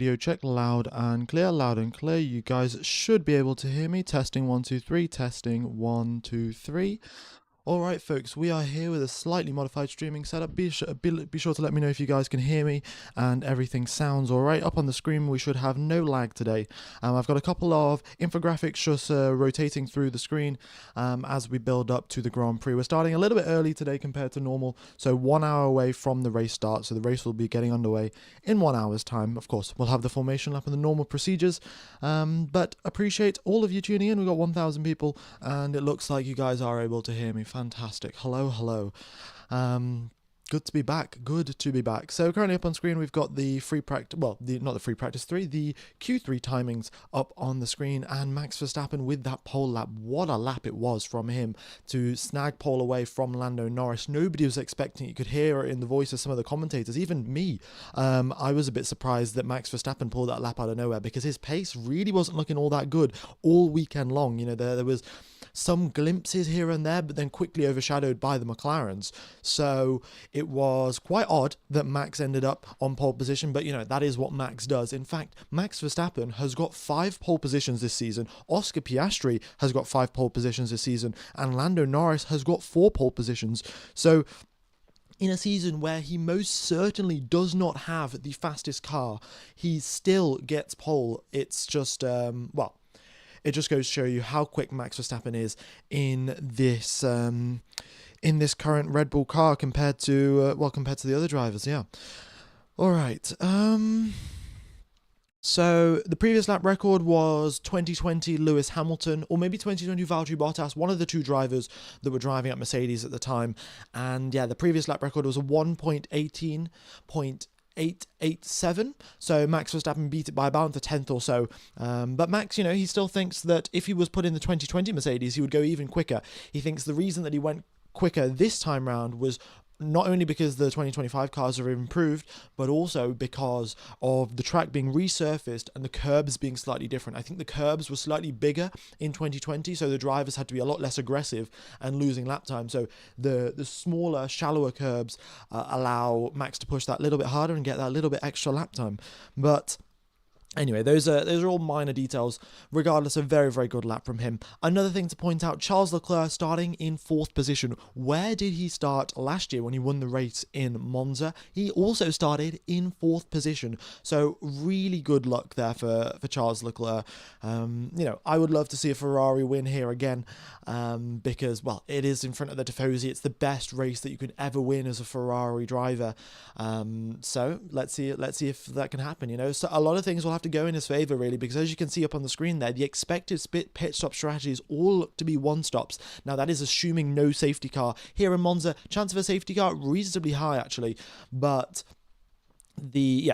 Video check, loud and clear, loud and clear. You guys should be able to hear me. Testing 1 2 3, testing 1 2 3. Alright folks, we are here with a slightly modified streaming setup. Be sure to let me know if you guys can hear me and everything sounds alright. Up on the screen we should have no lag today. I've got a couple of infographics just rotating through the screen as we build up to the Grand Prix. We're starting a little bit early today compared to normal, so 1 hour away from the race start, so the race will be getting underway in 1 hour's time. Of course, we'll have the formation lap and the normal procedures, but appreciate all of you tuning in. We've got 1,000 people and it looks like you guys are able to hear me. Fantastic. Hello. Good to be back. Good to be back. So currently up on screen, we've got the free practice, well, not the free practice 3, the Q3 timings up on the screen, and Max Verstappen with that pole lap. What a lap it was from him to snag pole away from Lando Norris. Nobody was expecting it. You could hear it in the voice of some of the commentators, even me. I was a bit surprised that Max Verstappen pulled that lap out of nowhere because his pace really wasn't looking all that good all weekend long. You know, there was some glimpses here and there, but then quickly overshadowed by the McLarens. So it was quite odd that Max ended up on pole position, but you know, that is what Max does. In fact, Max Verstappen has got 5 pole positions this season. Oscar Piastri has got 5 pole positions this season, and Lando Norris has got 4 pole positions. So in a season where he most certainly does not have the fastest car, he still gets pole. It's just, well, it just goes to show you how quick Max Verstappen is in this current Red Bull car compared to the other drivers. Yeah. All right. So the previous lap record was 2020 Lewis Hamilton, or maybe 2020 Valtteri Bottas, one of the 2 drivers that were driving at Mercedes at the time. And yeah, the previous lap record was a 1.18.887, so Max Verstappen beat it by about a tenth or so. But Max, you know, he still thinks that if he was put in the 2020 Mercedes, he would go even quicker. He thinks the reason that he went quicker this time round was not only because the 2025 cars have improved, but also because of the track being resurfaced and the curbs being slightly different. I think the curbs were slightly bigger in 2020, so the drivers had to be a lot less aggressive and losing lap time. So the smaller, shallower curbs allow Max to push that little bit harder and get that little bit extra lap time. But anyway, those are all minor details. Regardless, a very, very good lap from him. Another thing to point out, Charles Leclerc starting in 4th position. Where did he start last year when he won the race in Monza? He also started in 4th position. So really good luck there for Charles Leclerc. You know, I would love to see a Ferrari win here again because, well, it is in front of the Tifosi. It's the best race that you could ever win as a Ferrari driver. So let's see if that can happen. You know, so a lot of things will have to go in his favor really, because as you can see up on the screen there, the expected pit stop strategies all look to be 1-stops. Now that is assuming no safety car. Here in Monza, chance of a safety car reasonably high actually, but the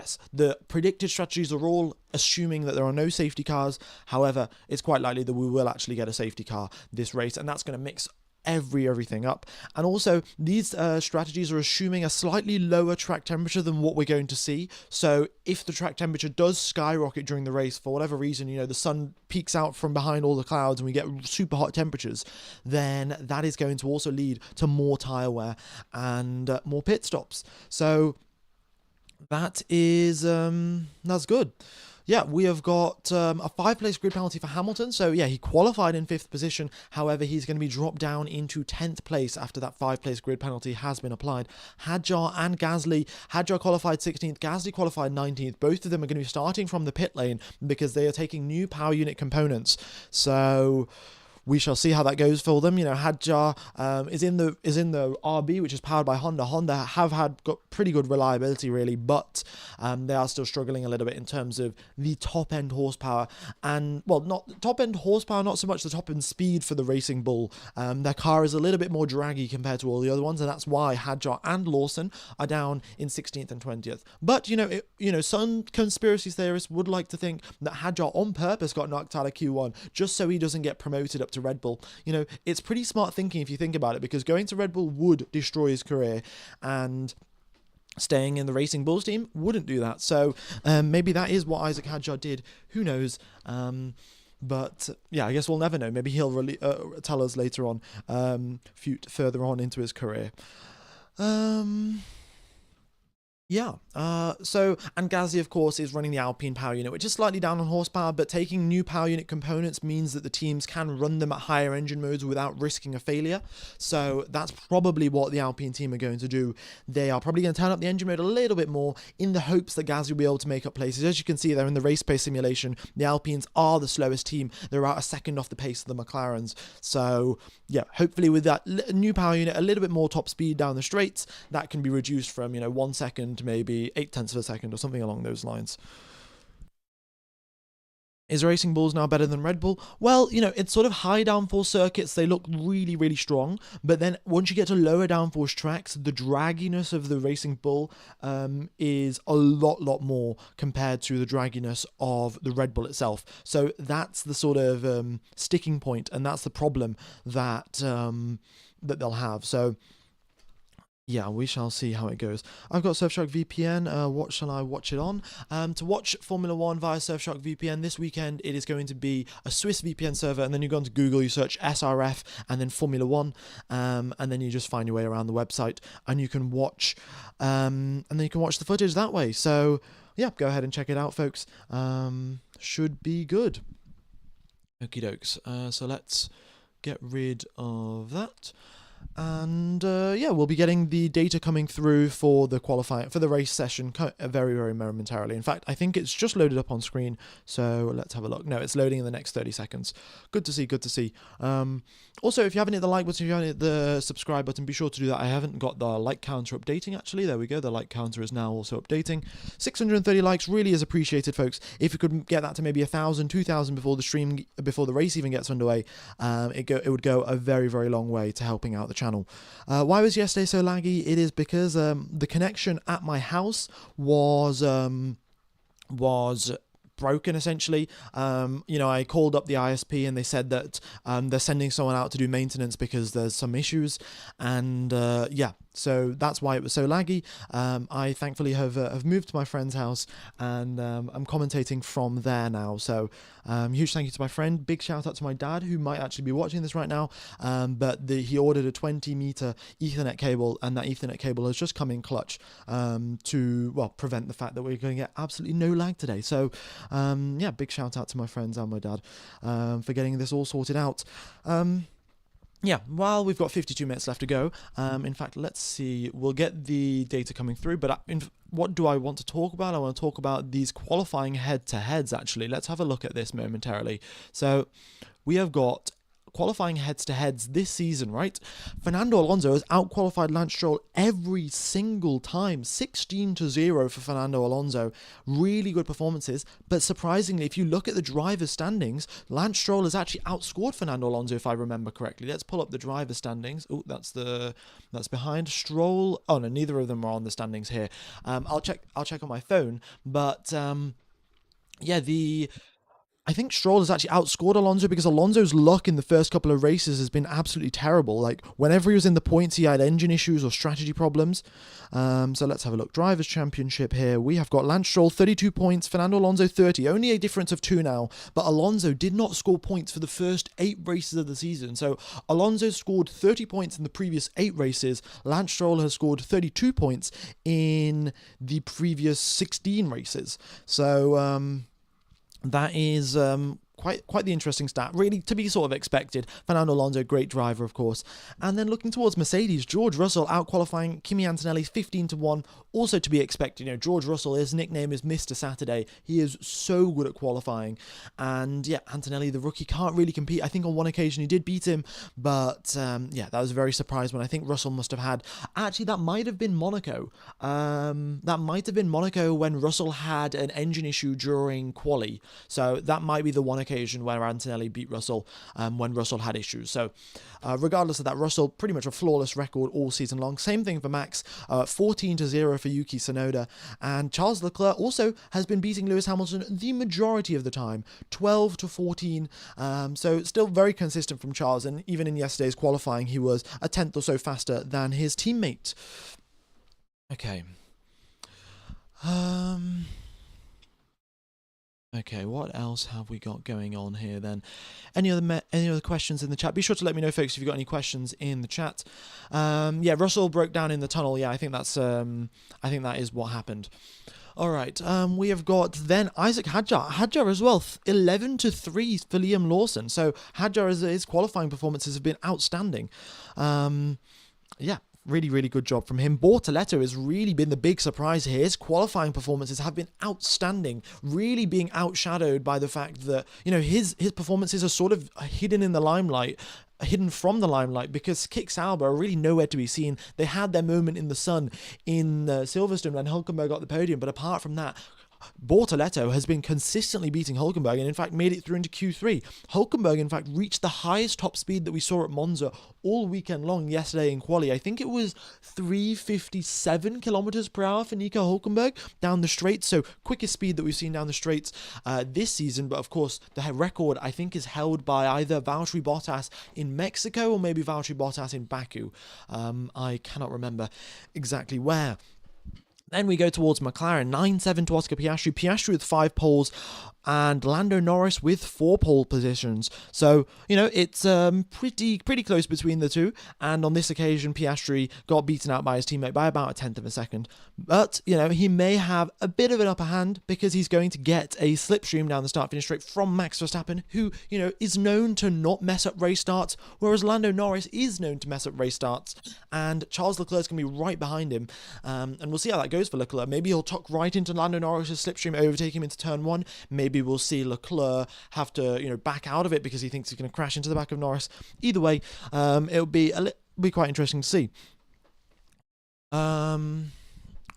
predicted strategies are all assuming that there are no safety cars. However, it's quite likely that we will actually get a safety car this race, and that's going to mix everything up. And also these strategies are assuming a slightly lower track temperature than what we're going to see. So if the track temperature does skyrocket during the race for whatever reason, you know, the sun peeks out from behind all the clouds and we get super hot temperatures, then that is going to also lead to more tire wear and more pit stops. So that is that's good. Yeah, we have got a 5-place grid penalty for Hamilton. So yeah, he qualified in 5th position. However, he's going to be dropped down into 10th place after that 5-place grid penalty has been applied. Hadjar and Gasly. Hadjar qualified 16th, Gasly qualified 19th. Both of them are going to be starting from the pit lane because they are taking new power unit components. So we shall see how that goes for them. You know, Hadjar is in the RB, which is powered by Honda. Honda have got pretty good reliability, really, but they are still struggling a little bit in terms of the top-end horsepower. And, well, not top-end horsepower, not so much the top-end speed for the Racing Bull. Their car is a little bit more draggy compared to all the other ones, and that's why Hadjar and Lawson are down in 16th and 20th. But, you know, some conspiracy theorists would like to think that Hadjar on purpose got knocked out of Q1 just so he doesn't get promoted up to Red Bull. You know, it's pretty smart thinking if you think about it, because going to Red Bull would destroy his career, and staying in the Racing Bulls team wouldn't do that. So maybe that is what Isaac Hadjar did. Who knows? But yeah, I guess we'll never know. Maybe he'll tell us later on, further on into his career. Yeah. And Gasly, of course, is running the Alpine power unit, which is slightly down on horsepower, but taking new power unit components means that the teams can run them at higher engine modes without risking a failure. So that's probably what the Alpine team are going to do. They are probably going to turn up the engine mode a little bit more in the hopes that Gasly will be able to make up places. As you can see there in the race pace simulation, the Alpines are the slowest team. They're out a second off the pace of the McLarens. So yeah, hopefully with that new power unit, a little bit more top speed down the straights, that can be reduced from 1 second to maybe 8/10 of a second or something along those lines. Is Racing Bulls now better than Red Bull? Well, it's sort of high downforce circuits. They look really, really strong. But then once you get to lower downforce tracks, the dragginess of the Racing Bull is a lot more compared to the dragginess of the Red Bull itself. So that's the sort of sticking point, and that's the problem that that they'll have. So yeah, we shall see how it goes. I've got Surfshark VPN. What shall I watch it on? To watch Formula One via Surfshark VPN this weekend, it is going to be a Swiss VPN server, and then you go onto Google, you search SRF and then Formula One, and then you just find your way around the website, and you can watch, the footage that way. So yeah, go ahead and check it out, folks. Should be good. Okie dokes. So let's get rid of that. And we'll be getting the data coming through for the qualifying, for the race session very, very momentarily. In fact, I think it's just loaded up on screen, so let's have a look. No, it's loading in the next 30 seconds. Good to see. Also, if you haven't hit the like button, if you haven't hit the subscribe button, be sure to do that. I haven't got the like counter updating, actually. There we go. The like counter is now also updating. 630 likes really is appreciated, folks. If you could get that to maybe 1,000, 2,000 before the race even gets underway, it would go a very, very long way to helping out the channel. Why was yesterday so laggy? It is because the connection at my house was broken, essentially. I called up the ISP and they said that they're sending someone out to do maintenance because there's some issues, and so that's why it was so laggy. I thankfully have moved to my friend's house, and I'm commentating from there now. So huge thank you to my friend. Big shout out to my dad, who might actually be watching this right now. But he ordered a 20-meter Ethernet cable, and that Ethernet cable has just come in clutch to prevent the fact that we're going to get absolutely no lag today. So big shout out to my friends and my dad for getting this all sorted out. While we've got 52 minutes left to go, in fact, let's see, we'll get the data coming through, but what do I want to talk about? I want to talk about these qualifying head-to-heads, actually. Let's have a look at this momentarily. So we have got qualifying heads-to-heads this season, right? Fernando Alonso has outqualified Lance Stroll every single time. 16-0 for Fernando Alonso. Really good performances, but surprisingly, if you look at the driver's standings, Lance Stroll has actually outscored Fernando Alonso, if I remember correctly. Let's pull up the driver's standings. Oh, that's behind Stroll. Oh no, neither of them are on the standings here. I'll check on my phone, but I think Stroll has actually outscored Alonso, because Alonso's luck in the first couple of races has been absolutely terrible. Like, whenever he was in the points, he had engine issues or strategy problems. So let's have a look. Drivers' Championship here. We have got Lance Stroll, 32 points, Fernando Alonso, 30. Only a difference of 2 now, but Alonso did not score points for the first 8 races of the season. So Alonso scored 30 points in the previous 8 races. Lance Stroll has scored 32 points in the previous 16 races. So, that is quite the interesting stat, really, to be sort of expected. Fernando Alonso, great driver, of course. And then looking towards Mercedes, George Russell out-qualifying Kimi Antonelli 15-1, also to be expected. George Russell, his nickname is Mr. Saturday. He is so good at qualifying. And Antonelli, the rookie, can't really compete. I think on one occasion he did beat him, but that was a very surprise when I think Russell must have had... Actually, that might have been Monaco. That might have been Monaco when Russell had an engine issue during quali. So that might be the one occasion where Antonelli beat Russell when Russell had issues. So regardless of that, Russell pretty much a flawless record all season long. Same thing for Max, 14-0 for Yuki Tsunoda, and Charles Leclerc also has been beating Lewis Hamilton the majority of the time, 12-14. So still very consistent from Charles, and even in yesterday's qualifying he was a tenth or so faster than his teammate. Okay. Okay, what else have we got going on here then? Any other questions in the chat? Be sure to let me know, folks, if you've got any questions in the chat. Yeah, Russell broke down in the tunnel. Yeah, I think I think that is what happened. All right, we have got then Isaac Hadjar as well, 11-3 for Liam Lawson. So Hadjar, his qualifying performances have been outstanding. Yeah, really, really good job from him. Bortoletto has really been the big surprise here. His qualifying performances have been outstanding, really being outshadowed by the fact that, you know, his performances are sort of hidden in the limelight, hidden from the limelight, because Kick Sauber are really nowhere to be seen. They had their moment in the sun in Silverstone when Hulkenberg got the podium, but apart from that, Bortoletto has been consistently beating Hulkenberg and in fact made it through into Q3. Hulkenberg in fact reached the highest top speed that we saw at Monza all weekend long yesterday in quali. I think it was 357 kilometers per hour for Nico Hulkenberg down the straights, so quickest speed that we've seen down the straights this season. But of course the record I think is held by either Valtteri Bottas in Mexico or maybe Valtteri Bottas in Baku. I cannot remember exactly where. Then we go towards McLaren, 9-7 to Oscar Piastri. Piastri with 5 poles and Lando Norris with 4 pole positions. So, you know, it's pretty close between the two. And on this occasion, Piastri got beaten out by his teammate by about a tenth of a second. But, you know, he may have a bit of an upper hand because he's going to get a slipstream down the start-finish straight from Max Verstappen, who, you know, is known to not mess up race starts, whereas Lando Norris is known to mess up race starts. And Charles Leclerc's going to be right behind him. And we'll see how that goes for Leclerc. Maybe he'll tuck right into Lando Norris's slipstream, overtake him into turn 1. Maybe we'll see Leclerc have to, you know, back out of it because he thinks he's going to crash into the back of Norris. Either way, it'll be quite interesting to see.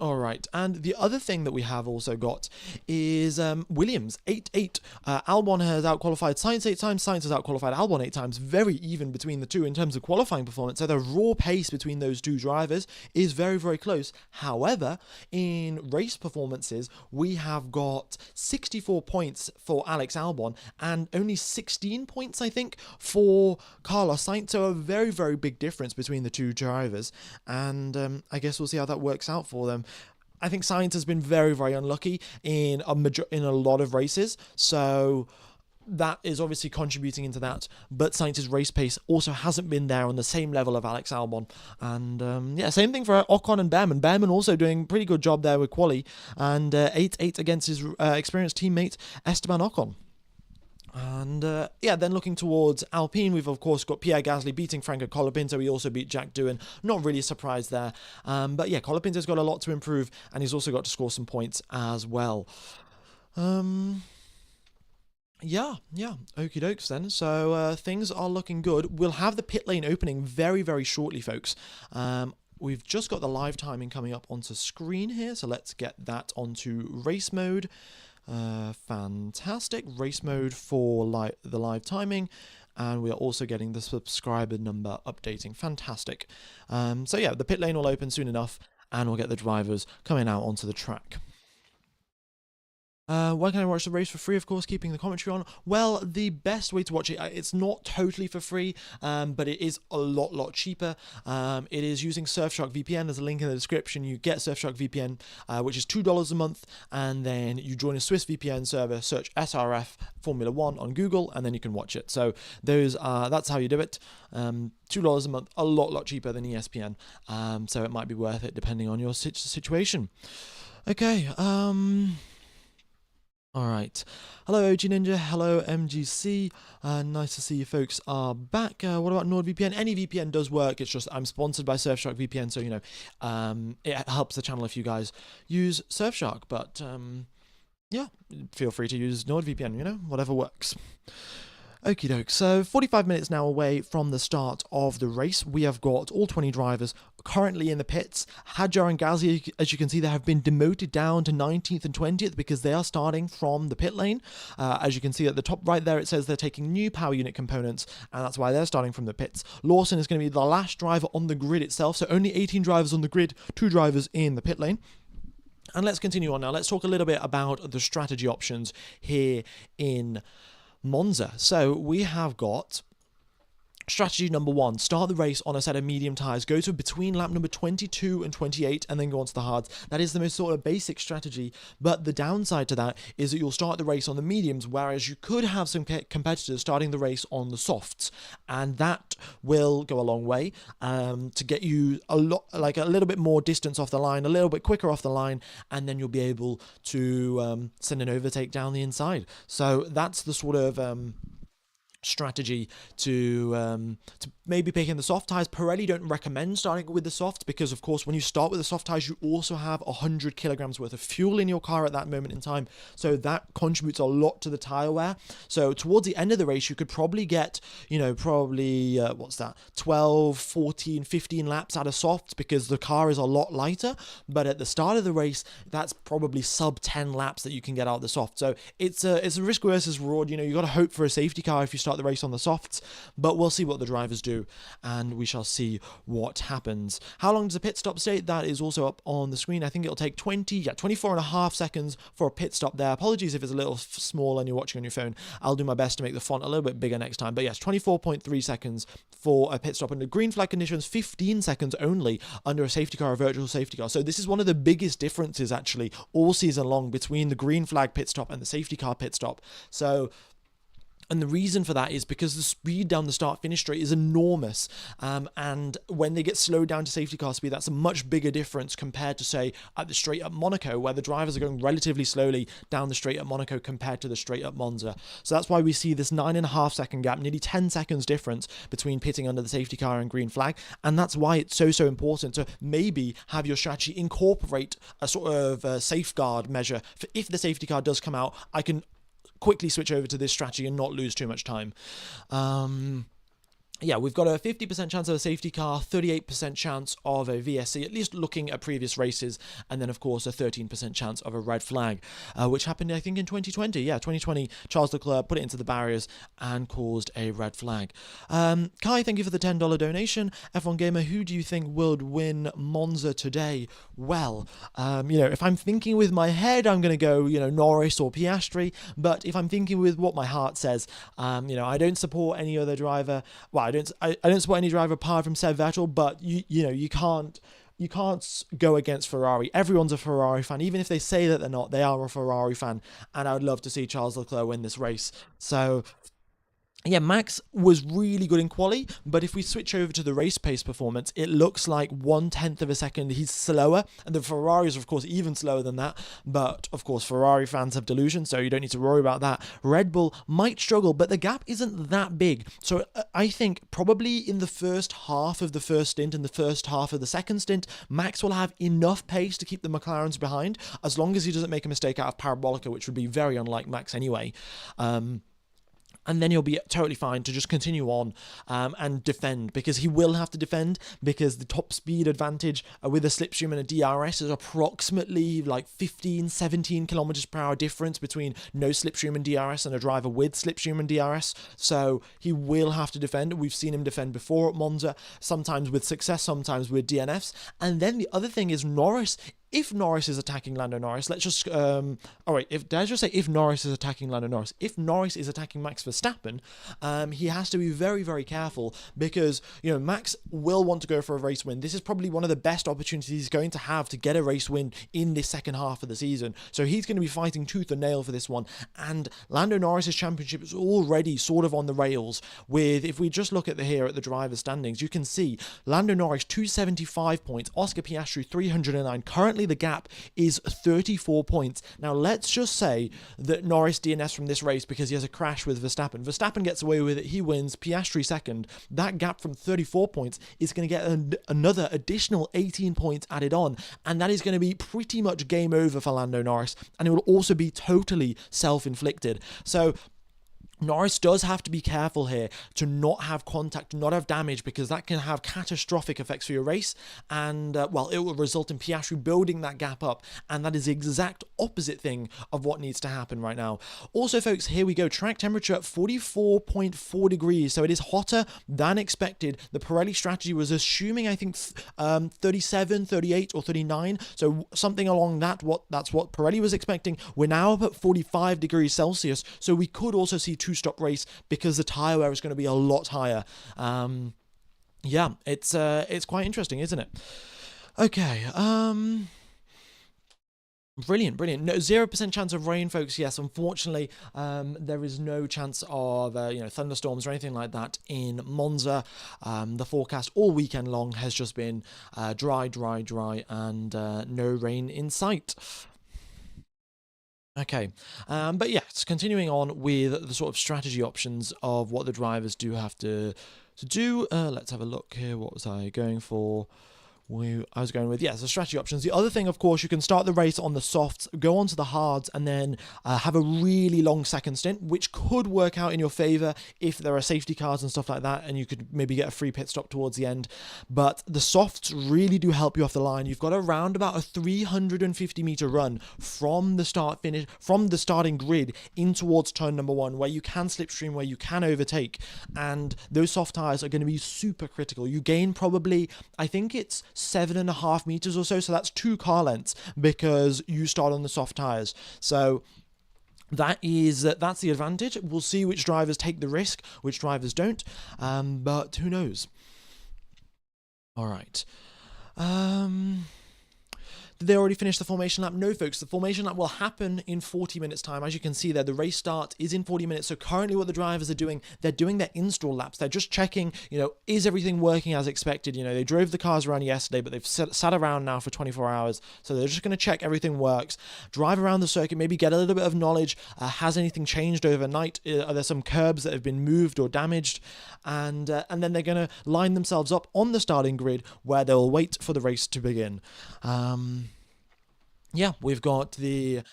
All right, and the other thing that we have also got is Williams, 8-8. Albon has outqualified Sainz 8 times, Sainz has outqualified Albon 8 times. Very even between the two in terms of qualifying performance. So the raw pace between those two drivers is very, very close. However, in race performances, we have got 64 points for Alex Albon and only 16 points, I think, for Carlos Sainz. So a very, very big difference between the two drivers. And I guess we'll see how that works out for them. I think Sainz has been very, very unlucky in a lot of races, so that is obviously contributing into that. But Sainz's race pace also hasn't been there on the same level of Alex Albon. And yeah, same thing for Ocon and Behrman. Behrman also doing a pretty good job there with quali, and 8-8 against his experienced teammate Esteban Ocon. And yeah, then looking towards Alpine, we've of course got Pierre Gasly beating Franco Colapinto. He also beat Jack Doohan. Not really a surprise there. But yeah, Colapinto's got a lot to improve, and he's also got to score some points as well. Yeah, okie dokes then. So things are looking good. We'll have the pit lane opening very, very shortly, folks. We've just got the live timing coming up onto screen here, so let's get that onto race mode. Fantastic. Race mode for the live timing, and we are also getting the subscriber number updating. Fantastic. So yeah, the pit lane will open soon enough, and we'll get the drivers coming out onto the track. Why can I watch the race for free? Of course, keeping the commentary on. Well, the best way to watch it, it's not totally for free, but it is a lot cheaper. It is using Surfshark VPN. There's a link in the description. You get Surfshark VPN, which is $2 a month, and then you join a Swiss VPN server, search SRF Formula 1 on Google, and then you can watch it. So that's how you do it. $2 a month, a lot cheaper than ESPN. So it might be worth it depending on your situation. Okay, Alright, hello OG Ninja, hello MGC, nice to see you folks are back. What about NordVPN? Any VPN does work, it's just I'm sponsored by Surfshark VPN, so you know, it helps the channel if you guys use Surfshark, but yeah, feel free to use NordVPN, you know, whatever works. Okie doke, so 45 minutes now away from the start of the race. We have got all 20 drivers currently in the pits. Hadjar and Gasly, as you can see, they have been demoted down to 19th and 20th because they are starting from the pit lane. As you can see at the top right there, it says they're taking new power unit components, and that's why they're starting from the pits. Lawson is going to be the last driver on the grid itself, so only 18 drivers on the grid, 2 drivers in the pit lane. And let's continue on now. Let's talk a little bit about the strategy options here in Monza. So we have got Strategy number 1, start the race on a set of medium tyres, go to between lap number 22 and 28 and then go on to the hards. That is the most sort of basic strategy, but the downside to that is that you'll start the race on the mediums, whereas you could have some competitors starting the race on the softs, and that will go a long way to get you a little bit more distance off the line, a little bit quicker off the line, and then you'll be able to send an overtake down the inside. So that's the sort of strategy to maybe pick in the soft tyres. Pirelli don't recommend starting with the softs because, of course, when you start with the soft tyres, you also have 100 kilograms worth of fuel in your car at that moment in time. So that contributes a lot to the tyre wear. So towards the end of the race, you could probably get, 12, 14, 15 laps out of softs because the car is a lot lighter. But at the start of the race, that's probably sub 10 laps that you can get out of the soft. So it's a risk versus reward. You got to hope for a safety car if you start the race on the softs, but we'll see what the drivers do and we shall see what happens. How long does a pit stop stay? That is also up on the screen. I think it'll take 24 and a half seconds for a pit stop there. Apologies if it's a little small and you're watching on your phone. I'll do my best to make the font a little bit bigger next time, but yes, 24.3 seconds for a pit stop. Under green flag conditions, 15 seconds only under a safety car, a virtual safety car. So this is one of the biggest differences actually all season long between the green flag pit stop and the safety car pit stop. And the reason for that is because the speed down the start-finish straight is enormous. And when they get slowed down to safety car speed, that's a much bigger difference compared to, say, at the straight up Monaco, where the drivers are going relatively slowly down the straight up Monaco compared to the straight up Monza. So that's why we see this 9.5 second gap, nearly 10 seconds difference between pitting under the safety car and green flag. And that's why it's so important to maybe have your strategy incorporate a sort of safeguard measure for if the safety car does come out, I can quickly switch over to this strategy and not lose too much time. We've got a 50% chance of a safety car, 38% chance of a VSC, at least looking at previous races, and then, of course, a 13% chance of a red flag, which happened, I think, in 2020. Yeah, 2020, Charles Leclerc put it into the barriers and caused a red flag. Kai, thank you for the $10 donation. F1 Gamer, who do you think would win Monza today? Well, if I'm thinking with my head, I'm going to go, Norris or Piastri, but if I'm thinking with what my heart says, I don't support any other driver. Well, I don't support any driver apart from Seb Vettel, but you can't go against Ferrari. Everyone's a Ferrari fan, even if they say that they're not. They are a Ferrari fan, and I would love to see Charles Leclerc win this race. So yeah, Max was really good in quali, but if we switch over to the race pace performance, it looks like 1/10 of a second he's slower, and the Ferraris are, of course, even slower than that, but, of course, Ferrari fans have delusion, so you don't need to worry about that. Red Bull might struggle, but the gap isn't that big, so I think probably in the first half of the first stint and the first half of the second stint, Max will have enough pace to keep the McLarens behind, as long as he doesn't make a mistake out of Parabolica, which would be very unlike Max anyway. And then he'll be totally fine to just continue on and defend, because he will have to defend, because the top speed advantage with a slipstream and a DRS is approximately like 15, 17 kilometers per hour difference between no slipstream and DRS and a driver with slipstream and DRS. So he will have to defend. We've seen him defend before at Monza, sometimes with success, sometimes with DNFs. And then the other thing is Norris. If Norris is attacking Lando Norris, let's just, did I just say if Norris is attacking Lando Norris? If Norris is attacking Max Verstappen, he has to be very, very careful, because, Max will want to go for a race win. This is probably one of the best opportunities he's going to have to get a race win in this second half of the season. So he's going to be fighting tooth and nail for this one. And Lando Norris's championship is already sort of on the rails with, if we just look at the driver's standings, you can see Lando Norris 275 points, Oscar Piastri 309, currently the gap is 34 points. Now, let's just say that Norris DNS from this race because he has a crash with Verstappen. Verstappen gets away with it. He wins. Piastri second. That gap from 34 points is going to get another additional 18 points added on. And that is going to be pretty much game over for Lando Norris. And it will also be totally self-inflicted. So Norris does have to be careful here to not have contact, not have damage, because that can have catastrophic effects for your race, and it will result in Piastri building that gap up, and that is the exact opposite thing of what needs to happen right now. Also, folks, here we go. Track temperature at 44.4 degrees, so it is hotter than expected. The Pirelli strategy was assuming, I think, 37, 38, or 39, so something along that's what Pirelli was expecting. We're now up at 45 degrees Celsius, so we could also see two two-stop race because the tyre wear is going to be a lot higher. Yeah, it's quite interesting, isn't it? Okay, brilliant, brilliant. No, 0% chance of rain, folks. Yes, unfortunately, there is no chance of thunderstorms or anything like that in Monza. The forecast all weekend long has just been dry, dry, dry, and no rain in sight. Okay, but yes, continuing on with the sort of strategy options of what the drivers do have to do. Let's have a look here. What was I going for? I was going with, yes, the strategy options. The other thing, of course, you can start the race on the softs, go on to the hards, and then have a really long second stint, which could work out in your favour if there are safety cars and stuff like that, and you could maybe get a free pit stop towards the end. But the softs really do help you off the line. You've got around about a 350-metre run from the starting grid in towards turn number 1, where you can slipstream, where you can overtake, and those soft tyres are going to be super critical. You gain probably, I think it's 7.5 meters or so that's 2 car lengths because you start on the soft tires. So that's the advantage. We'll see which drivers take the risk, which drivers don't, but who knows. All right. Did they already finish the formation lap? No, folks. The formation lap will happen in 40 minutes time. As you can see there, the race start is in 40 minutes. So currently what the drivers are doing, they're doing their install laps. They're just checking, is everything working as expected? They drove the cars around yesterday, but they've sat around now for 24 hours. So they're just going to check everything works, drive around the circuit, maybe get a little bit of knowledge. Has anything changed overnight? Are there some curbs that have been moved or damaged? And then they're going to line themselves up on the starting grid where they'll wait for the race to begin. Yeah, we've got the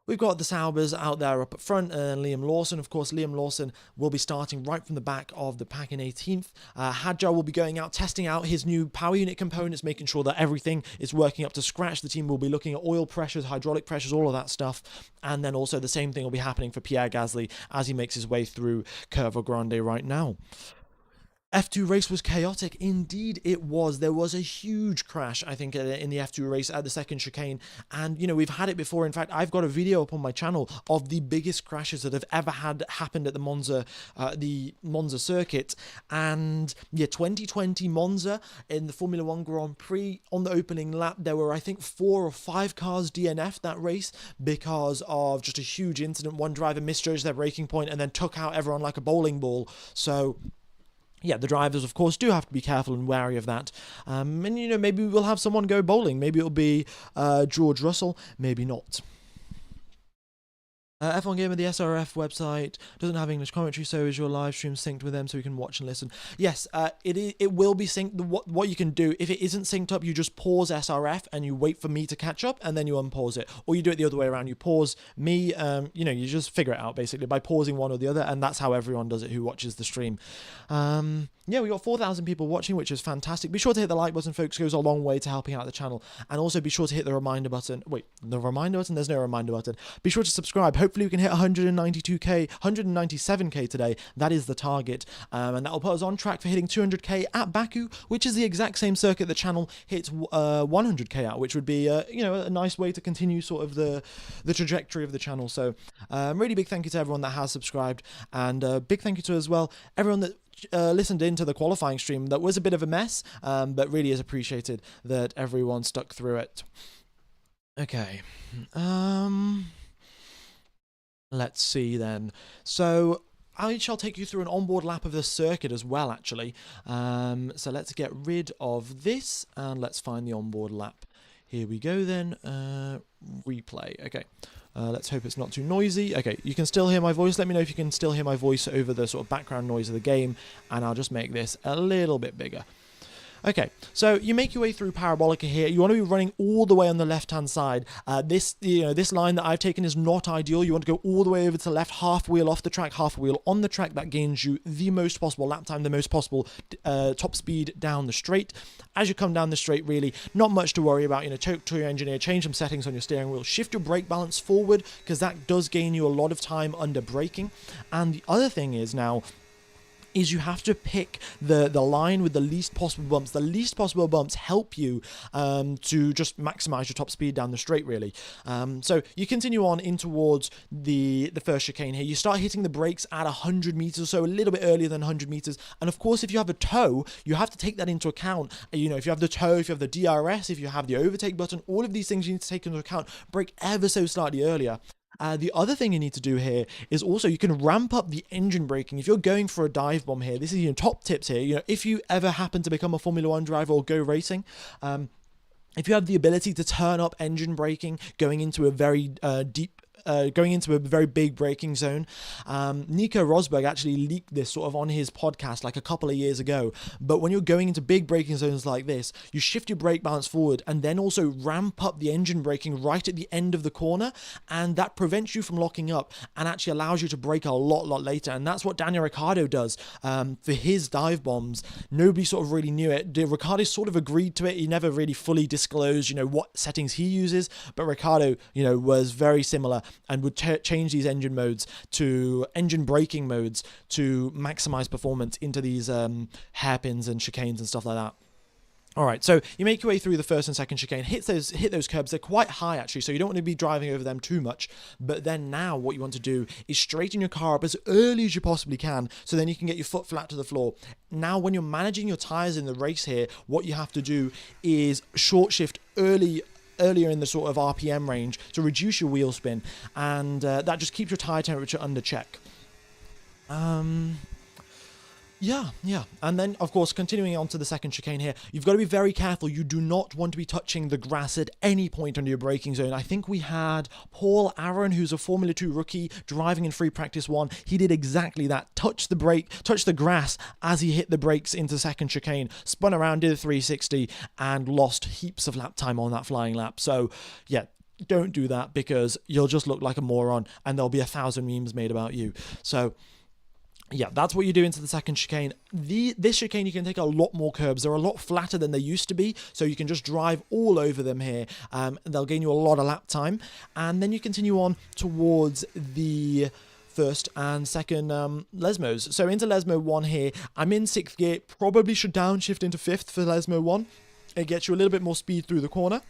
Saubers out there up at front, and Liam Lawson. Of course, Liam Lawson will be starting right from the back of the pack in 18th. Hadjar will be going out, testing out his new power unit components, making sure that everything is working up to scratch. The team will be looking at oil pressures, hydraulic pressures, all of that stuff. And then also the same thing will be happening for Pierre Gasly as he makes his way through Curva Grande right now. F2 race was chaotic. Indeed, it was. There was a huge crash, I think, in the F2 race at the second chicane. And, we've had it before. In fact, I've got a video up on my channel of the biggest crashes that have ever happened at the Monza circuit. And, yeah, 2020 Monza in the Formula 1 Grand Prix, on the opening lap, there were, I think, 4 or 5 cars DNF'd that race because of just a huge incident. One driver misjudged their braking point and then took out everyone like a bowling ball. So yeah, the drivers, of course, do have to be careful and wary of that. And, maybe we'll have someone go bowling. Maybe it'll be George Russell. Maybe not. F1 Gamer, the SRF website, doesn't have English commentary, so is your live stream synced with them so we can watch and listen? Yes, it will be synced. What you can do, if it isn't synced up, you just pause SRF and you wait for me to catch up, and then you unpause it. Or you do it the other way around. You pause me, you just figure it out, basically, by pausing one or the other, and that's how everyone does it who watches the stream. Yeah, we got 4,000 people watching, which is fantastic. Be sure to hit the like button, folks. It goes a long way to helping out the channel. And also be sure to hit the reminder button. Wait, the reminder button? There's no reminder button. Be sure to subscribe. Hopefully we can hit 197k today. That is the target. And that will put us on track for hitting 200k at Baku, which is the exact same circuit the channel hits 100k at, which would be, a nice way to continue sort of the trajectory of the channel. So really big thank you to everyone that has subscribed. And big thank you to as well everyone that listened into the qualifying stream. That was a bit of a mess, but really is appreciated that everyone stuck through it. Okay. Let's see then. So I shall take you through an onboard lap of the circuit as well, actually. So let's get rid of this and let's find the onboard lap. Here we go then. Replay. Okay. Let's hope it's not too noisy. Okay, you can still hear my voice. Let me know if you can still hear my voice over the sort of background noise of the game, and I'll just make this a little bit bigger. Okay, so you make your way through Parabolica here. You want to be running all the way on the left-hand side. This line that I've taken is not ideal. You want to go all the way over to the left, half wheel off the track, half wheel on the track. That gains you the most possible lap time, the most possible top speed down the straight. As you come down the straight, really, not much to worry about. Talk to your engineer, change some settings on your steering wheel, shift your brake balance forward, because that does gain you a lot of time under braking. And the other thing is now, is you have to pick the line with the least possible bumps. The least possible bumps help you to just maximize your top speed down the straight, really. So you continue on in towards the first chicane here. You start hitting the brakes at 100 meters or so, a little bit earlier than 100 meters. And of course, if you have a toe, you have to take that into account. You know, if you have the toe, if you have the DRS, if you have the overtake button, all of these things you need to take into account. Brake ever so slightly earlier. The other thing you need to do here is also you can ramp up the engine braking. If you're going for a dive bomb here, this is your top tips here. You know, if you ever happen to become a Formula One driver or go racing, if you have the ability to turn up engine braking, going into a very going into a very big braking zone. Nico Rosberg actually leaked this sort of on his podcast like a couple of years ago. But when you're going into big braking zones like this, you shift your brake balance forward and then also ramp up the engine braking right at the end of the corner. And that prevents you from locking up and actually allows you to brake a lot later. And that's what Daniel Ricciardo does for his dive bombs. Nobody sort of really knew it. Ricciardo sort of agreed to it. He never really fully disclosed, you know, what settings he uses. But Ricciardo, you know, was very similar and would change these engine braking modes to maximize performance into these hairpins and chicanes and stuff like that. All right, so you make your way through the first and second chicane, hit those curbs. They're quite high, actually, so you don't want to be driving over them too much. But then now what you want to do is straighten your car up as early as you possibly can, so then you can get your foot flat to the floor. Now, when you're managing your tires in the race here, what you have to do is short shift earlier in the sort of RPM range to reduce your wheel spin, and that just keeps your tire temperature under check. Yeah. And then, of course, continuing on to the second chicane here, you've got to be very careful. You do not want to be touching the grass at any point under your braking zone. I think we had Paul Aaron, who's a Formula 2 rookie, driving in free practice 1. He did exactly that. Touched the grass as he hit the brakes into second chicane, spun around, did a 360, and lost heaps of lap time on that flying lap. So, yeah, don't do that because you'll just look like a moron and there'll be 1,000 memes made about you. So, yeah, that's what you do into the second chicane. This chicane, you can take a lot more curbs. They're a lot flatter than they used to be, so you can just drive all over them here. They'll gain you a lot of lap time. And then you continue on towards the first and second Lesmos. So into Lesmo 1 here, I'm in 6th gear. Probably should downshift into 5th for Lesmo 1. It gets you a little bit more speed through the corner.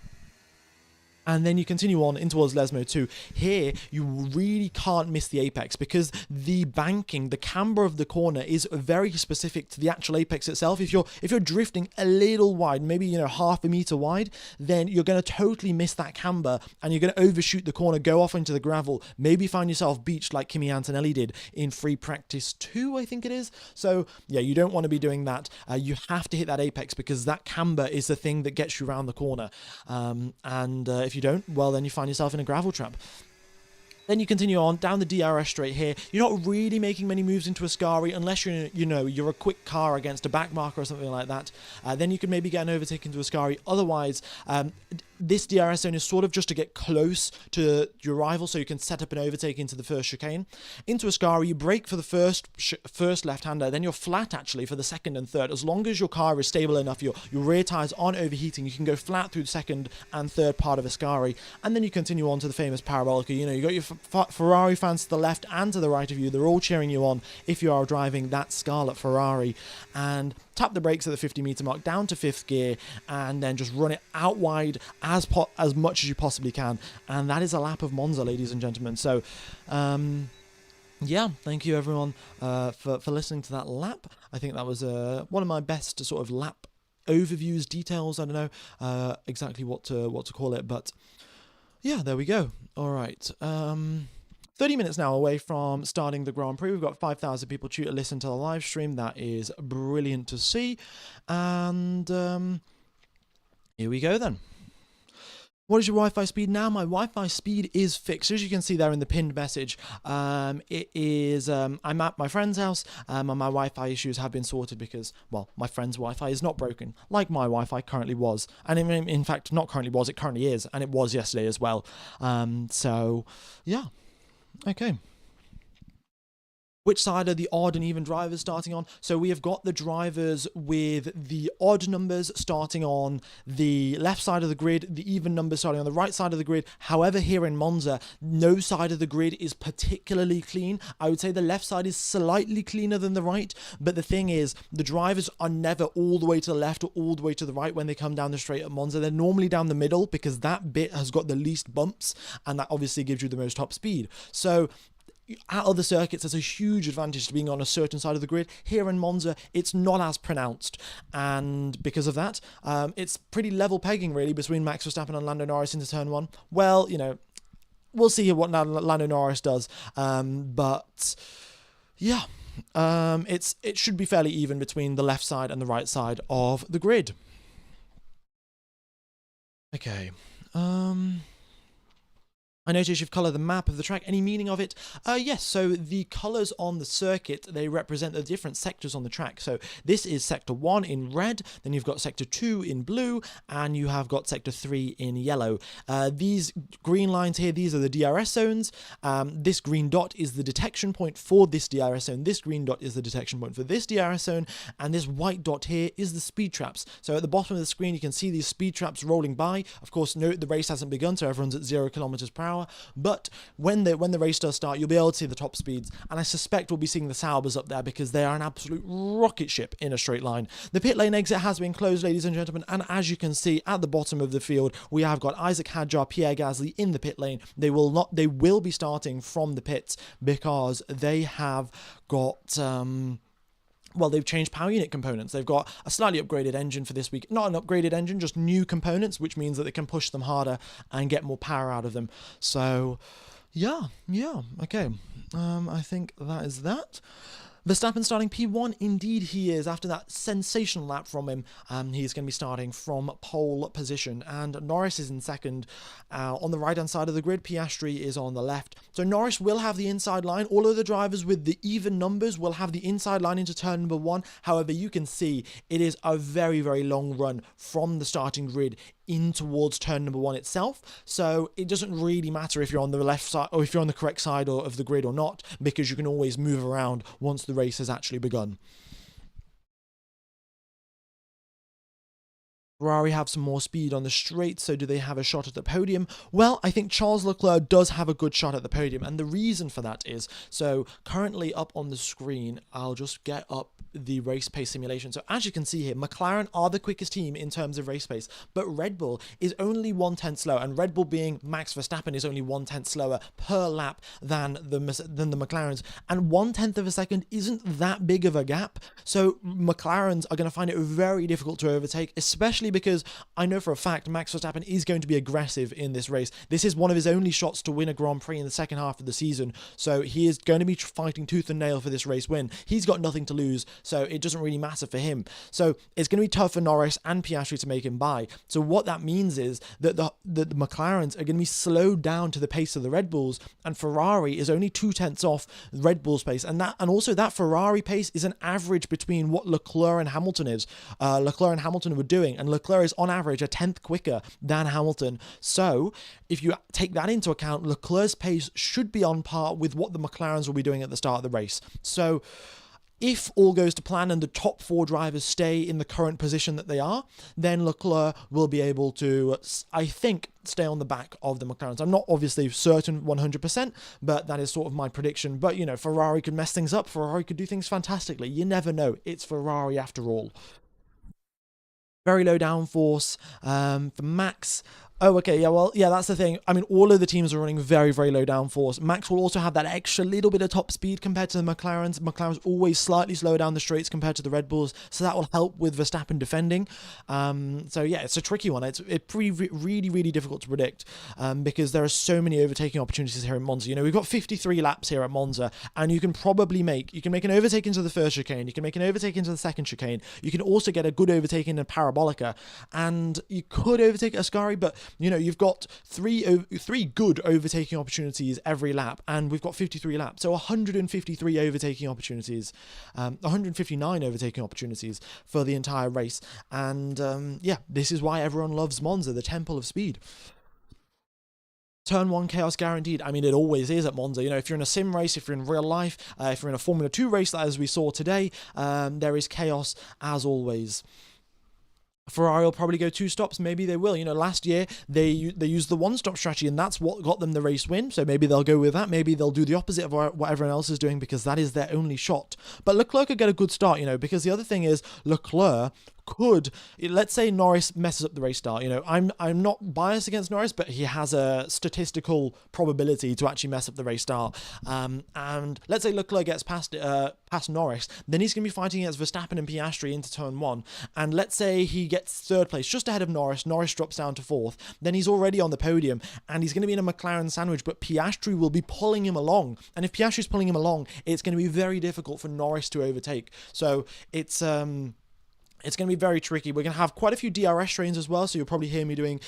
And then you continue on in towards Lesmo 2. Here, you really can't miss the apex because the banking, the camber of the corner is very specific to the actual apex itself. If you're drifting a little wide, maybe, you know, half a meter wide, then you're going to totally miss that camber and you're going to overshoot the corner, go off into the gravel, maybe find yourself beached like Kimi Antonelli did in free practice 2, I think it is. So, yeah, you don't want to be doing that. You have to hit that apex because that camber is the thing that gets you around the corner. If you don't, well, then you find yourself in a gravel trap. Then you continue on down the DRS straight here. You're not really making many moves into Ascari unless you're a quick car against a backmarker or something like that. Then you can maybe get an overtake into Ascari. Otherwise, this DRS zone is sort of just to get close to your rival so you can set up an overtake into the first chicane. Into Ascari, you brake for the first left-hander, then you're flat actually for the second and third. As long as your car is stable enough, your rear tires aren't overheating, you can go flat through the second and third part of Ascari. And then you continue on to the famous Parabolica. You know, you got your Ferrari fans to the left and to the right of you. They're all cheering you on if you are driving that Scarlet Ferrari. And tap the brakes at the 50 meter mark down to 5th gear and then just run it out wide as much as you possibly can. And that is a lap of Monza, ladies and gentlemen. So, yeah, thank you everyone for listening to that lap. I think that was one of my best sort of lap overviews, details. I don't know exactly what to call it, but yeah, there we go. All right. 30 minutes now away from starting the Grand Prix. We've got 5,000 people to listen to the live stream. That is brilliant to see. And here we go then. What is your Wi-Fi speed now? My Wi-Fi speed is fixed. As you can see there in the pinned message, it is, I'm at my friend's house, and my Wi-Fi issues have been sorted because, well, my friend's Wi-Fi is not broken, like my Wi-Fi currently was. And in fact, not currently was, it currently is, and it was yesterday as well. So, yeah. Okay. Which side are the odd and even drivers starting on? So we have got the drivers with the odd numbers starting on the left side of the grid, the even numbers starting on the right side of the grid. However, here in Monza, no side of the grid is particularly clean. I would say the left side is slightly cleaner than the right, but the thing is, the drivers are never all the way to the left or all the way to the right when they come down the straight at Monza. They're normally down the middle because that bit has got the least bumps, and that obviously gives you the most top speed. So at other circuits, there's a huge advantage to being on a certain side of the grid. Here in Monza, it's not as pronounced, and because of that, it's pretty level pegging really between Max Verstappen and Lando Norris into turn one. Well, we'll see what Lando Norris does, but yeah, it should be fairly even between the left side and the right side of the grid. Okay. I notice you've coloured the map of the track. Any meaning of it? Yes, so the colours on the circuit, they represent the different sectors on the track. So this is Sector 1 in red, then you've got Sector 2 in blue, and you have got Sector 3 in yellow. These green lines here, these are the DRS zones. This green dot is the detection point for this DRS zone. This green dot is the detection point for this DRS zone, and this white dot here is the speed traps. So at the bottom of the screen, you can see these speed traps rolling by. Of course, note the race hasn't begun, so everyone's at 0 kilometers per hour. But when the race does start, you'll be able to see the top speeds, and I suspect we'll be seeing the Saubers up there because they are an absolute rocket ship in a straight line. The pit lane exit has been closed, ladies and gentlemen, and as you can see at the bottom of the field, we have got Isaac Hadjar, Pierre Gasly in the pit lane. They will be starting from the pits because they have got well, they've changed power unit components. They've got a slightly upgraded engine for this week. Not an upgraded engine, just new components, which means that they can push them harder and get more power out of them. So, yeah, okay. I think that is that. Verstappen starting P1, indeed he is. After that sensational lap from him, he's going to be starting from pole position. And Norris is in second on the right-hand side of the grid. Piastri is on the left. So Norris will have the inside line. All of the drivers with the even numbers will have the inside line into turn number 1. However, you can see it is a very, very long run from the starting grid in towards turn number 1 itself, so it doesn't really matter if you're on the left side or if you're on the correct side of the grid or not, because you can always move around once the race has actually begun. Ferrari have some more speed on the straight, so do they have a shot at the podium? Well, I think Charles Leclerc does have a good shot at the podium, and the reason for that is, so currently up on the screen, I'll just get up the race pace simulation. So as you can see here, McLaren are the quickest team in terms of race pace, but Red Bull is only 1/10 slower, and Red Bull being Max Verstappen is only 1/10 slower per lap than the McLarens, and 1/10 of a second isn't that big of a gap, so McLarens are going to find it very difficult to overtake, especially because I know for a fact Max Verstappen is going to be aggressive in this race. This is one of his only shots to win a Grand Prix in the second half of the season, so he is going to be fighting tooth and nail for this race win. He's got nothing to lose, so it doesn't really matter for him. So it's going to be tough for Norris and Piastri to make him by. So what that means is that the McLarens are going to be slowed down to the pace of the Red Bulls, and Ferrari is only 2/10 off Red Bull's pace, and also that Ferrari pace is an average between what Leclerc and Hamilton is. Leclerc and Hamilton were doing, and Leclerc is on average a 10th quicker than Hamilton. So if you take that into account, Leclerc's pace should be on par with what the McLarens will be doing at the start of the race. So if all goes to plan and the top 4 drivers stay in the current position that they are, then Leclerc will be able to, I think, stay on the back of the McLarens. I'm not obviously certain 100%, but that is sort of my prediction. But, Ferrari could mess things up. Ferrari could do things fantastically. You never know. It's Ferrari after all. Very low downforce for Max. Oh, okay, yeah, that's the thing. I mean, all of the teams are running very, very low downforce. Max will also have that extra little bit of top speed compared to the McLarens. McLarens always slightly slower down the straights compared to the Red Bulls, so that will help with Verstappen defending. So yeah, it's a tricky one. It's really, really difficult to predict because there are so many overtaking opportunities here in Monza. We've got 53 laps here at Monza, and you can make an overtake into the first chicane, you can make an overtake into the second chicane, you can also get a good overtake in a parabolica, and you could overtake Ascari, but you've got three good overtaking opportunities every lap, and we've got 53 laps, so 153 overtaking opportunities, 159 overtaking opportunities for the entire race, and yeah, this is why everyone loves Monza, the temple of speed. Turn 1 chaos guaranteed. I mean, it always is at Monza. You know, if you're in a sim race, if you're in real life, if you're in a Formula 2 race, as we saw today, there is chaos as always. Ferrari will probably go 2 stops. Maybe they will. You know, last year they used the 1-stop strategy, and that's what got them the race win. So maybe they'll go with that. Maybe they'll do the opposite of what everyone else is doing, because that is their only shot. But Leclerc could get a good start, you know, because the other thing is Leclerc could, let's say Norris messes up the race start. You know, I'm not biased against Norris, but he has a statistical probability to actually mess up the race start. And let's say Leclerc gets past Norris, then he's going to be fighting against Verstappen and Piastri into turn 1. And let's say he gets 3rd place, just ahead of Norris. Norris drops down to 4th. Then he's already on the podium, and he's going to be in a McLaren sandwich, but Piastri will be pulling him along. And if Piastri's pulling him along, it's going to be very difficult for Norris to overtake. So it's going to be very tricky. We're going to have quite a few DRS trains as well, so you'll probably hear me doing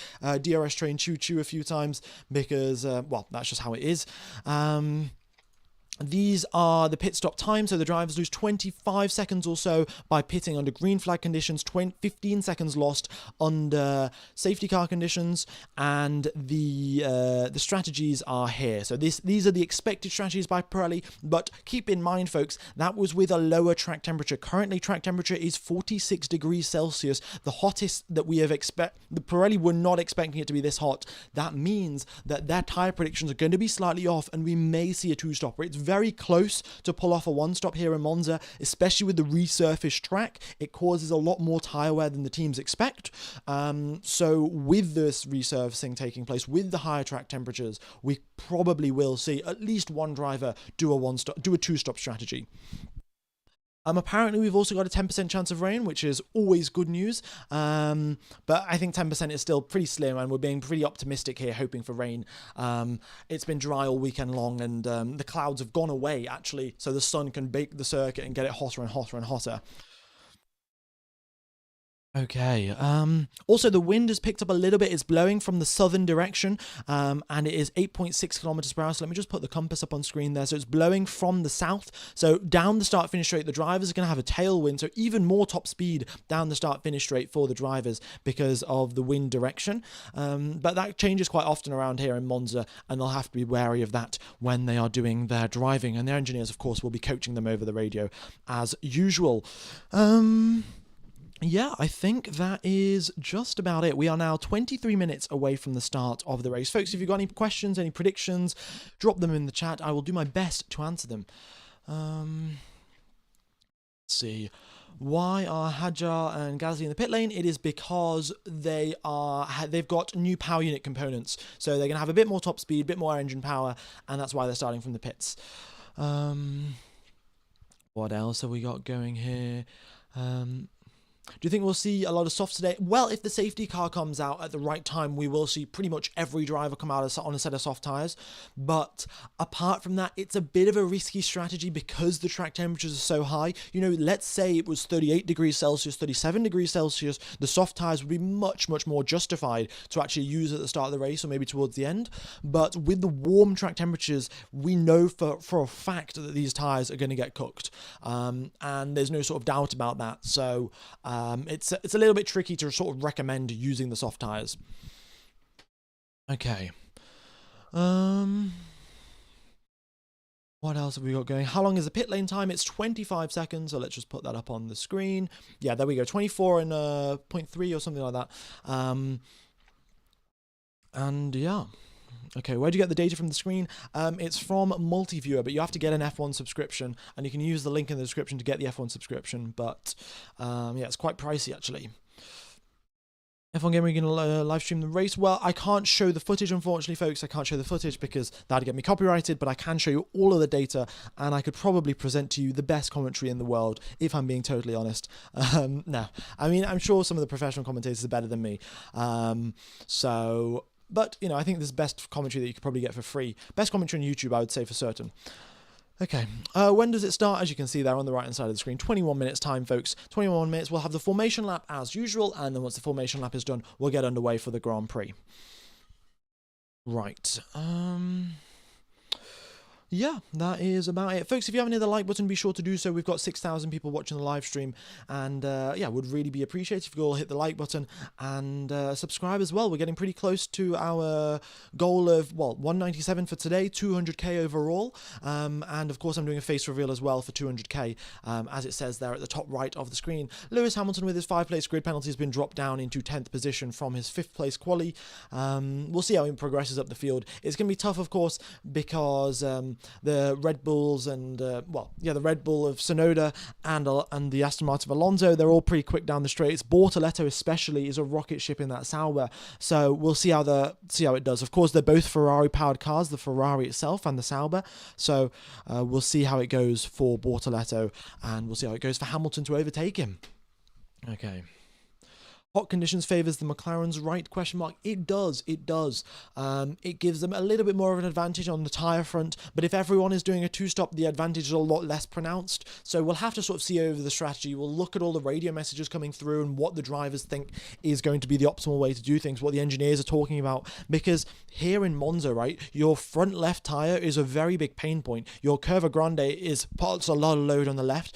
DRS train choo-choo a few times because, well, that's just how it is. These are the pit stop times, so the drivers lose 25 seconds or so by pitting under green flag conditions, 15 seconds lost under safety car conditions, and the strategies are here. So these are the expected strategies by Pirelli, but keep in mind, folks, that was with a lower track temperature. Currently, track temperature is 46 degrees Celsius, the hottest that we have the Pirelli were not expecting it to be this hot. That means that their tyre predictions are going to be slightly off, and we may see a 2-stopper. It's very close to pull off a 1-stop here in Monza, especially with the resurfaced track. It causes a lot more tyre wear than the teams expect. So with this resurfacing taking place, with the higher track temperatures, we probably will see at least one driver do a 2-stop strategy. Apparently, we've also got a 10% chance of rain, which is always good news. But I think 10% is still pretty slim, and we're being pretty optimistic here, hoping for rain. It's been dry all weekend long, and the clouds have gone away, actually, so the sun can bake the circuit and get it hotter and hotter and hotter. Okay, also the wind has picked up a little bit. It's blowing from the southern direction, and it is 8.6 kilometers per hour. So let me just put the compass up on screen there. So it's blowing from the south. So down the start-finish straight, the drivers are going to have a tailwind, so even more top speed down the start-finish straight for the drivers because of the wind direction. But that changes quite often around here in Monza, and they'll have to be wary of that when they are doing their driving. And their engineers, of course, will be coaching them over the radio as usual. Yeah, I think that is just about it. We are now 23 minutes away from the start of the race. Folks, if you've got any questions, any predictions, drop them in the chat. I will do my best to answer them. Let's see. Why are Hadjar and Gasly in the pit lane? It is because they've got new power unit components. So they're going to have a bit more top speed, a bit more engine power, and that's why they're starting from the pits. What else have we got going here? Do you think we'll see a lot of softs today? Well, if the safety car comes out at the right time, we will see pretty much every driver come out on a set of soft tyres. But apart from that, it's a bit of a risky strategy because the track temperatures are so high. You know, let's say it was 38 degrees Celsius, 37 degrees Celsius, the soft tyres would be much, much more justified to actually use at the start of the race or maybe towards the end. But with the warm track temperatures, we know for a fact that these tyres are going to get cooked. And there's no sort of doubt about that. So it's a little bit tricky to sort of recommend using the soft tyres. Okay. What else have we got going? How long is the pit lane time? It's 25 seconds, so let's just put that up on the screen. Yeah, there we go, 24 and 0.3 or something like that. And yeah. Okay, where'd you get the data from the screen? It's from Multiviewer, but you have to get an F1 subscription, and you can use the link in the description to get the F1 subscription, but yeah, it's quite pricey, actually. F1 Gamer, you can live stream the race. Well, I can't show the footage, unfortunately, folks. I can't show the footage because that'd get me copyrighted, but I can show you all of the data, and I could probably present to you the best commentary in the world, if I'm being totally honest. No, I mean, I'm sure some of the professional commentators are better than me. But, you know, I think this is best commentary that you could probably get for free. Best commentary on YouTube, I would say, for certain. Okay, when does it start? As you can see there on the right-hand side of the screen, 21 minutes time, folks. 21 minutes, we'll have the formation lap as usual, and then once the formation lap is done, we'll get underway for the Grand Prix. Right, Yeah, that is about it. Folks, if you haven't hit the like button, be sure to do so. We've got 6,000 people watching the live stream. And yeah, would really be appreciated if you all hit the like button and subscribe as well. We're getting pretty close to our goal of, well, 197 for today, 200k overall. And of course, I'm doing a face reveal as well for 200k, as it says there at the top right of the screen. Lewis Hamilton, with his 5-place grid penalty, has been dropped down into 10th position from his 5th place quali. We'll see how he progresses up the field. It's going to be tough, of course, because the Red Bulls and the Red Bull of Sonoda and the Aston Martin of Alonso, they're all pretty quick down the straights. Bortoletto especially is a rocket ship in that Sauber, so we'll see how it does. Of course, they're both Ferrari powered cars, the Ferrari itself and the Sauber, so we'll see how it goes for Bortoletto, and we'll see how it goes for Hamilton to overtake him. Okay. Hot conditions favours the McLaren's right, question mark. It does. It gives them a little bit more of an advantage on the tyre front, but if everyone is doing a two-stop, the advantage is a lot less pronounced. So we'll have to sort of see over the strategy. We'll look at all the radio messages coming through and what the drivers think is going to be the optimal way to do things, what the engineers are talking about. Because here in Monza, right, your front left tyre is a very big pain point. Your Curva Grande puts a lot of load on the left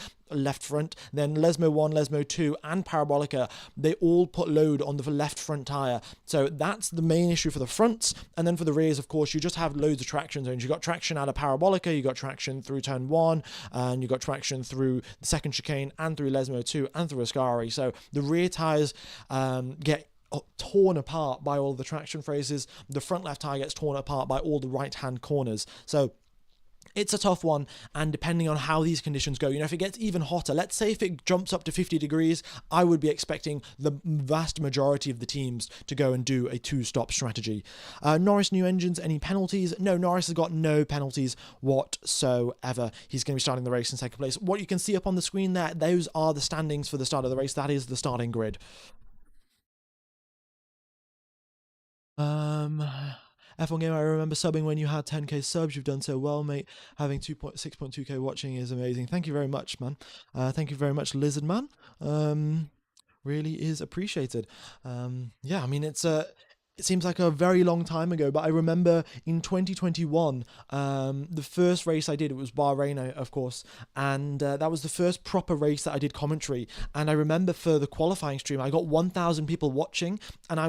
front, then Lesmo 1, Lesmo 2 and Parabolica, they all put load on the left front tyre. So that's the main issue for the fronts. And then for the rears, of course, you just have loads of traction zones. You got traction out of Parabolica, you got traction through turn 1, and you got traction through the second chicane and through Lesmo 2 and through Ascari. So the rear tyres get torn apart by all the traction phrases. The front left tyre gets torn apart by all the right hand corners. So it's a tough one, and depending on how these conditions go, if it gets even hotter, let's say if it jumps up to 50 degrees, I would be expecting the vast majority of the teams to go and do a two-stop strategy. Norris, new engines, any penalties? No, Norris has got no penalties whatsoever. He's going to be starting the race in second place. What you can see up on the screen there, those are the standings for the start of the race. That is the starting grid. F1 Game, I remember subbing when you had 10k subs. You've done so well, mate. Having 6.2k watching is amazing. Thank you very much, man. Thank you very much, Lizard Man. Really is appreciated. Yeah, I mean, it seems like a very long time ago, but I remember in 2021, the first race I did, it was Bahrain, of course, and that was the first proper race that I did commentary. And I remember for the qualifying stream, I got 1,000 people watching, and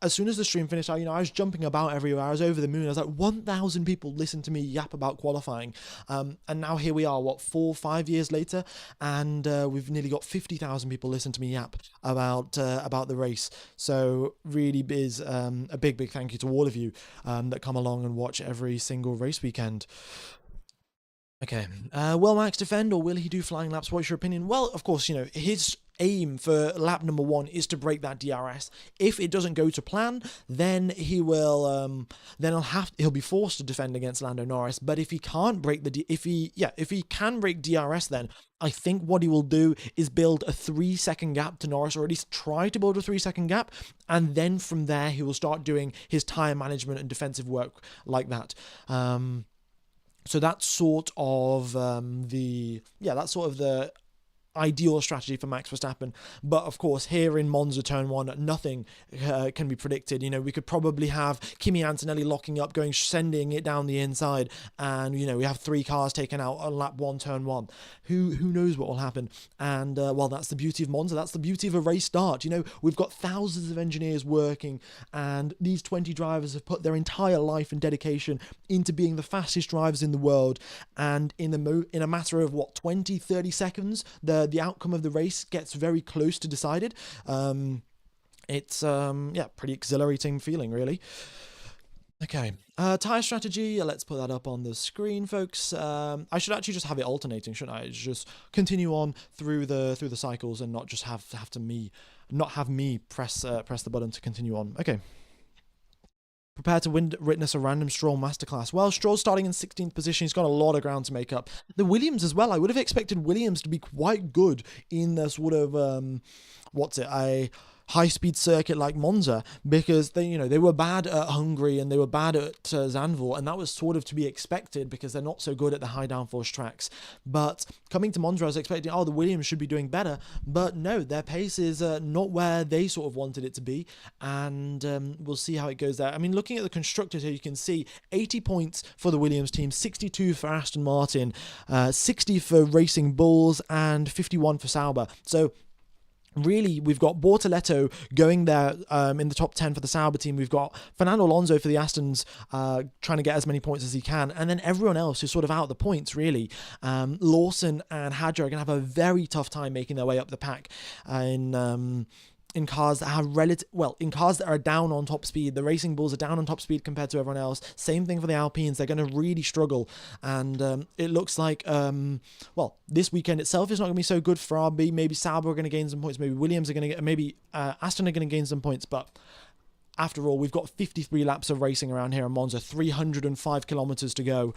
as soon as the stream finished, I was jumping about everywhere. I was over the moon. I was like, 1,000 people listened to me yap about qualifying, and now here we are, 4-5 years later, and we've nearly got 50,000 people listen to me yap about the race. So really is a big thank you to all of you that come along and watch every single race weekend. Okay, will Max defend or will he do flying laps? What's your opinion? Well, of course, his aim for lap number 1 is to break that DRS. If it doesn't go to plan, then he'll be forced to defend against Lando Norris. But if he can't break if he can break DRS, then I think what he will do is build a 3-second gap to Norris, or at least try to build a 3-second gap, and then from there he will start doing his tyre management and defensive work like that. So that's sort of the ideal strategy for Max Verstappen. But of course, here in Monza turn 1, nothing can be predicted. We could probably have Kimi Antonelli locking up, sending it down the inside, and we have 3 cars taken out on lap 1 turn 1. Who knows what will happen? And well, that's the beauty of Monza. That's the beauty of a race start. We've got thousands of engineers working, and these 20 drivers have put their entire life and dedication into being the fastest drivers in the world. And in a matter of 20-30 seconds, the outcome of the race gets very close to decided. It's pretty exhilarating feeling, really. Okay, tire strategy, let's put that up on the screen, folks. I should actually just have it alternating, shouldn't I? Just continue on through the cycles and not just have me press the button to continue on. Okay. Prepared to witness a random Stroll masterclass. Well, Stroll's starting in 16th position. He's got a lot of ground to make up. The Williams as well. I would have expected Williams to be quite good in the sort of, high-speed circuit like Monza, because they were bad at Hungary and they were bad at Zandvoort, and that was sort of to be expected because they're not so good at the high downforce tracks. But coming to Monza, I was expecting, the Williams should be doing better, but no, their pace is not where they sort of wanted it to be, and we'll see how it goes there. I mean, looking at the constructors here, you can see 80 points for the Williams team, 62 for Aston Martin, 60 for Racing Bulls, and 51 for Sauber. So really, we've got Bortoletto going there in the top 10 for the Sauber team. We've got Fernando Alonso for the Astons trying to get as many points as he can. And then everyone else who's sort of out the points, really. Lawson and Hadjar are going to have a very tough time making their way up the pack in cars that have in cars that are down on top speed. The Racing Bulls are down on top speed compared to everyone else. Same thing for the Alpines. They're going to really struggle. And it looks like, this weekend itself is not going to be so good for RB. Maybe Sauber are going to gain some points. Maybe Williams are going to get, maybe Aston are going to gain some points. But after all, we've got 53 laps of racing around here in Monza, 305 kilometers to go.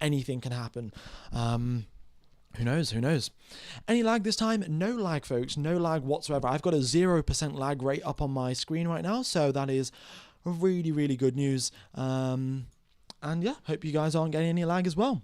Anything can happen. Who knows? Any lag this time? No lag, folks. No lag whatsoever. I've got a 0% lag rate up on my screen right now, so that is really, really good news. And yeah, hope you guys aren't getting any lag as well.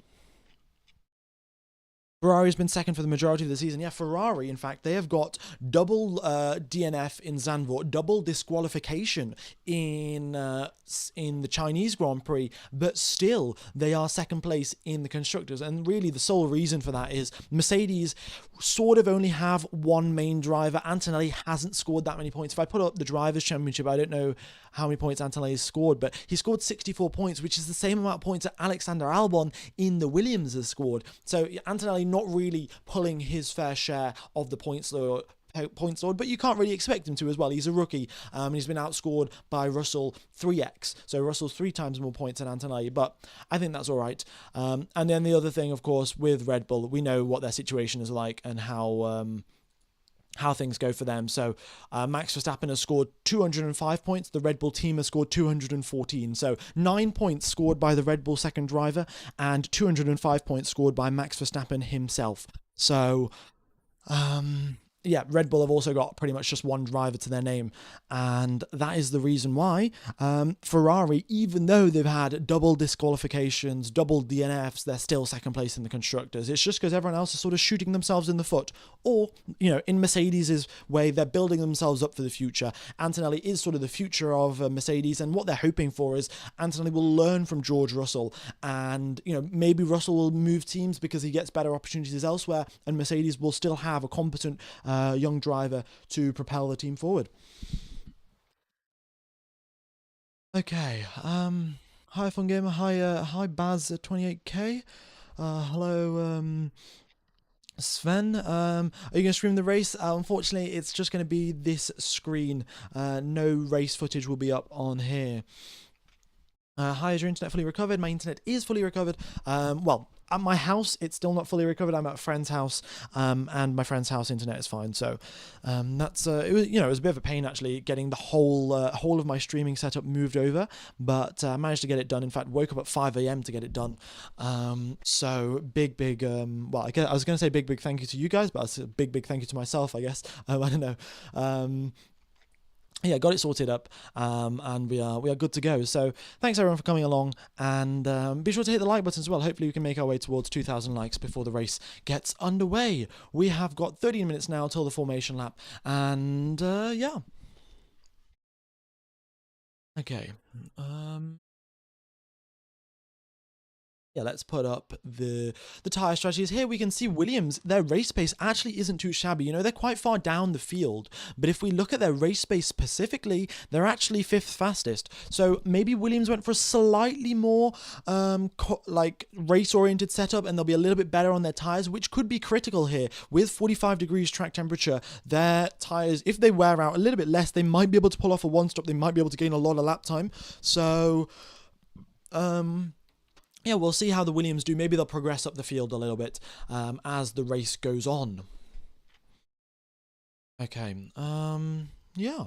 Ferrari's been second for the majority of the season. Yeah, Ferrari, in fact, they have got double DNF in Zandvoort, double disqualification in the Chinese Grand Prix, but still they are second place in the constructors. And really the sole reason for that is Mercedes sort of only have one main driver. Antonelli hasn't scored that many points. If I put up the Drivers' Championship, I don't know how many points Antonelli scored, but he scored 64 points, which is the same amount of points that Alexander Albon in the Williams has scored. So Antonelli not really pulling his fair share of the points load, but you can't really expect him to as well. He's a rookie, and he's been outscored by Russell 3x. So Russell's 3 times more points than Antonelli, but I think that's all right. And then the other thing, of course, with Red Bull, we know what their situation is like and how things go for them. So Max Verstappen has scored 205 points. The Red Bull team has scored 214. So 9 points scored by the Red Bull second driver and 205 points scored by Max Verstappen himself. So yeah, Red Bull have also got pretty much just one driver to their name, and that is the reason why Ferrari, even though they've had double disqualifications, double DNFs, they're still second place in the constructors. It's just because everyone else is sort of shooting themselves in the foot, or, in Mercedes' way, they're building themselves up for the future. Antonelli is sort of the future of Mercedes, and what they're hoping for is Antonelli will learn from George Russell, and, maybe Russell will move teams because he gets better opportunities elsewhere, and Mercedes will still have a competent young driver to propel the team forward. Okay, hi Fun Gamer, hi Baz28k, hello Sven. Are you gonna stream the race? Unfortunately, it's just gonna be this screen. No race footage will be up on here. Hi, is your internet fully recovered? My internet is fully recovered. At my house, it's still not fully recovered. I'm at a friend's house, and my friend's house internet is fine. So that's it was it was a bit of a pain actually getting the whole of my streaming setup moved over, but I managed to get it done. In fact, woke up at 5 a.m. to get it done. So big I was going to say big thank you to you guys, but it's a big thank you to myself, I guess. I don't know. Yeah, got it sorted up, and we are good to go. So thanks everyone for coming along, and be sure to hit the like button as well. Hopefully we can make our way towards 2,000 likes before the race gets underway. We have got 13 minutes now till the formation lap, and yeah. Okay. Yeah, let's put up the tyre strategies. Here we can see Williams, their race pace actually isn't too shabby. They're quite far down the field, but if we look at their race pace specifically, they're actually 5th fastest. So maybe Williams went for a slightly more race-oriented setup, and they'll be a little bit better on their tyres, which could be critical here. With 45 degrees track temperature, their tyres, if they wear out a little bit less, they might be able to pull off a one-stop. They might be able to gain a lot of lap time. So, yeah, we'll see how the Williams do. Maybe they'll progress up the field a little bit as the race goes on. Okay. Yeah.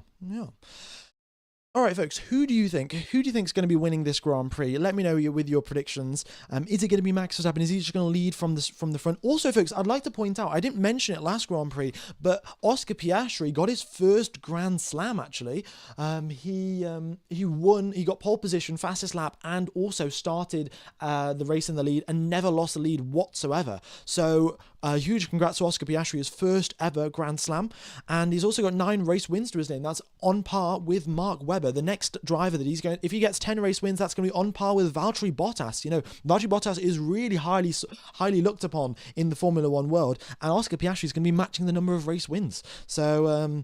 All right, folks, who do you think? Who do you think is going to be winning this Grand Prix? Let me know with your predictions. Is it going to be Max Verstappen? Is he just going to lead from the front? Also, folks, I'd like to point out, I didn't mention it last Grand Prix, but Oscar Piastri got his first Grand Slam, actually. He won, he got pole position, fastest lap, and also started the race in the lead and never lost the lead whatsoever. So, huge congrats to Oscar Piastri, his first ever Grand Slam. And he's also got 9 race wins to his name. That's on par with Mark Webber. The next driver that he's going, if he gets 10 race wins, that's going to be on par with Valtteri Bottas. You know, Valtteri Bottas is really highly looked upon in the Formula One world, and Oscar Piastri is going to be matching the number of race wins. So,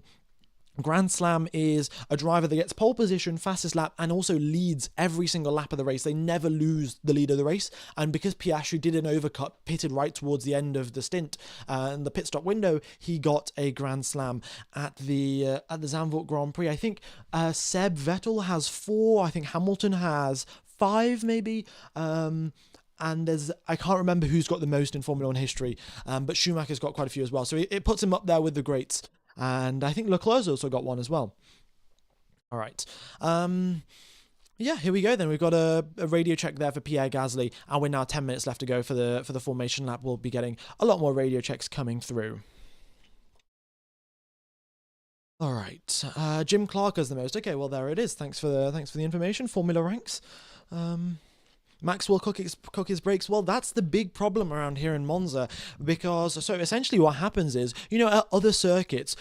Grand Slam is a driver that gets pole position, fastest lap, and also leads every single lap of the race. They never lose the lead of the race. And because Piastri did an overcut, pitted right towards the end of the stint and the pit stop window, he got a Grand Slam at the Zandvoort Grand Prix. I think Seb Vettel has 4. I think Hamilton has 5, maybe. And I can't remember who's got the most in Formula 1 history, but Schumacher's got quite a few as well. So it puts him up there with the greats. And I think Leclerc's also got one as well. All right. Yeah, here we go then. We've got a radio check there for Pierre Gasly, and we're now 10 minutes left to go for the formation lap. We'll be getting a lot more radio checks coming through. All right. Jim Clark is the most. Okay, well there it is. Thanks for the information. Formula ranks. Max will cook his brakes. Well, that's the big problem around here in Monza, because so essentially what happens is, you know, at other circuits,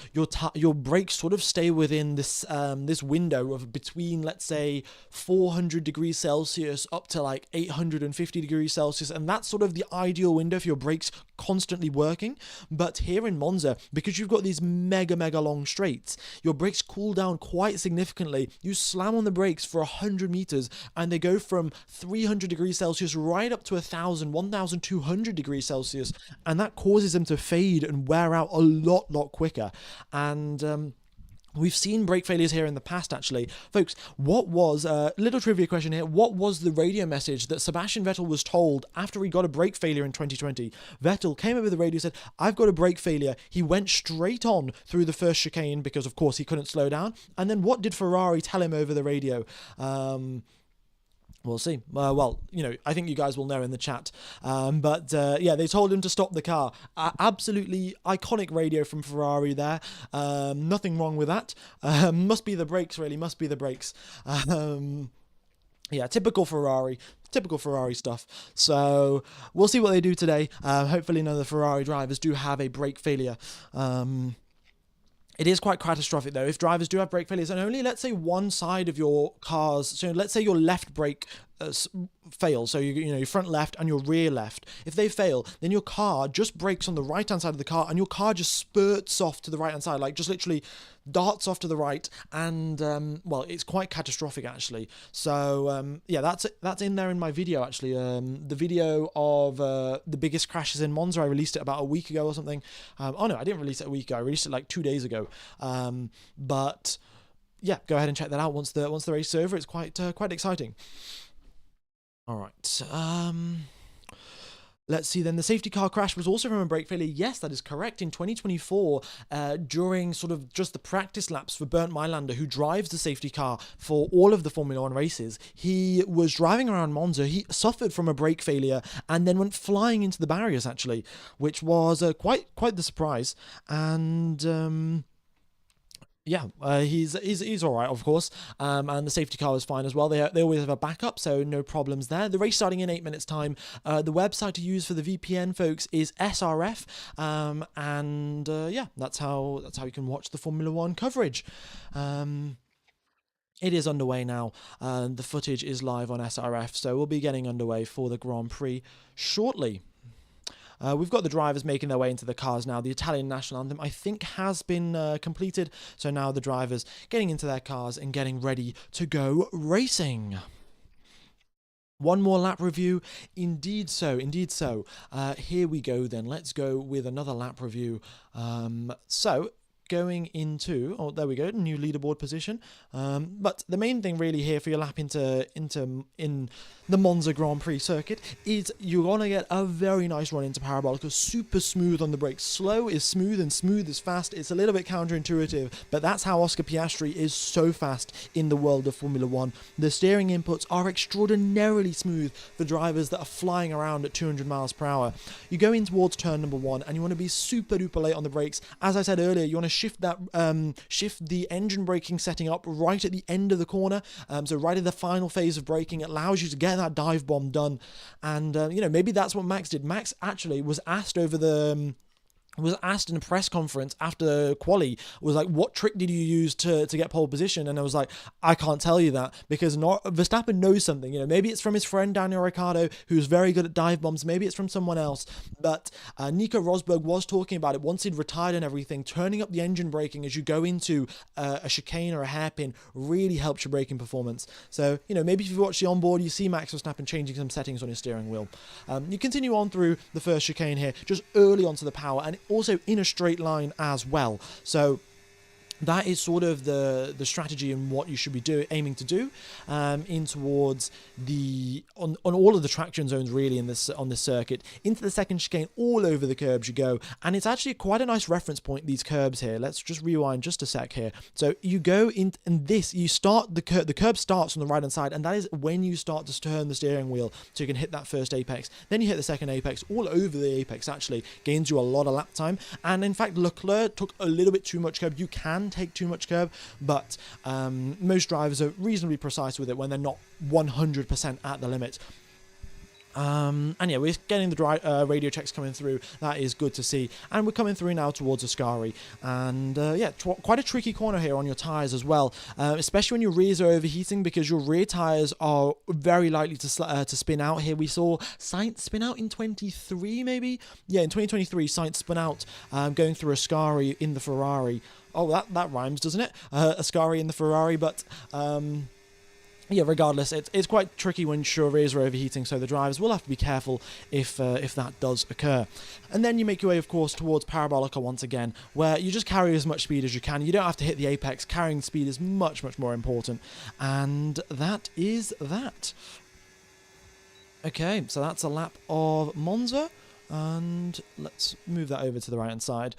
your brakes sort of stay within this this window of between, let's say, 400 degrees Celsius up to like 850 degrees Celsius, and that's sort of the ideal window for your brakes constantly working. But here in Monza, because you've got these mega long straights, your brakes cool down quite significantly. You slam on the brakes for 100 meters, and they go from 300 degrees Celsius right up to 1,200 degrees Celsius, and that causes them to fade and wear out a lot quicker. And we've seen brake failures here in the past, actually. Folks, what was, little trivia question here, what was the radio message that Sebastian Vettel was told after he got a brake failure in 2020? Vettel came over the radio and said, I've got a brake failure. He went straight on through the first chicane because, of course, he couldn't slow down. And then what did Ferrari tell him over the radio? We'll see. Well, you know, I think you guys will know in the chat. But yeah, they told him to stop the car. Absolutely iconic radio from Ferrari there. Nothing wrong with that. Must be the brakes, really. Must be the brakes. Yeah, typical Ferrari stuff. So we'll see what they do today. Hopefully none of the Ferrari drivers do have a brake failure. It is quite catastrophic, though, if drivers do have brake failures, and only, let's say, one side of your cars, so let's say your left brake fails, so you know, your front left and your rear left, if they fail, then your car just brakes on the right-hand side of the car, and your car just spurts off to the right-hand side, like just literally darts off to the right, and well, it's quite catastrophic, actually. So yeah, that's in there in my video, actually. The video of the biggest crashes in Monza, I released it about a week ago or something. Oh no, I didn't release it a week ago, I released it like 2 days ago. But yeah, go ahead and check that out once the race is over. It's quite exciting. All right. Let's see then. The safety car crash was also from a brake failure. Yes, that is correct. In 2024, during sort of just the practice laps for Bernd Mailander, who drives the safety car for all of the Formula One races, he was driving around Monza. He suffered from a brake failure and then went flying into the barriers, actually, which was quite the surprise. And yeah, he's all right, of course, and the safety car was fine as well. They always have a backup, so no problems there. The race starting in 8 minutes' time. The website to use for the VPN, folks, is SRF, and yeah, that's how you can watch the Formula One coverage. It is underway now. The footage is live on SRF, so we'll be getting underway for the Grand Prix shortly. We've got the drivers making their way into the cars now. The Italian national anthem, I think, has been completed. So now the drivers getting into their cars and getting ready to go racing. One more lap review. Indeed so. Here we go then. Let's go with another lap review. So going into, oh, there we go, new leaderboard position. But the main thing really here for your lap in the Monza Grand Prix circuit is you're gonna get a very nice run into Parabolica, super smooth on the brakes. Slow is smooth and smooth is fast. It's a little bit counterintuitive, but that's how Oscar Piastri is so fast in the world of Formula One. The steering inputs are extraordinarily smooth for drivers that are flying around at 200 miles per hour. You go in towards turn number 1 and you want to be super duper late on the brakes. As I said earlier, you want to shift the engine braking setting up right at the end of the corner, so right at the final phase of braking. It allows you to get that dive bomb done. And maybe that's what Max did. Max actually was asked in a press conference after quali, was like, what trick did you use to get pole position? And I was like, I can't tell you that, because Verstappen knows something. Maybe it's from his friend Daniel Ricciardo, who's very good at dive bombs. Maybe it's from someone else. But Nico Rosberg was talking about it once he'd retired and everything. Turning up the engine braking as you go into a chicane or a hairpin really helps your braking performance. So, maybe if you watch the onboard, you see Max Verstappen changing some settings on his steering wheel. You continue on through the first chicane here, just early onto the power, and also in a straight line as well. So that is sort of the strategy and what you should be aiming to do in towards on all of the traction zones really on this circuit. Into the second chicane, all over the curbs you go, and it's actually quite a nice reference point, these curbs here. Let's just rewind just a sec here. So you go in this, you start the curb starts on the right hand side, and that is when you start to turn the steering wheel, so you can hit that first apex. Then you hit the second apex, all over the apex actually, gains you a lot of lap time. And in fact, Leclerc took a little bit too much curb. You can take too much curb, but most drivers are reasonably precise with it when they're not 100% at the limit. And yeah, we're getting the radio checks coming through. That is good to see. And we're coming through now towards Ascari. And yeah, quite a tricky corner here on your tyres as well, especially when your rears are overheating, because your rear tyres are very likely to spin out here. We saw Sainz spin out in 23, maybe? Yeah, in 2023, Sainz spun out going through Ascari in the Ferrari. Oh, that rhymes, doesn't it? Ascari in the Ferrari, but yeah, regardless, it's quite tricky when your rears are overheating, so the drivers will have to be careful if that does occur. And then you make your way, of course, towards Parabolica once again, where you just carry as much speed as you can. You don't have to hit the apex. Carrying speed is much, much more important. And that is that. Okay, so that's a lap of Monza, and let's move that over to the right-hand side.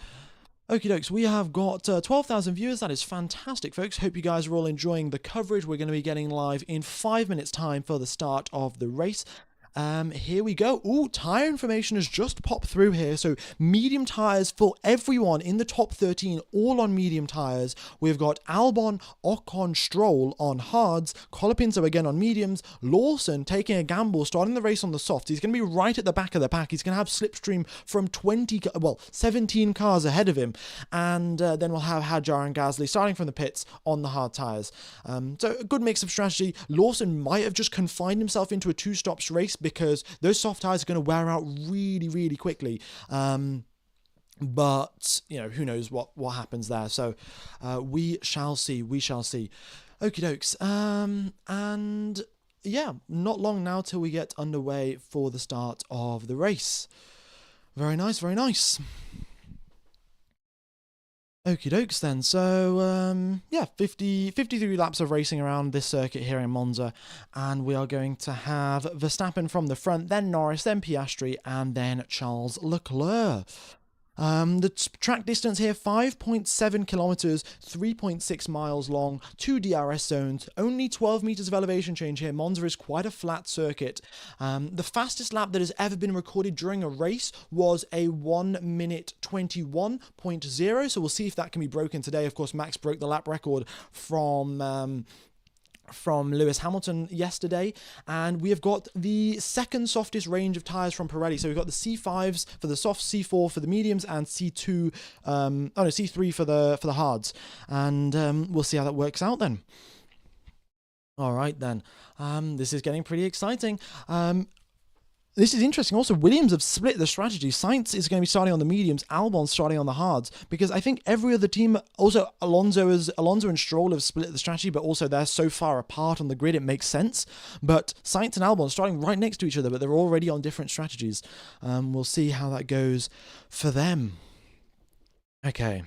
Okie dokes, we have got 12,000 viewers. That is fantastic, folks. Hope you guys are all enjoying the coverage. We're going to be getting live in 5 minutes' time for the start of the race. Here we go. Ooh, tyre information has just popped through here. So medium tyres for everyone in the top 13, all on medium tyres. We've got Albon, Ocon, Stroll on hards, Colapinto again on mediums, Lawson taking a gamble, starting the race on the softs. He's going to be right at the back of the pack. He's going to have slipstream from 17 cars ahead of him. And then we'll have Hadjar and Gasly starting from the pits on the hard tyres. So a good mix of strategy. Lawson might have just confined himself into a two-stops race, because those soft tyres are going to wear out really, really quickly. But, who knows what happens there. So we shall see. Okie dokes. And yeah, not long now till we get underway for the start of the race. Very nice, very nice. Okie dokes then, so yeah, 53 laps of racing around this circuit here in Monza, and we are going to have Verstappen from the front, then Norris, then Piastri, and then Charles Leclerc. The track distance here, 5.7 kilometers, 3.6 miles long, 2 DRS zones, only 12 meters of elevation change here. Monza is quite a flat circuit. The fastest lap that has ever been recorded during a race was a 1 minute 21.0, so we'll see if that can be broken today. Of course, Max broke the lap record from Lewis Hamilton yesterday, and we have got the second softest range of tyres from Pirelli. So we've got the C5s for the softs, C4 for the mediums, and C3 for the hards, and we'll see how that works out then. All right then, this is getting pretty exciting. This is interesting. Also, Williams have split the strategy. Sainz is going to be starting on the mediums, Albon starting on the hards, because I think every other team, also Alonso and Stroll have split the strategy, but also they're so far apart on the grid, it makes sense. But Sainz and Albon are starting right next to each other, but they're already on different strategies. We'll see how that goes for them. Okay.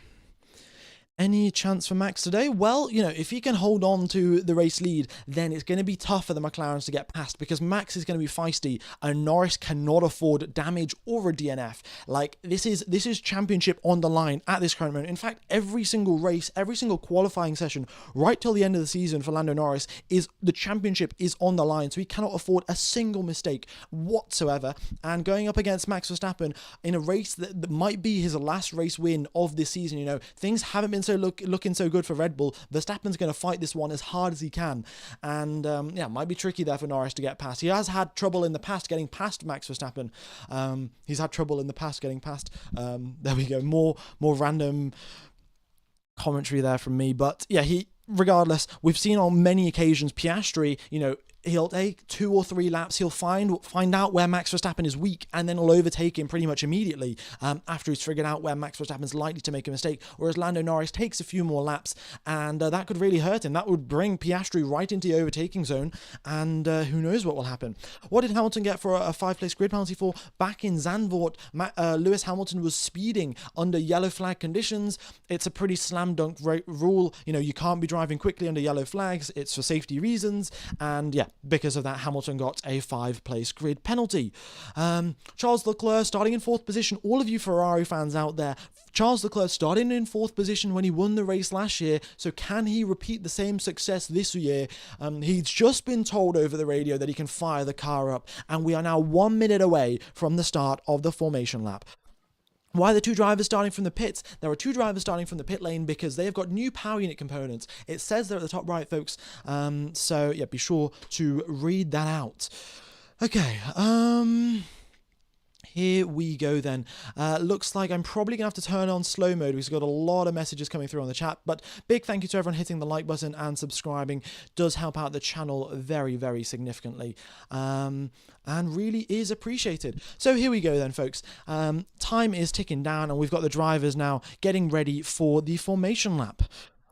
Any chance for Max today? Well, if he can hold on to the race lead, then it's going to be tough for the McLarens to get past, because Max is going to be feisty and Norris cannot afford damage or a DNF. Like, this is championship on the line at this current moment. In fact, every single race, every single qualifying session, right till the end of the season for Lando Norris, is the championship is on the line, so he cannot afford a single mistake whatsoever. And going up against Max Verstappen in a race that might be his last race win of this season, things haven't been looking so good for Red Bull. Verstappen's going to fight this one as hard as he can, and might be tricky there for Norris to get past. He has had trouble in the past getting past Max Verstappen. He's had trouble in the past getting past. There we go. More random commentary there from me, but yeah, regardless, we've seen on many occasions Piastri, he'll take 2 or 3 laps, he'll find out where Max Verstappen is weak, and then he'll overtake him pretty much immediately after he's figured out where Max Verstappen's likely to make a mistake, whereas Lando Norris takes a few more laps, and that could really hurt him. That would bring Piastri right into the overtaking zone, and who knows what will happen. What did Hamilton get for a 5-place grid penalty for? Back in Zandvoort, Lewis Hamilton was speeding under yellow flag conditions. It's a pretty slam dunk rule. You can't be driving quickly under yellow flags. It's for safety reasons, and yeah, because of that, Hamilton got a 5-place grid penalty. Charles Leclerc starting in 4th position. All of you Ferrari fans out there, Charles Leclerc started in 4th position when he won the race last year, so can he repeat the same success this year? He's just been told over the radio that he can fire the car up, and we are now 1 minute away from the start of the formation lap. Why are the 2 drivers starting from the pits? There are 2 drivers starting from the pit lane because they have got new power unit components. It says there at the top right, folks. So yeah, be sure to read that out. Okay. Here we go then. Looks like I'm probably going to have to turn on slow mode because we've got a lot of messages coming through on the chat. But big thank you to everyone hitting the like button and subscribing. Does help out the channel very, very significantly. And really is appreciated. So here we go then, folks. Time is ticking down and we've got the drivers now getting ready for the formation lap.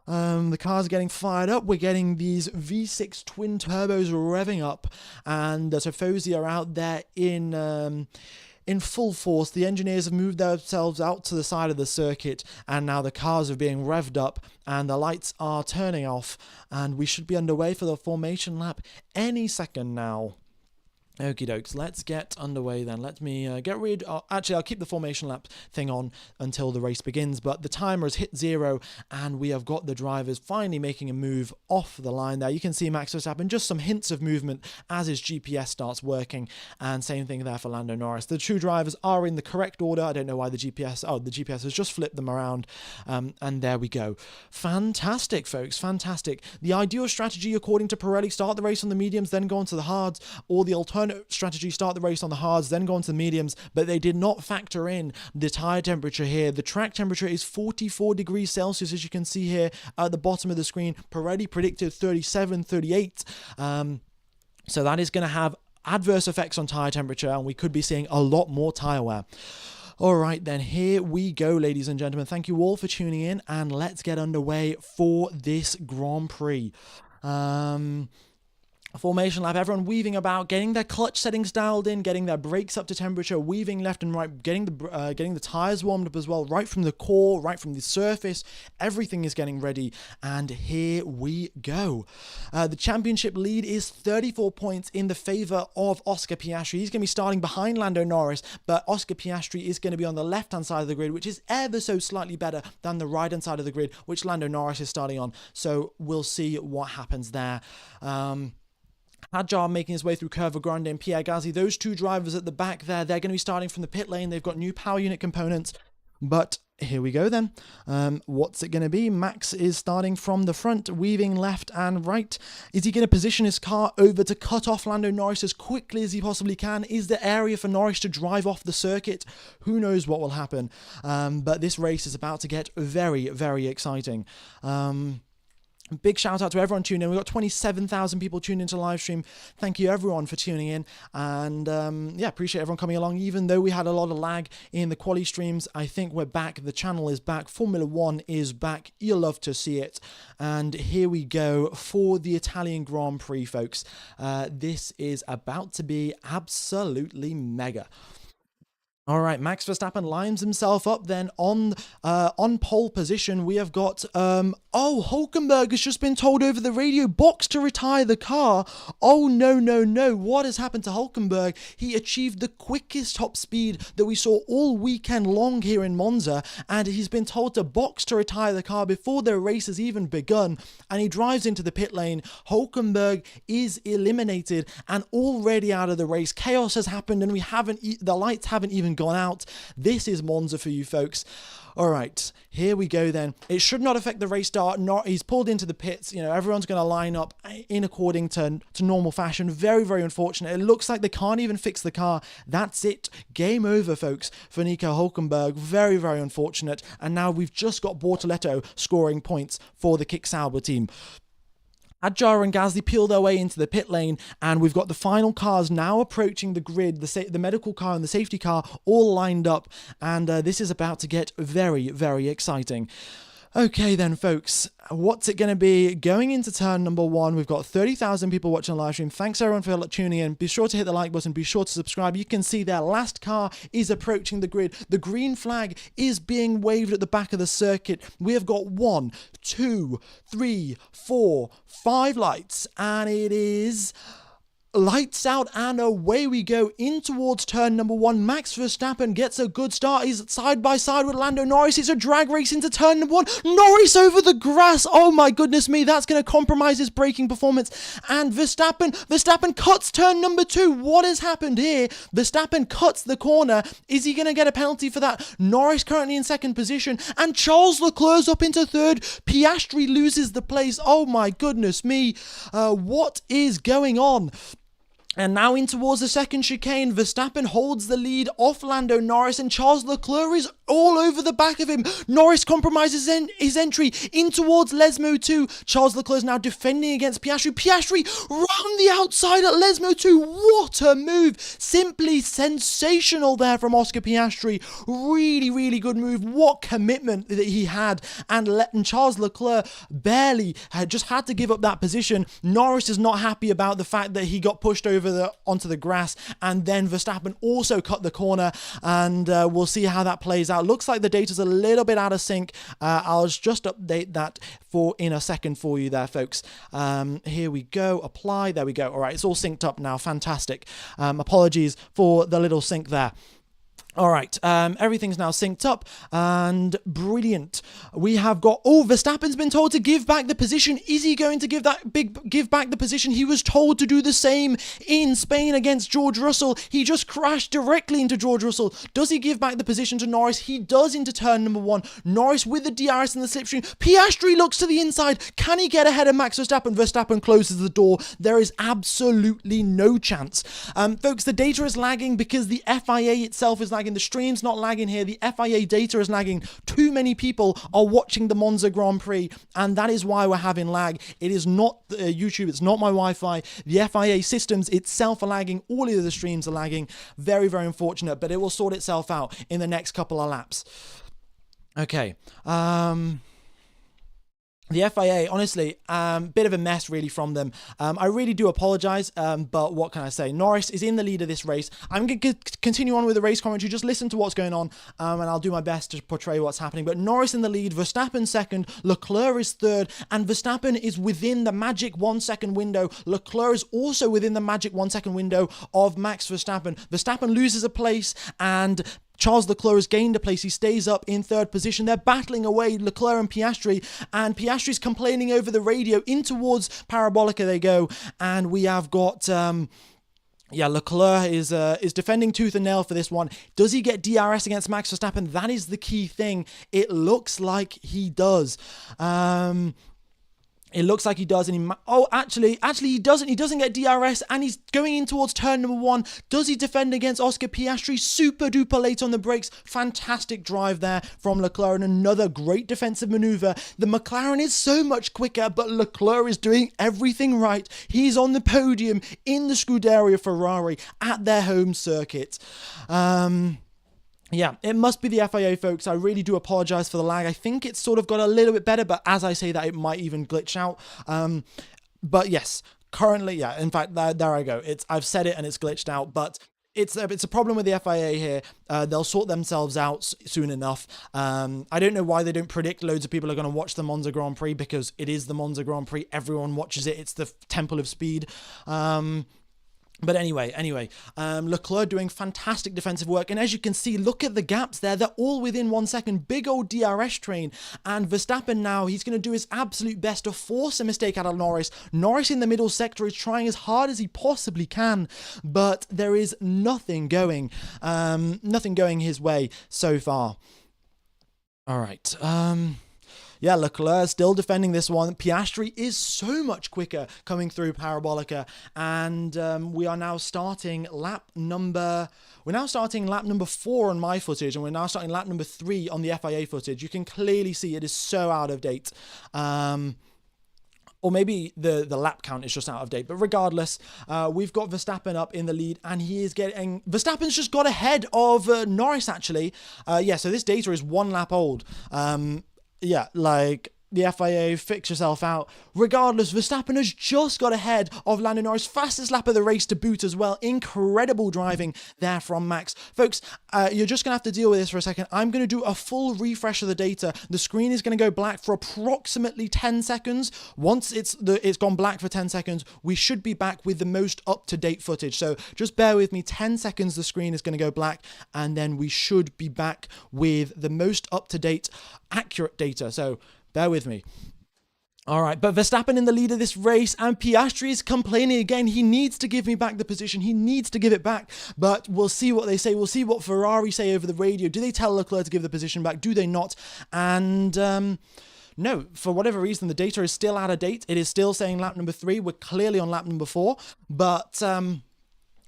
The car's getting fired up. We're getting these V6 twin turbos revving up, and the Tifosi are out there in full force. The engineers have moved themselves out to the side of the circuit, and now the cars are being revved up and the lights are turning off, and we should be underway for the formation lap any second now. Okie dokes, let's get underway then. Let me get rid of... Actually, I'll keep the formation lap thing on until the race begins, but the timer has hit 0, and we have got the drivers finally making a move off the line there. You can see Max Verstappen, just some hints of movement as his GPS starts working, and same thing there for Lando Norris. The 2 drivers are in the correct order. I don't know why the GPS... Oh, the GPS has just flipped them around, and there we go. Fantastic, folks, fantastic. The ideal strategy, according to Pirelli, start the race on the mediums, then go on to the hards, or the alternative strategy, start the race on the hards, then go on to the mediums, but they did not factor in the tire temperature here. The track temperature is 44 degrees Celsius, as you can see here at the bottom of the screen. Pirelli predicted 37, 38. So that is going to have adverse effects on tire temperature, and we could be seeing a lot more tire wear. All right, then, here we go, ladies and gentlemen. Thank you all for tuning in, and let's get underway for this Grand Prix. Formation lap, everyone weaving about, getting their clutch settings dialed in, getting their brakes up to temperature, weaving left and right, getting the tires warmed up as well, right from the core, right from the surface. Everything is getting ready, and here we go. The championship lead is 34 points in the favor of Oscar Piastri. He's going to be starting behind Lando Norris, but Oscar Piastri is going to be on the left-hand side of the grid, which is ever so slightly better than the right-hand side of the grid, which Lando Norris is starting on. So we'll see what happens there. Hadjar making his way through Curva Grande and Pierre Gasly. Those 2 drivers at the back there, they're going to be starting from the pit lane. They've got new power unit components. But here we go then. What's it going to be? Max is starting from the front, weaving left and right. Is he going to position his car over to cut off Lando Norris as quickly as he possibly can? Is there area for Norris to drive off the circuit? Who knows what will happen? But this race is about to get very, very exciting. Big shout out to everyone tuning in. We've got 27,000 people tuned into the live stream. Thank you everyone for tuning in, and yeah, appreciate everyone coming along. Even though we had a lot of lag in the quali streams, I think we're back. The channel is back. Formula One is back. You'll love to see it. And here we go for the Italian Grand Prix, folks. This is about to be absolutely mega. All right, Max Verstappen lines himself up then on pole position. We have got Hulkenberg has just been told over the radio box to retire the car. Oh no, what has happened to Hulkenberg? He achieved the quickest top speed that we saw all weekend long here in Monza, and he's been told to box to retire the car before the race has even begun, and he drives into the pit lane. Hulkenberg is eliminated and already out of the race. Chaos has happened, and the lights haven't even gone out. This is Monza for you folks. All right, here we go then. It should not affect the race start. He's pulled into the pits. Everyone's going to line up in according to normal fashion. Very, very unfortunate. It looks like they can't even fix the car. That's it. Game over, folks, for Nico Hulkenberg. Very, very unfortunate. And now we've just got Bortoletto scoring points for the Kick Sauber team. Adjar and Gasly peel their way into the pit lane, and we've got the final cars now approaching the grid, the medical car and the safety car all lined up, and this is about to get very, very exciting. Okay then, folks, what's it going to be? Going into turn number 1, we've got 30,000 people watching the live stream. Thanks everyone for tuning in. Be sure to hit the like button. Be sure to subscribe. You can see their last car is approaching the grid. The green flag is being waved at the back of the circuit. We have got 1, 2, 3, 4, 5 lights, and it is lights out, and away we go in towards turn number 1. Max Verstappen gets a good start. He's side by side with Lando Norris. It's a drag race into turn number 1. Norris over the grass. Oh my goodness me, that's going to compromise his braking performance. And Verstappen cuts turn number 2. What has happened here? Verstappen cuts the corner. Is he going to get a penalty for that? Norris currently in second position, and Charles Leclerc's up into third. Piastri loses the place. Oh my goodness me. What is going on? And now in towards the second chicane, Verstappen holds the lead off Lando Norris, and Charles Leclerc is all over the back of him. Norris compromises his entry in towards Lesmo 2. Charles Leclerc is now defending against Piastri. Piastri round the outside at Lesmo 2. What a move. Simply sensational there from Oscar Piastri. Really, really good move. What commitment that he had. And Charles Leclerc barely had to give up that position. Norris is not happy about the fact that he got pushed over onto the grass, and then Verstappen also cut the corner, and we'll see how that plays out. Looks like the data's a little bit out of sync. I'll just update that in a second for you there, folks. Here we go. Apply. There we go. All right, it's all synced up now. Fantastic. Apologies for the little sync there. All right, everything's now synced up, and brilliant. We have got, Verstappen's been told to give back the position. Is he going to give back the position? He was told to do the same in Spain against George Russell. He just crashed directly into George Russell. Does he give back the position to Norris? He does into turn number 1. Norris with the DRS and the slipstream. Piastri looks to the inside. Can he get ahead of Max Verstappen? Verstappen closes the door. There is absolutely no chance. Folks, the data is lagging because the FIA itself is lagging. The stream's not lagging here. The FIA data is lagging. Too many people are watching the Monza Grand Prix, and that is why we're having lag. It is not YouTube. It's not my Wi-Fi. The FIA systems itself are lagging. All of the streams are lagging. Very, very unfortunate, but it will sort itself out in the next couple of laps. Okay. The FIA, honestly, bit of a mess really from them. I really do apologise, but what can I say? Norris is in the lead of this race. I'm going to continue on with the race commentary, just listen to what's going on, and I'll do my best to portray what's happening. But Norris in the lead, Verstappen second, Leclerc is third, and Verstappen is within the magic 1 second window. Leclerc is also within the magic 1 second window of Max Verstappen. Verstappen loses a place, and Charles Leclerc has gained a place. He stays up in third position. They're battling away, Leclerc and Piastri's complaining over the radio. In towards Parabolica they go, and we have got Leclerc is defending tooth and nail for this one. Does he get DRS against Max Verstappen? That is the key thing. It looks like he does. It looks like he does, and actually he doesn't. He doesn't get DRS, and he's going in towards turn number 1. Does he defend against Oscar Piastri? Super duper late on the brakes. Fantastic drive there from Leclerc, and another great defensive maneuver. The McLaren is so much quicker, but Leclerc is doing everything right. He's on the podium in the Scuderia Ferrari at their home circuit. Yeah, it must be the FIA, folks. I really do apologise for the lag. I think it's sort of got a little bit better, but as I say that, it might even glitch out. But yes, currently, in fact, there I go. I've said it and it's glitched out, but it's a problem with the FIA here. They'll sort themselves out soon enough. I don't know why they don't predict loads of people are going to watch the Monza Grand Prix, because it is the Monza Grand Prix. Everyone watches it. It's the temple of speed. But anyway, Leclerc doing fantastic defensive work. And as you can see, look at the gaps there. They're all within 1 second. Big old DRS train. And Verstappen now, he's going to do his absolute best to force a mistake out of Norris. Norris in the middle sector is trying as hard as he possibly can. But there is nothing going his way so far. All right. Yeah, Leclerc still defending this one. Piastri is so much quicker coming through Parabolica, and we are now starting lap number 4 on my footage, and we're now starting lap number 3 on the FIA footage. You can clearly see it is so out of date. Or maybe the lap count is just out of date. But regardless, we've got Verstappen up in the lead, and Verstappen's just got ahead of Norris, actually. So this data is 1 lap old. The FIA, fix yourself out. Regardless, Verstappen has just got ahead of Lando Norris. Fastest lap of the race to boot as well. Incredible driving there from Max. Folks, you're just going to have to deal with this for a second. I'm going to do a full refresh of the data. The screen is going to go black for approximately 10 seconds. Once it's gone black for 10 seconds, we should be back with the most up-to-date footage. So just bear with me. 10 seconds, the screen is going to go black, and then we should be back with the most up-to-date, accurate data. So bear with me. All right, but Verstappen in the lead of this race, and Piastri is complaining again. He needs to give me back the position. He needs to give it back, but we'll see what they say. We'll see what Ferrari say over the radio. Do they tell Leclerc to give the position back? Do they not? And no, for whatever reason, the data is still out of date. It is still saying lap number 3. We're clearly on lap number 4, but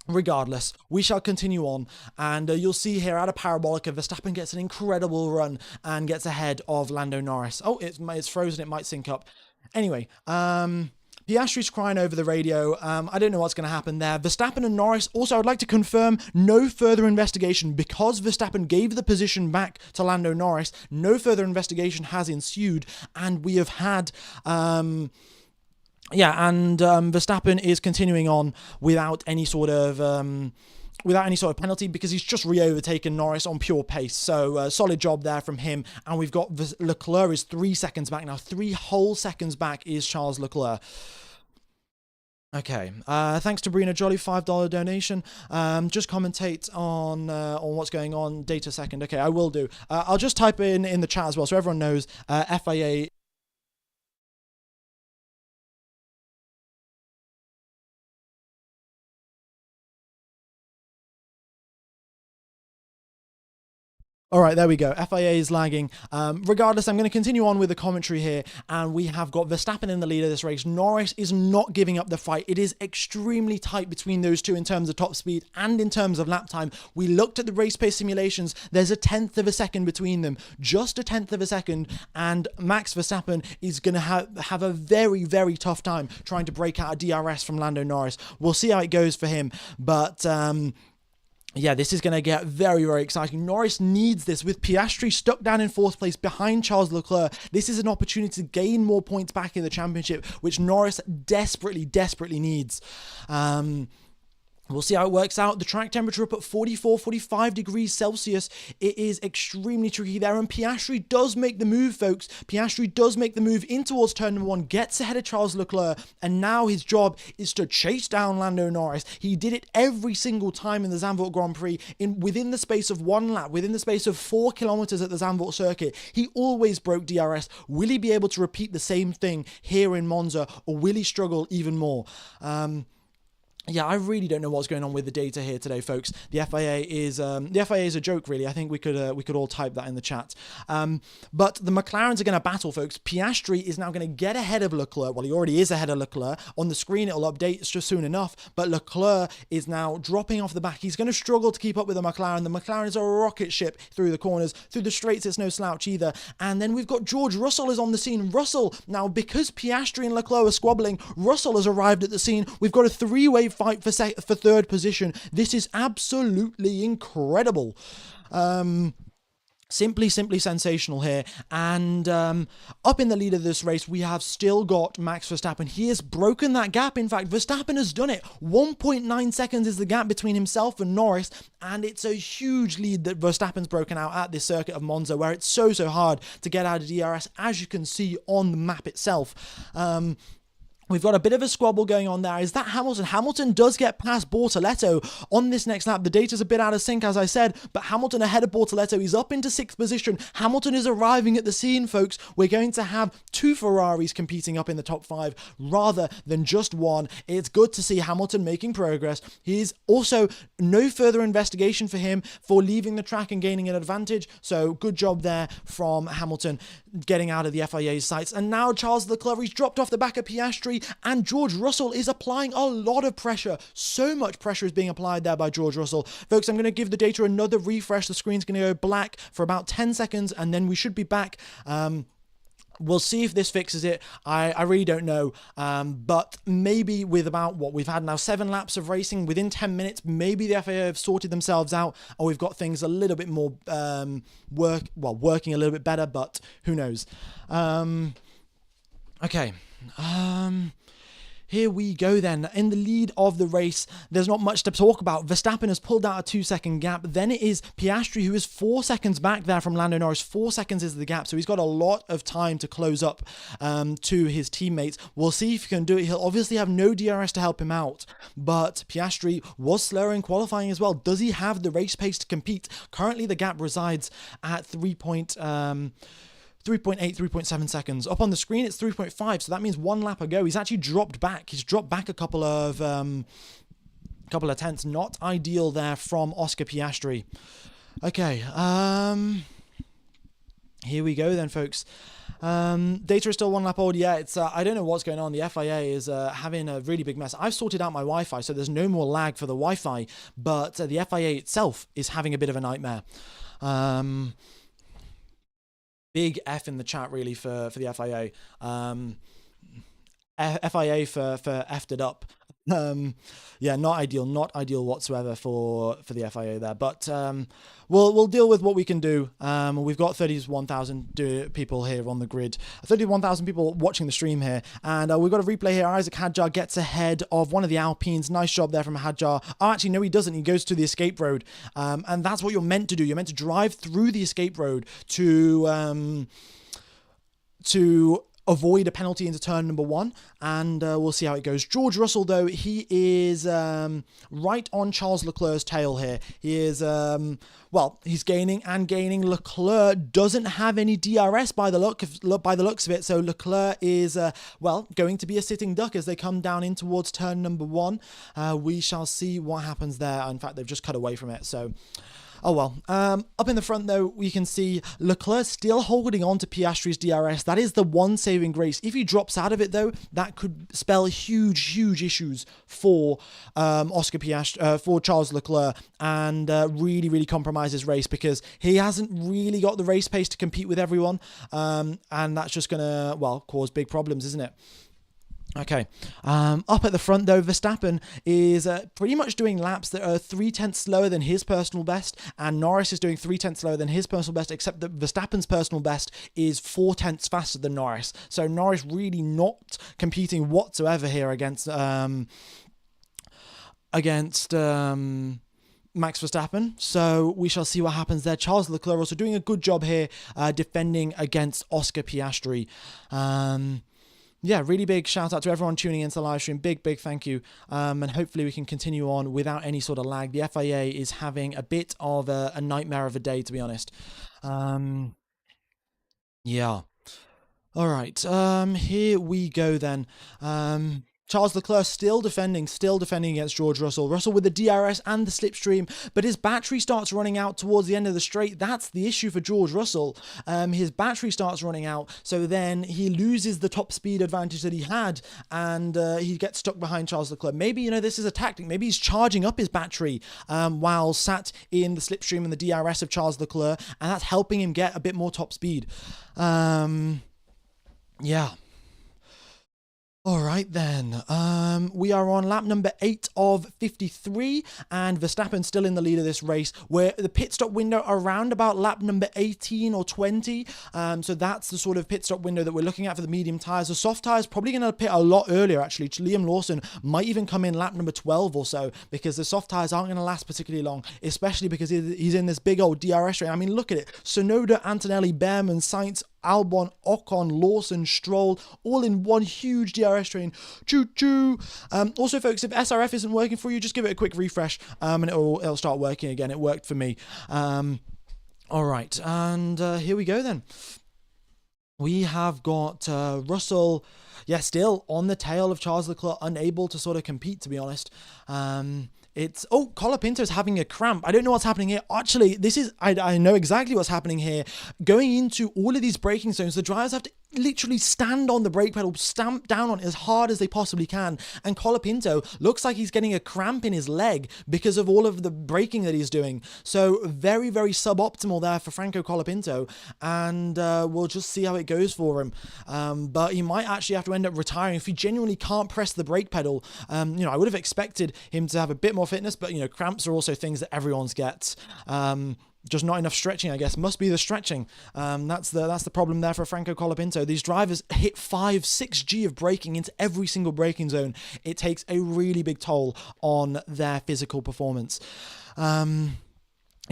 regardless, we shall continue on, and you'll see here out of Parabolica, Verstappen gets an incredible run and gets ahead of Lando Norris. Oh, it's frozen. It might sync up. Anyway, Piastri's crying over the radio. I don't know what's going to happen there. Verstappen and Norris, also, I'd like to confirm no further investigation. Because Verstappen gave the position back to Lando Norris, no further investigation has ensued, and we have had Verstappen is continuing on without any sort of penalty, because he's just re-overtaken Norris on pure pace. So solid job there from him. And we've got Leclerc is 3 seconds back now. 3 whole seconds back is Charles Leclerc. Okay, thanks to Brina Jolly, $5 donation. Just commentate on what's going on. Data second. Okay, I will do. I'll just type in the chat as well, so everyone knows. FIA. All right, there we go. FIA is lagging. Regardless, I'm going to continue on with the commentary here, and we have got Verstappen in the lead of this race. Norris is not giving up the fight. It is extremely tight between those two in terms of top speed and in terms of lap time. We looked at the race pace simulations. There's a 1/10 of a second between them, just a 1/10 of a second, and Max Verstappen is going to have a very, very tough time trying to break out a DRS from Lando Norris. We'll see how it goes for him, but yeah, this is going to get very, very exciting. Norris needs this. With Piastri stuck down in 4th place behind Charles Leclerc, this is an opportunity to gain more points back in the championship, which Norris desperately, desperately needs. We'll see how it works out. The track temperature up at 45 degrees Celsius. It is extremely tricky there. And Piastri does make the move, folks. Piastri does make the move in towards turn number 1, gets ahead of Charles Leclerc, and now his job is to chase down Lando Norris. He did it every single time in the Zandvoort Grand Prix within the space of 1 lap, within the space of 4 kilometers at the Zandvoort circuit. He always broke DRS. Will he be able to repeat the same thing here in Monza, or will he struggle even more? Yeah, I really don't know what's going on with the data here today, folks. The FIA is a joke, really. I think we could all type that in the chat. But the McLarens are going to battle, folks. Piastri is now going to get ahead of Leclerc. Well, he already is ahead of Leclerc. On the screen, it'll update just soon enough. But Leclerc is now dropping off the back. He's going to struggle to keep up with the McLaren. The McLaren is a rocket ship through the corners. Through the straights, it's no slouch either. And then we've got George Russell is on the scene. Russell, now because Piastri and Leclerc are squabbling, Russell has arrived at the scene. We've got a 3-way fight for 3rd position. This is absolutely incredible. Simply sensational here. And up in the lead of this race, we have still got Max Verstappen. He has broken that gap. In fact, Verstappen has done it. 1.9 seconds is the gap between himself and Norris, and it's a huge lead that Verstappen's broken out at this circuit of Monza, where it's so hard to get out of DRS, as you can see on the map itself. We've got a bit of a squabble going on there. Is that Hamilton? Hamilton does get past Bortoleto on this next lap. The data's a bit out of sync, as I said, but Hamilton ahead of Bortoleto. He's up into 6th position. Hamilton is arriving at the scene, folks. We're going to have 2 Ferraris competing up in the top 5 rather than just one. It's good to see Hamilton making progress. He's also no further investigation for him for leaving the track and gaining an advantage. So good job there from Hamilton getting out of the FIA's sights. And now Charles Leclerc, he's dropped off the back of Piastri, and George Russell is applying a lot of pressure. So much pressure is being applied there by George Russell. Folks, I'm going to give the data another refresh. The screen's going to go black for about 10 seconds, and then we should be back. We'll see if this fixes it. I really don't know. But maybe with about what we've had now 7 laps of racing, within 10 minutes, maybe the FIA have sorted themselves out, or we've got things a little bit more working a little bit better, but who knows. Okay. Here we go then. In the lead of the race, there's not much to talk about. Verstappen has pulled out a 2-second gap. Then it is Piastri, who is 4 seconds back there from Lando Norris. 4 seconds is the gap, so he's got a lot of time to close up to his teammates. We'll see if he can do it. He'll obviously have no DRS to help him out, but Piastri was slower in qualifying as well. Does he have the race pace to compete? Currently, the gap resides at 3.8, 3.7 seconds. Up on the screen, it's 3.5, so that means 1 lap ago. He's actually dropped back. He's dropped back a couple of tenths. Not ideal there from Oscar Piastri. Okay, here we go then, folks. Data is still 1 lap old. Yeah, it's I don't know what's going on. The FIA is having a really big mess. I've sorted out my Wi-Fi, so there's no more lag for the Wi-Fi, but the FIA itself is having a bit of a nightmare. Big F in the chat, really, for the FIA. FIA for effed it up. Yeah, not ideal whatsoever for the FIA there. But we'll deal with what we can do. We've got 31,000 people here on the grid, 31,000 people watching the stream here, and we've got a replay here. Isaac Hadjar gets ahead of one of the Alpines. Nice job there from Hadjar. Oh, actually, no, he doesn't. He goes to the escape road, and that's what you're meant to do. You're meant to drive through the escape road to avoid a penalty into turn number 1, and we'll see how it goes. George Russell, though, he is right on Charles Leclerc's tail here. He is, he's gaining and gaining. Leclerc doesn't have any DRS by the looks of it, so Leclerc is, going to be a sitting duck as they come down in towards turn number 1. We shall see what happens there. In fact, they've just cut away from it, so... Oh well. Up in the front, though, we can see Leclerc still holding on to Piastri's DRS. That is the one saving grace. If he drops out of it, though, that could spell huge issues for Oscar Piastri, for Charles Leclerc, and really compromise his race, because he hasn't really got the race pace to compete with everyone, and that's just gonna cause big problems, isn't it? Okay, up at the front, though, Verstappen is pretty much doing laps that are 3/10 slower than his personal best, and Norris is doing 3/10 slower than his personal best, except that Verstappen's personal best is 4/10 faster than Norris. So Norris really not competing whatsoever here against Max Verstappen, so we shall see what happens there. Charles Leclerc also doing a good job here defending against Oscar Piastri. Yeah, really big shout out to everyone tuning into the live stream. Big thank you. And hopefully we can continue on without any sort of lag. The FIA is having a bit of a nightmare of a day, to be honest. Yeah. All right. Here we go then. Charles Leclerc still defending against George Russell. Russell with the DRS and the slipstream, but his battery starts running out towards the end of the straight. That's the issue for George Russell. His battery starts running out, so then he loses the top speed advantage that he had, and he gets stuck behind Charles Leclerc. Maybe, this is a tactic. Maybe he's charging up his battery while sat in the slipstream and the DRS of Charles Leclerc, and that's helping him get a bit more top speed. Yeah. All right then. We are on lap number 8 of 53, and Verstappen's still in the lead of this race. Where the pit stop window around about lap number 18 or 20. So that's the sort of pit stop window that we're looking at for the medium tires. The soft tires probably going to pit a lot earlier. Actually, Liam Lawson might even come in lap number 12 or so, because the soft tires aren't going to last particularly long, especially because he's in this big old DRS race. I mean, look at it: Tsunoda, Antonelli, Behrman, Sainz, Albon, Ocon, Lawson, Stroll, all in one huge DRS train. Choo choo. Also, folks, if SRF isn't working for you, just give it a quick refresh, and it'll start working again. It worked for me. All right, and here we go then. We have got Russell, still on the tail of Charles Leclerc, unable to sort of compete, to be honest. Colapinto's having a cramp. I don't know what's happening here. Actually, I know exactly what's happening here. Going into all of these braking zones, the drivers have to literally stand on the brake pedal, stamp down on it as hard as they possibly can. And Colapinto looks like he's getting a cramp in his leg because of all of the braking that he's doing. So very, very suboptimal there for Franco Colapinto. And we'll just see how it goes for him. But he might actually have to end up retiring if he genuinely can't press the brake pedal. I would have expected him to have a bit more fitness, but cramps are also things that everyone's gets. Just not enough stretching, I guess. Must be the stretching. That's the problem there for Franco Colapinto. These drivers hit 5-6G of braking into every single braking zone. It takes a really big toll on their physical performance.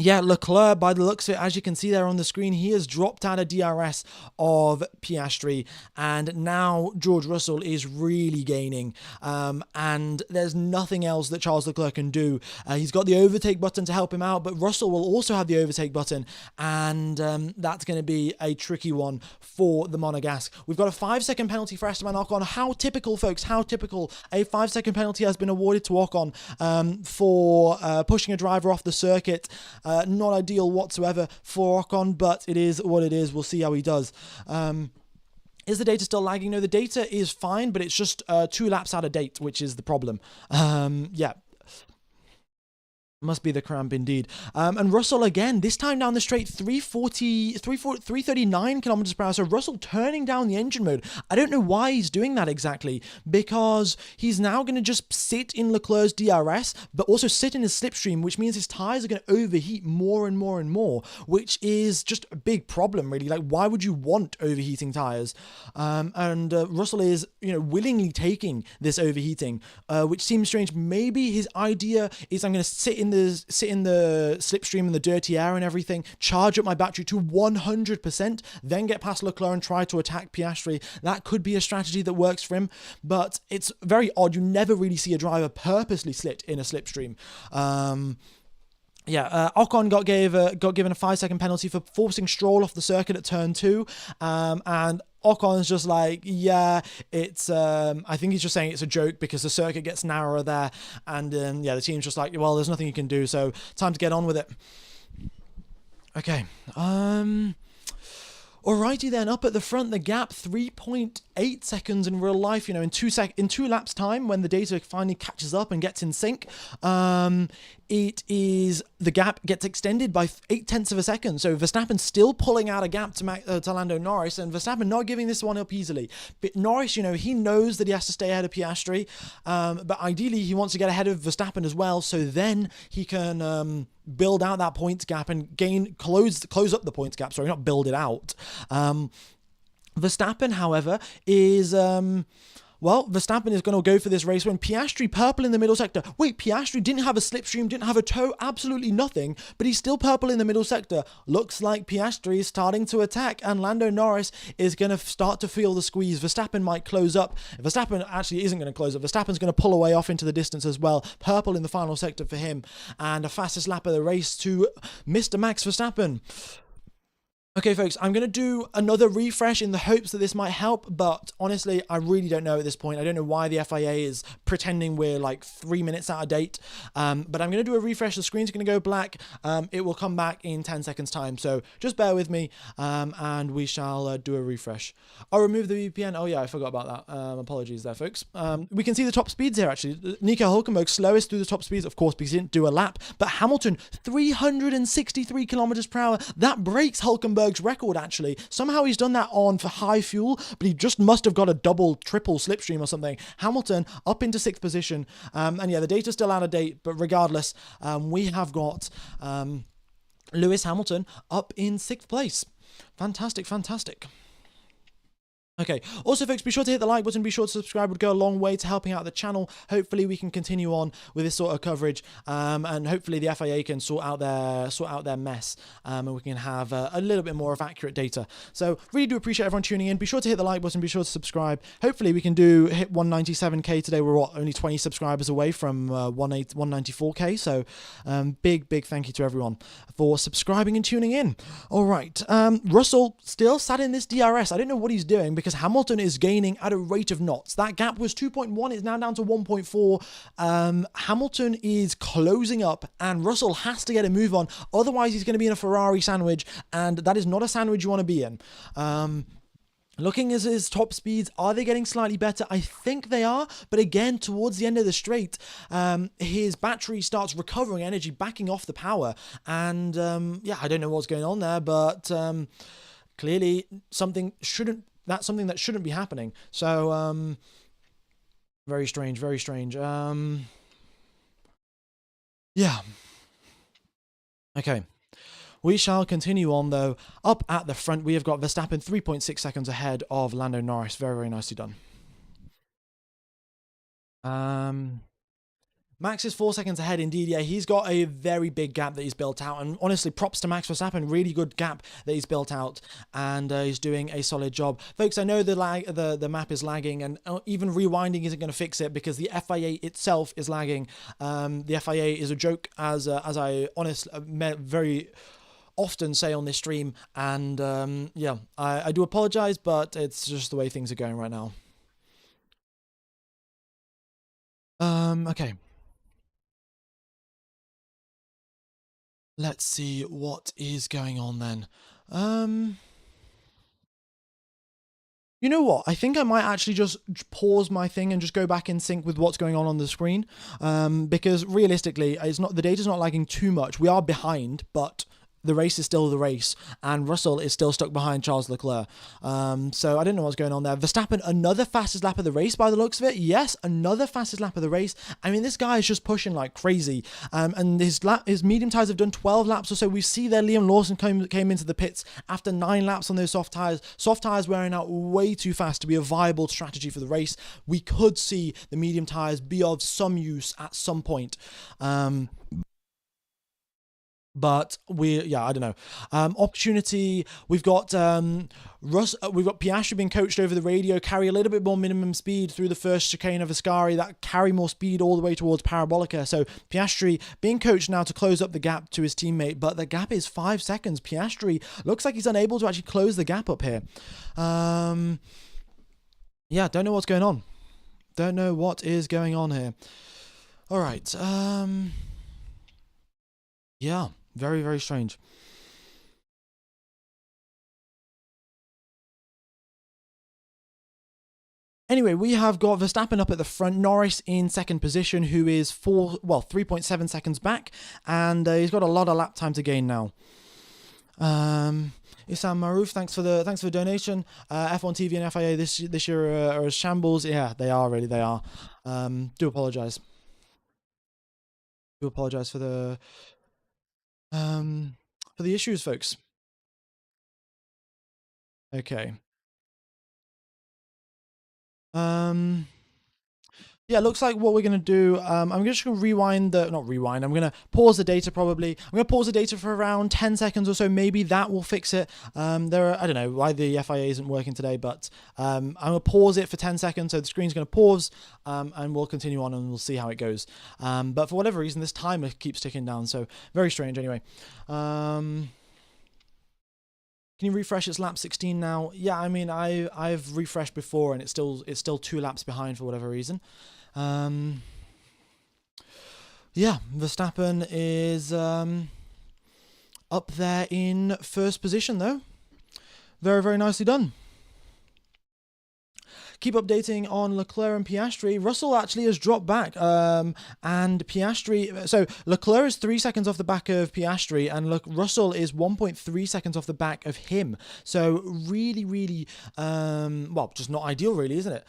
Leclerc, by the looks of it, as you can see there on the screen, he has dropped out of DRS of Piastri, and now George Russell is really gaining, and there's nothing else that Charles Leclerc can do. He's got the overtake button to help him out, but Russell will also have the overtake button, and that's going to be a tricky one for the Monegasque. We've got a 5-second penalty for Esteban Ocon. How typical, folks, how typical. A 5-second penalty has been awarded to Ocon for pushing a driver off the circuit. Not ideal whatsoever for Ocon, but it is what it is. We'll see how he does. Is the data still lagging? No, the data is fine, but it's just 2 laps out of date, which is the problem. Must be the cramp indeed. And Russell again, this time down the straight, 339 kilometers per hour. So Russell turning down the engine mode. I don't know why he's doing that exactly, because he's now going to just sit in Leclerc's DRS, but also sit in his slipstream, which means his tires are going to overheat more and more and more, which is just a big problem, really. Like, why would you want overheating tires? And Russell is, willingly taking this overheating, which seems strange. Maybe his idea is, I'm going to sit in the slipstream and the dirty air and everything, charge up my battery to 100%, then get past Leclerc and try to attack Piastri. That could be a strategy that works for him, but it's very odd. You never really see a driver purposely slit in a slipstream. Ocon got given a 5-second penalty for forcing Stroll off the circuit at turn 2, and Ocon's just like, it's, I think he's just saying it's a joke because the circuit gets narrower there, and the team's just like, well, there's nothing you can do, so time to get on with it. Okay, alrighty then, up at the front, the gap 3.8 seconds in real life. In 2 laps time, when the data finally catches up and gets in sync, the gap gets extended by 0.8 of a second. So Verstappen still pulling out a gap to Lando Norris, and Verstappen not giving this one up easily. But Norris, he knows that he has to stay ahead of Piastri, but ideally he wants to get ahead of Verstappen as well, so then he can build out that points gap and close up the points gap. Sorry, not build it out. Verstappen, however, is Verstappen is going to go for this race when Piastri purple in the middle sector. Wait, Piastri didn't have a slipstream, didn't have a tow, absolutely nothing, but he's still purple in the middle sector. Looks like Piastri is starting to attack, and Lando Norris is going to start to feel the squeeze. Verstappen might close up. Verstappen actually isn't going to close up. Verstappen's going to pull away off into the distance as well. Purple in the final sector for him, and a fastest lap of the race to Mr. Max Verstappen. Okay, folks, I'm going to do another refresh in the hopes that this might help, but honestly, I really don't know at this point. I don't know why the FIA is pretending we're like 3 minutes out of date, but I'm going to do a refresh. The screen's going to go black. It will come back in 10 seconds time, so just bear with me, and we shall do a refresh. I'll remove the VPN. Oh yeah, I forgot about that. Apologies there, folks. We can see the top speeds here, actually. Nico Hülkenberg slowest through the top speeds, of course, because he didn't do a lap, but Hamilton, 363 kilometers per hour. That breaks Hülkenberg Hülkenberg's record, actually. Somehow he's done that on for high fuel, but he just must have got a double, triple slipstream or something. Hamilton up into 6th position. And yeah, the data's still out of date, but regardless, we have got Lewis Hamilton up in 6th place. Fantastic, fantastic. Okay, also folks, be sure to hit the like button, be sure to subscribe, would go a long way to helping out the channel. Hopefully we can continue on with this sort of coverage, and hopefully the FIA can sort out their mess, and we can have a little bit more of accurate data. So really do appreciate everyone tuning in. Be sure to hit the like button, be sure to subscribe. Hopefully we can hit 197k today. We're only 20 subscribers away from 194k, so big thank you to everyone for subscribing and tuning in. All right, Russell still sat in this DRS. I don't know what he's doing, because Hamilton is gaining at a rate of knots. That gap was 2.1, it's now down to 1.4. Hamilton is closing up, and Russell has to get a move on. Otherwise, he's going to be in a Ferrari sandwich, and that is not a sandwich you want to be in. Looking at his top speeds, are they getting slightly better? I think they are, but again, towards the end of the straight, his battery starts recovering energy, backing off the power, and yeah, I don't know what's going on there, but clearly that's something that shouldn't be happening. So, very strange, very strange. Yeah. Okay. We shall continue on, though. Up at the front, we have got Verstappen 3.6 seconds ahead of Lando Norris. Very, very nicely done. Max is 4 seconds ahead indeed. Yeah, he's got a very big gap that he's built out, and honestly, props to Max Verstappen. Really good gap that he's built out, and he's doing a solid job, folks. I know the map is lagging, and even rewinding isn't going to fix it, because the FIA itself is lagging. The FIA is a joke, as I honestly very often say on this stream, and yeah, I do apologize, but it's just the way things are going right now. Okay. Let's see what is going on then. You know what? I think I might actually just pause my thing and just go back in sync with what's going on the screen. Because realistically, the data's not lagging too much. We are behind, but the race is still the race, and Russell is still stuck behind Charles Leclerc. So I don't know what's going on there. Verstappen, another fastest lap of the race by the looks of it. Yes, another fastest lap of the race. I mean, this guy is just pushing like crazy. And his medium tyres have done 12 laps or so. We see there Liam Lawson came into the pits after 9 laps on those soft tyres. Soft tyres wearing out way too fast to be a viable strategy for the race. We could see the medium tyres be of some use at some point. But I don't know. Opportunity. We've got Piastri being coached over the radio. Carry a little bit more minimum speed through the first chicane of Ascari. That carry more speed all the way towards Parabolica. So Piastri being coached now to close up the gap to his teammate, but the gap is 5 seconds. Piastri looks like he's unable to actually close the gap up here. Yeah, don't know what's going on. Don't know what is going on here. All right. Yeah. Very, very strange. Anyway, we have got Verstappen up at the front, Norris in second position, who is 3.7 seconds back, and he's got a lot of lap time to gain now. Isam Maruf, thanks for the donation. F1 TV and FIA this year are a shambles. Yeah, they are, really, they are. Do apologize. Do apologize for the issues, folks. Okay. Yeah, looks like what we're going to do, I'm just going to I'm going to pause the data probably. I'm going to pause the data for around 10 seconds or so. Maybe that will fix it. I don't know why the FIA isn't working today, but I'm going to pause it for 10 seconds. So the screen's going to pause, and we'll continue on and we'll see how it goes. But for whatever reason, this timer keeps ticking down. So very strange anyway. Can you refresh? It's lap 16 now. Yeah, I mean, I've refreshed before, and it's still 2 laps behind for whatever reason. Yeah, Verstappen is up there in first position, though. Very, very nicely done. keep updating on Leclerc and Piastri. Russell actually has dropped back, and Piastri. So Leclerc is 3 seconds off the back of Piastri, and Russell is 1.3 seconds off the back of him. So really, really, well, just not ideal, really, isn't it?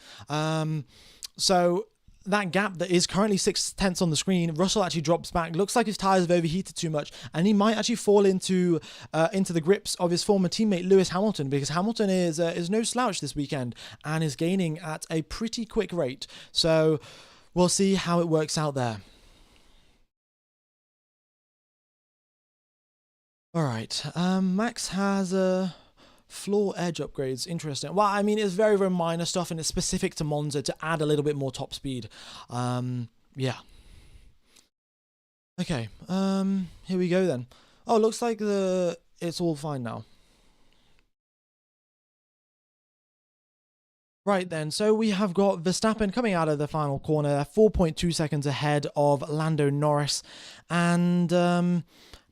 So that gap that is currently 0.6 on the screen, Russell actually drops back. Looks like his tires have overheated too much, and he might actually fall into the grips of his former teammate Lewis Hamilton, because Hamilton is no slouch this weekend and is gaining at a pretty quick rate. So we'll see how it works out there. All right, Max has floor edge upgrades. Interesting. Well, I mean, it's very, very minor stuff, and it's specific to Monza to add a little bit more top speed. Yeah. Okay. Here we go then. Oh, looks like it's all fine now. Right then, so we have got Verstappen coming out of the final corner, 4.2 seconds ahead of Lando Norris, and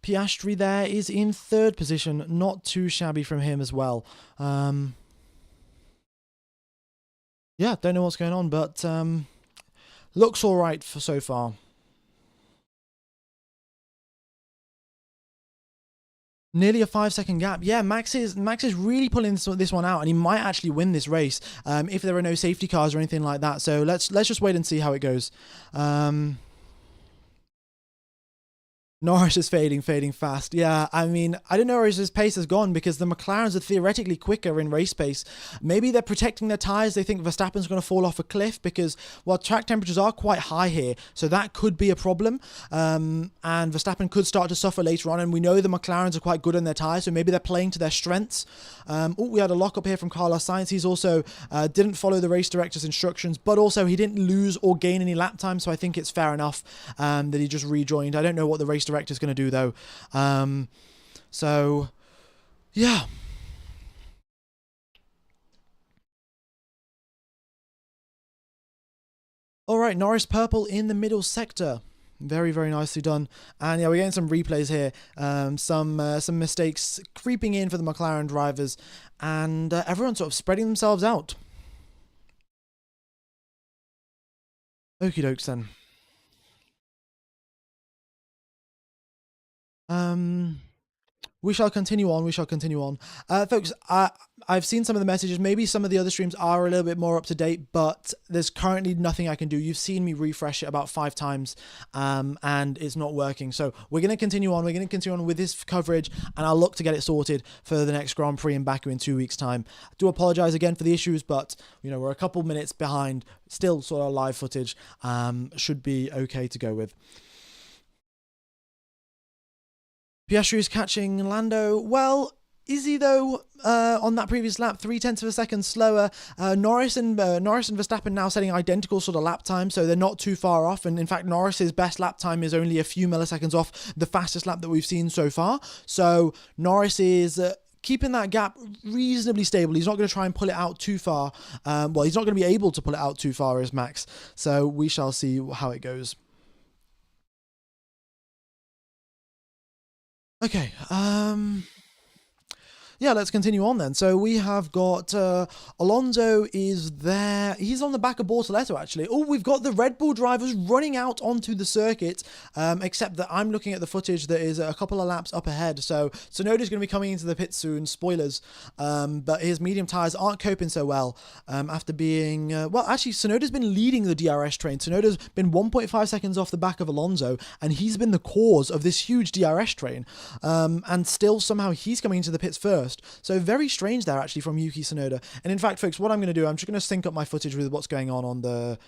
Piastri there is in third position, not too shabby from him as well. Yeah, don't know what's going on, but looks all right for so far. Nearly a 5-second gap. Yeah, Max is really pulling this one out, and he might actually win this race if there are no safety cars or anything like that. So let's just wait and see how it goes. Norris is fading fast. Yeah, I mean, I don't know where his pace has gone, because the McLarens are theoretically quicker in race pace. Maybe they're protecting their tyres. They think Verstappen's going to fall off a cliff, because, well, track temperatures are quite high here, so that could be a problem. And Verstappen could start to suffer later on, and we know the McLarens are quite good on their tyres, so maybe they're playing to their strengths. We had a lock-up here from Carlos Sainz. He's also didn't follow the race director's instructions, but also he didn't lose or gain any lap time, so I think it's fair enough that he just rejoined. I don't know what the race director's going to do, though. So, yeah. All right, Norris purple in the middle sector. Very, very nicely done. And yeah, we're getting some replays here. Some mistakes creeping in for the McLaren drivers, and everyone sort of spreading themselves out. Okie dokes then. We shall continue on. Folks, I've seen some of the messages. Maybe some of the other streams are a little bit more up to date, but there's currently nothing I can do. You've seen me refresh it about 5 times, and it's not working. So we're going to continue on. We're going to continue on with this coverage, and I'll look to get it sorted for the next Grand Prix in Baku in 2 weeks' time. I do apologize again for the issues, but, you know, we're a couple minutes behind. Still sort of live footage. Should be okay to go with. Piastri is catching Lando. Well, is he though? On that previous lap, 0.3 of a second slower. Norris and Verstappen now setting identical sort of lap time, so they're not too far off. And in fact, Norris's best lap time is only a few milliseconds off the fastest lap that we've seen so far. So Norris is keeping that gap reasonably stable. He's not going to try and pull it out too far. Well, he's not going to be able to pull it out too far as Max. So we shall see how it goes. Okay, yeah, let's continue on then. So we have got Alonso is there. He's on the back of Bortoletto, actually. Oh, we've got the Red Bull drivers running out onto the circuit, except that I'm looking at the footage that is a couple of laps up ahead. So Tsunoda's going to be coming into the pit soon, spoilers, but his medium tyres aren't coping so well after being... well, actually, Tsunoda's been leading the DRS train. Tsunoda's been 1.5 seconds off the back of Alonso, and he's been the cause of this huge DRS train, and still somehow he's coming into the pits first. So very strange there, actually, from Yuki Tsunoda. And in fact, folks, what I'm going to do, I'm just going to sync up my footage with what's going on the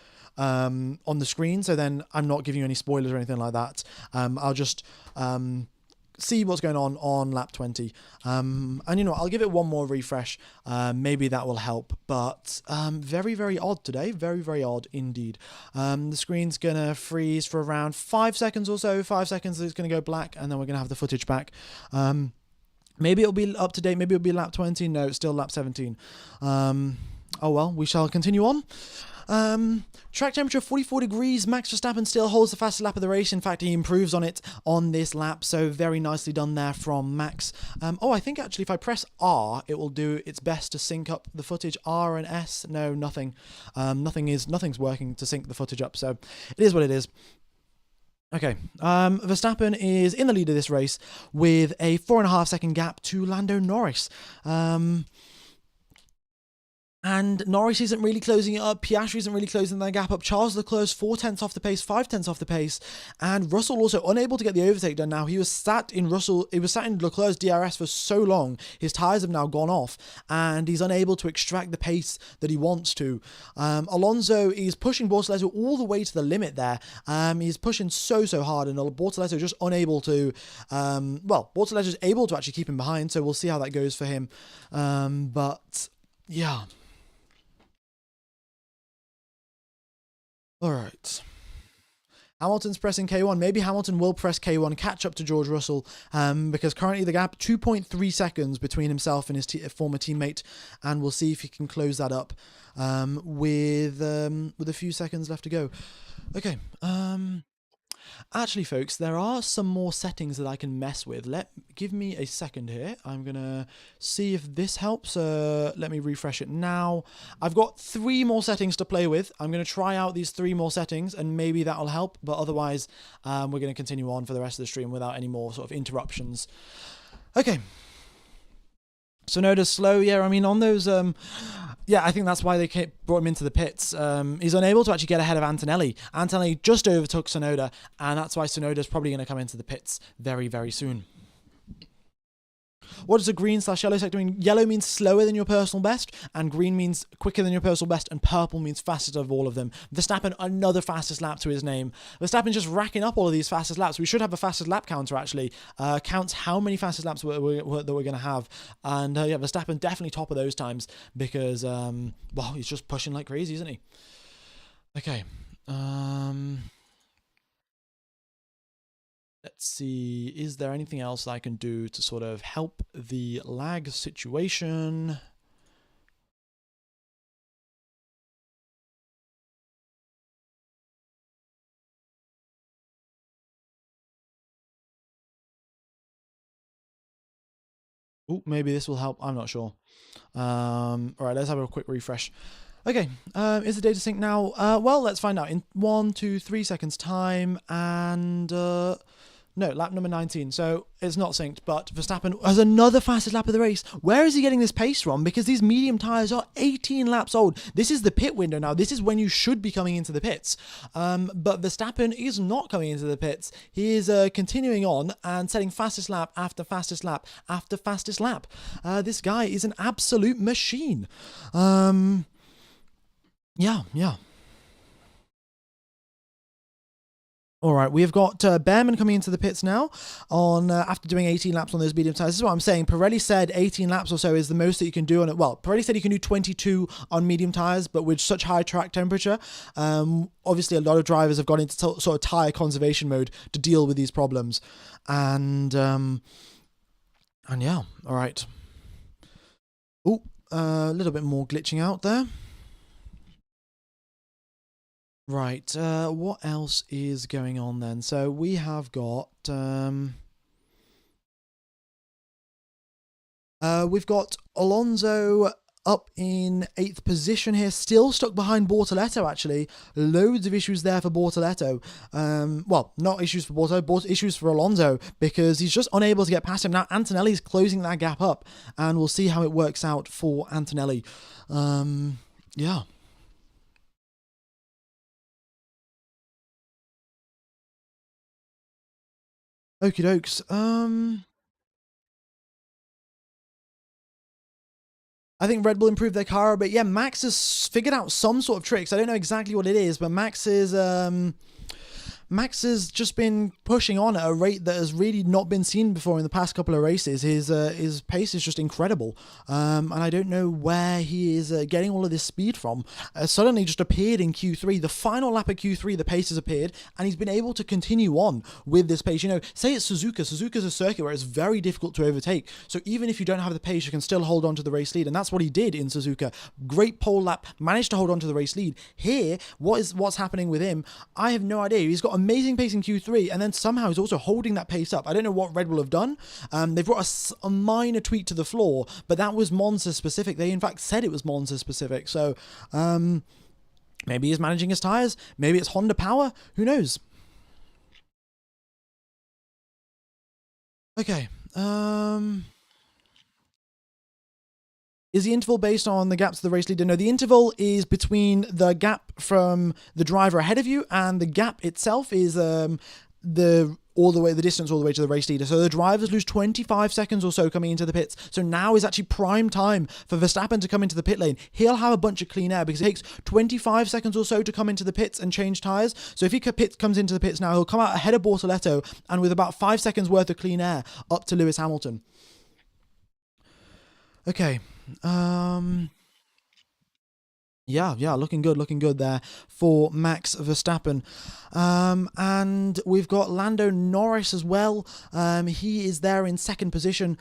screen, so then I'm not giving you any spoilers or anything like that. I'll just see what's going on lap 20. And, you know, I'll give it one more refresh. Maybe that will help. But very, very odd today. Very, very odd indeed. The screen's going to freeze for around 5 seconds or so. 5 seconds, it's going to go black, and then we're going to have the footage back. Maybe it'll be up to date. Maybe it'll be lap 20. No, it's still lap 17. Oh well, we shall continue on. Track temperature 44 degrees. Max Verstappen still holds the fastest lap of the race. In fact, he improves on it on this lap, so very nicely done there from Max. I think actually if I press R, it will do its best to sync up the footage. R and S, no, nothing. Nothing's working to sync the footage up, so it is what it is. Okay, Verstappen is in the lead of this race with a 4.5 second gap to Lando Norris. And Norris isn't really closing it up. Piastri isn't really closing that gap up. Charles Leclerc's 4/10 off the pace, 5/10 off the pace, and Russell also unable to get the overtake done. Now he was sat in Leclerc's DRS for so long. His tires have now gone off, and he's unable to extract the pace that he wants to. Alonso is pushing Bortoleto all the way to the limit there. He's pushing so hard, and Bortoleto just unable to. Bortoleto's able to actually keep him behind, so we'll see how that goes for him. But yeah. All right. Hamilton's pressing K1. Maybe Hamilton will press K1, catch up to George Russell, because currently the gap 2.3 seconds between himself and his former teammate, and we'll see if he can close that up with a few seconds left to go. Okay. Actually, folks, there are some more settings that I can mess with. Give me a second here. I'm going to see if this helps. Let me refresh it now. I've got 3 more settings to play with. I'm going to try out these 3 more settings, and maybe that'll help. But otherwise, we're going to continue on for the rest of the stream without any more sort of interruptions. Okay. Tsunoda's slow. Yeah, I mean, on those... I think that's why they brought him into the pits. He's unable to actually get ahead of Antonelli. Antonelli just overtook Tsunoda, and that's why Tsunoda's probably going to come into the pits very, very soon. What does a green/yellow sector mean? Yellow means slower than your personal best, and green means quicker than your personal best, and purple means fastest of all of them. Verstappen, another fastest lap to his name. Verstappen just racking up all of these fastest laps. We should have a fastest lap counter, actually. Counts how many fastest laps that we're going to have. And Verstappen definitely top of those times because, he's just pushing like crazy, isn't he? Okay. Let's see, is there anything else I can do to sort of help the lag situation? Oh, maybe this will help. I'm not sure. All right, let's have a quick refresh. Okay, is the data sync now? Well, let's find out in 1, 2, 3 seconds time, and no, lap number 19. So it's not synced, but Verstappen has another fastest lap of the race. Where is he getting this pace from? Because these medium tires are 18 laps old. This is the pit window now. This is when you should be coming into the pits. But Verstappen is not coming into the pits. He is continuing on and setting fastest lap after fastest lap after fastest lap. This guy is an absolute machine. Yeah. All right, we've got Behrman coming into the pits now on after doing 18 laps on those medium tires. This is what I'm saying. Pirelli said 18 laps or so is the most that you can do on it. Well, Pirelli said you can do 22 on medium tires, but with such high track temperature, obviously a lot of drivers have gone into sort of tire conservation mode to deal with these problems. And yeah, all right. Oh, a little bit more glitching out there. Right, what else is going on then? So we have got, we've got Alonso up in 8th position here, still stuck behind Bortoleto actually. Loads of issues there for Bortoleto. Well, not issues for Bortoleto, issues for Alonso, because he's just unable to get past him. Now Antonelli's closing that gap up, and we'll see how it works out for Antonelli. Yeah. Okie dokes. I think Red Bull improved their car, but yeah, Max has figured out some sort of tricks. I don't know exactly what it is, but Max is Max has just been pushing on at a rate that has really not been seen before in the past couple of races. His pace is just incredible, and I don't know where he is getting all of this speed from. Suddenly just appeared in Q3. The final lap of Q3, the pace has appeared, and he's been able to continue on with this pace. You know, say it's Suzuka. Suzuka's a circuit where it's very difficult to overtake. So even if you don't have the pace, you can still hold on to the race lead, and that's what he did in Suzuka. Great pole lap, managed to hold on to the race lead. Here, what's happening with him? I have no idea. He's got amazing pace in Q3, and then somehow he's also holding that pace up. I don't know what Red Bull have done. They've brought a minor tweak to the floor, but that was Monza specific. They in fact said it was Monza specific. So maybe he's managing his tires. Maybe it's Honda power. Who knows? Okay. Is the interval based on the gaps of the race leader? No, the interval is between the gap from the driver ahead of you, and the gap itself is the distance all the way to the race leader. So the drivers lose 25 seconds or so coming into the pits. So now is actually prime time for Verstappen to come into the pit lane. He'll have a bunch of clean air because it takes 25 seconds or so to come into the pits and change tyres. So if he comes into the pits now, he'll come out ahead of Bortoletto and with about 5 seconds worth of clean air up to Lewis Hamilton. Okay. Yeah, looking good there for Max Verstappen. And we've got Lando Norris as well. He is there in second position.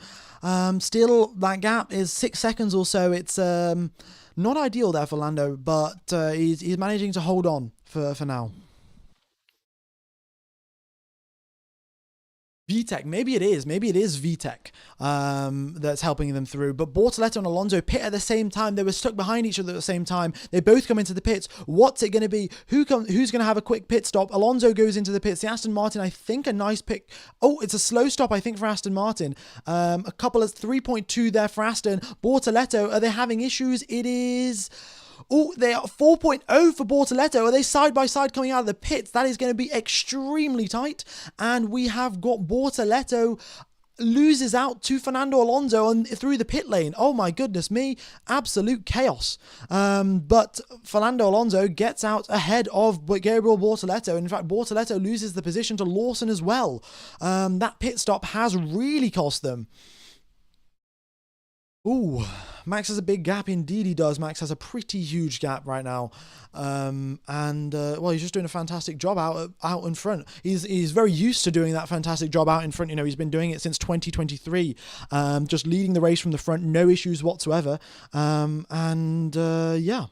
Still, that gap is 6 seconds or so. It's not ideal there for Lando, but he's managing to hold on for now. VTEC, maybe it is VTEC that's helping them through. But Bortoletto and Alonso pit at the same time. They were stuck behind each other at the same time. They both come into the pits. What's it going to be? Who's going to have a quick pit stop? Alonso goes into the pits. The Aston Martin, I think a nice pick. Oh, it's a slow stop, I think, for Aston Martin. A couple of 3.2 there for Aston. Bortoletto, are they having issues? It is... Oh, they are 4.0 for Bortoletto. Are they side by side coming out of the pits? That is going to be extremely tight. And we have got Bortoletto loses out to Fernando Alonso through the pit lane. Oh my goodness me, absolute chaos. But Fernando Alonso gets out ahead of Gabriel Bortoletto. In fact, Bortoletto loses the position to Lawson as well. That pit stop has really cost them. Ooh, Max has a big gap. Indeed he does. Max has a pretty huge gap right now. Well, he's just doing a fantastic job out in front. He's very used to doing that fantastic job out in front. You know, he's been doing it since 2023. Just leading the race from the front, no issues whatsoever. Yeah.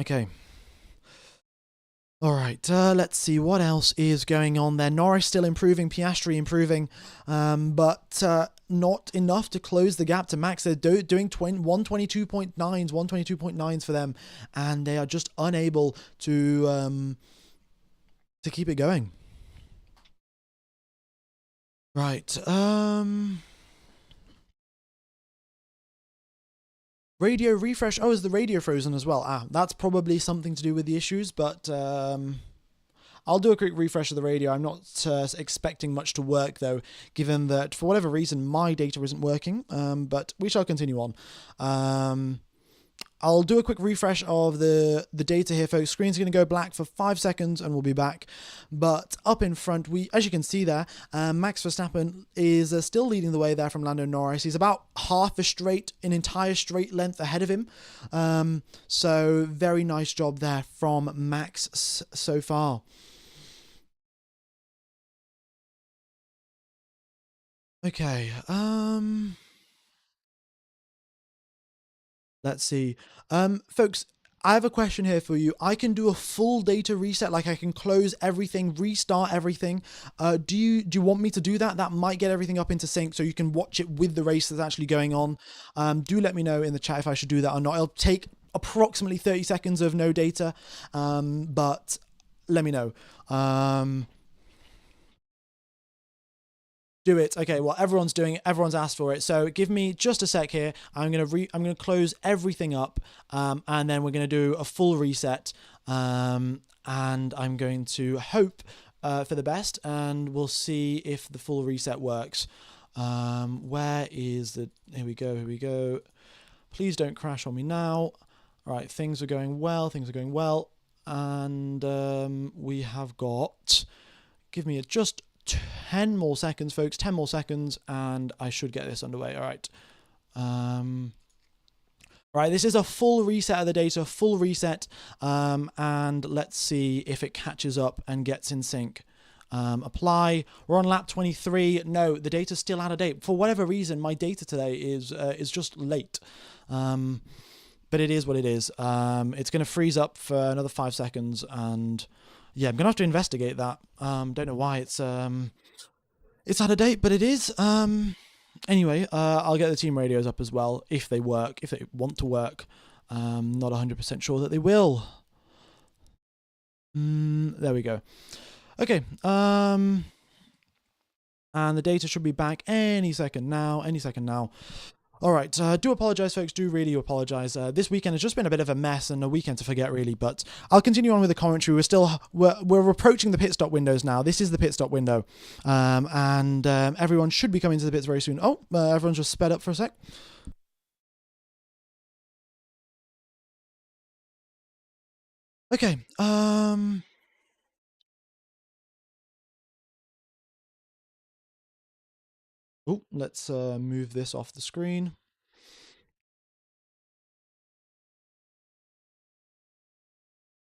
Okay. All right, let's see what else is going on there. Norris still improving, Piastri improving, but not enough to close the gap to Max. They're doing 122.9s, 122.9s for them, and they are just unable to keep it going. Right, radio refresh. Oh, is the radio frozen as well? That's probably something to do with the issues, but I'll do a quick refresh of the radio. I'm not expecting much to work, though, given that, for whatever reason, my data isn't working, but we shall continue on. I'll do a quick refresh of the data here, folks. Screen's going to go black for 5 seconds and we'll be back. But up in front, as you can see there, Max Verstappen is still leading the way there from Lando Norris. He's about an entire straight length ahead of him. So very nice job there from Max so far. Okay, let's see. Folks, I have a question here for you. I can do a full data reset, like I can close everything, restart everything. Do you want me to do that? That might get everything up into sync so you can watch it with the race that's actually going on. Do let me know in the chat if I should do that or not. It'll take approximately 30 seconds of no data, but let me know. Do it. Okay, well, everyone's doing it. Everyone's asked for it. So give me just a sec here. I'm gonna close everything up, and then we're gonna do a full reset. And I'm going to hope for the best, and we'll see if the full reset works. Where is the? Here we go. Here we go. Please don't crash on me now. All right, things are going well. Things are going well. And we have got, give me just 10 more seconds, folks, 10 more seconds, and I should get this underway. All right. Right, this is a full reset of the data, full reset, and let's see if it catches up and gets in sync. Apply. We're on lap 23. No, the data's still out of date. For whatever reason, my data today is just late. But it is what it is. It's going to freeze up for another 5 seconds, and yeah, I'm going to have to investigate that. Don't know why it's out of date, but it is. Anyway, I'll get the team radios up as well, if they work, if they want to work. Not 100% sure that they will. There we go. Okay, and the data should be back any second now, All right, do apologise, folks, do really apologise. This weekend has just been a bit of a mess and a weekend to forget, really, but I'll continue on with the commentary. We're approaching the pit stop windows now. This is the pit stop window, and everyone should be coming to the pits very soon. Oh, everyone's just sped up for a sec. Okay, oh, let's move this off the screen.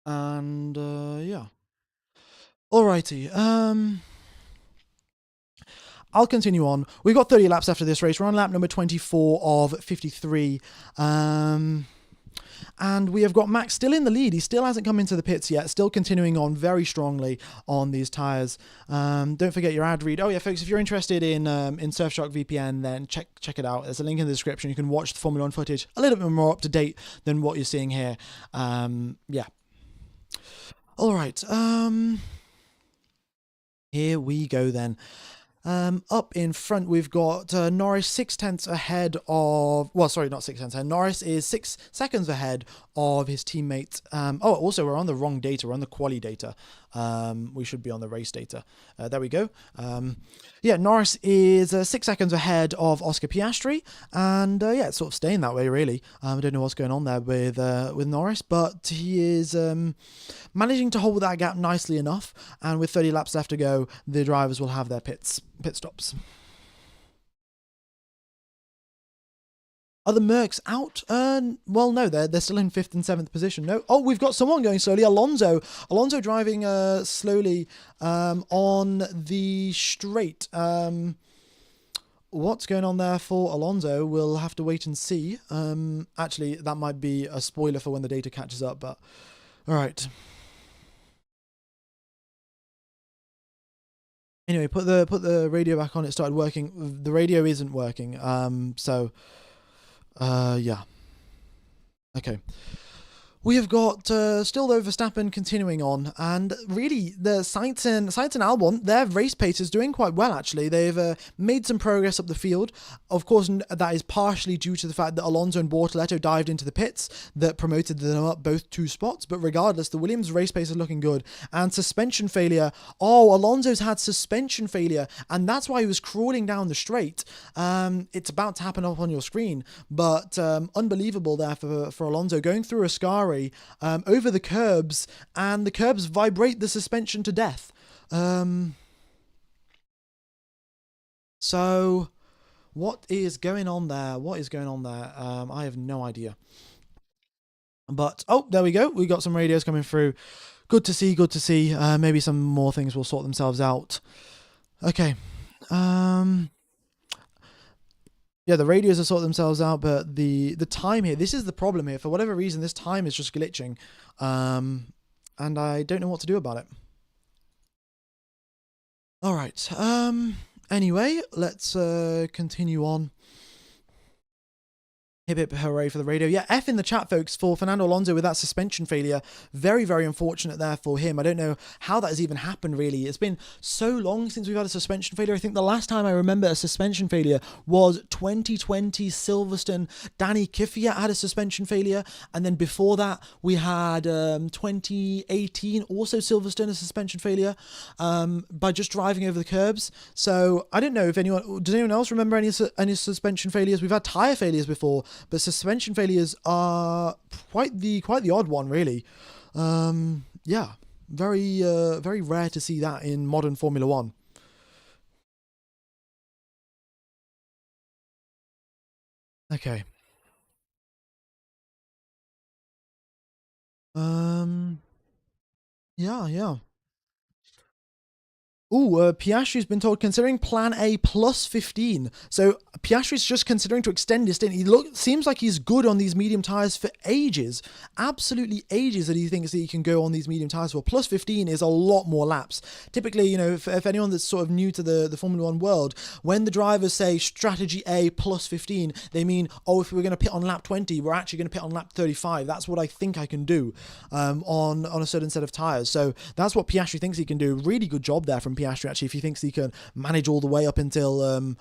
And yeah. Alrighty. I'll continue on. We've got 30 laps after this race. We're on lap number 24 of 53. And we have got Max still in the lead. He still hasn't come into the pits yet. Still continuing on very strongly on these tyres. Don't forget your ad read. Oh yeah, folks, if you're interested in Surfshark VPN, then check it out. There's a link in the description. You can watch the Formula 1 footage a little bit more up to date than what you're seeing here. Yeah. All right. Here we go then. Up in front, we've got Norris 6/10 ahead of... Well, sorry, not 6/10 ahead. Norris is 6 seconds ahead of his teammate. Also, we're on the wrong data. We're on the quali data. We should be on the race data. There we go. Yeah, Norris is 6 seconds ahead of Oscar Piastri. And yeah, it's sort of staying that way, really. I don't know what's going on there with Norris, but he is managing to hold that gap nicely enough. And with 30 laps left to go, the drivers will have their pit stops. Are the Mercs out? Well, no, they're still in 5th and 7th position. No. Oh, we've got someone going slowly. Alonso driving slowly on the straight. What's going on there for Alonso? We'll have to wait and see. Actually, that might be a spoiler for when the data catches up, but all right. Anyway, put the radio back on. It started working. The radio isn't working. Yeah. Okay. We have got still though Verstappen continuing on, and really the Sainz and Albon, their race pace is doing quite well actually. They've made some progress up the field. Of course, that is partially due to the fact that Alonso and Bortoleto dived into the pits that promoted them up both 2 spots. But regardless, the Williams race pace is looking good. And suspension failure. Oh, Alonso's had suspension failure, and that's why he was crawling down the straight. It's about to happen up on your screen, but unbelievable there for Alonso going through a Ascari over the curbs, and the curbs vibrate the suspension to death. So what is going on there? I have no idea. But oh, there we go. We got some radios coming through. Good to see. Maybe some more things will sort themselves out. Okay. Yeah, the radios will sort themselves out, but the time here, this is the problem here. For whatever reason, this time is just glitching. And I don't know what to do about it. All right. Anyway, let's continue on. Hip hip hooray for the radio. Yeah, F in the chat, folks, for Fernando Alonso with that suspension failure. Very, very unfortunate there for him. I don't know how that has even happened, really. It's been so long since we've had a suspension failure. I think the last time I remember a suspension failure was 2020 Silverstone. Danny Kvyat had a suspension failure. And then before that, we had 2018, also Silverstone, a suspension failure by just driving over the curbs. So I don't know if does anyone else remember any suspension failures? We've had tyre failures before, but suspension failures are quite the odd one, really. Yeah, very rare to see that in modern Formula One. Okay. Um, yeah, yeah. Ooh, Piastri's been told considering Plan A plus 15. So Piastri's just considering to extend his stint. Seems like he's good on these medium tires for ages, absolutely ages that he thinks that he can go on these medium tires for. Plus 15 is a lot more laps. Typically, if anyone that's sort of new to the Formula One world, when the drivers say strategy A plus 15, they mean, oh, if we're going to pit on lap 20, we're actually going to pit on lap 35. That's what I think I can do on a certain set of tires. So that's what Piastri thinks he can do. Really good job there from Piastri, actually, if he thinks he can manage all the way up until an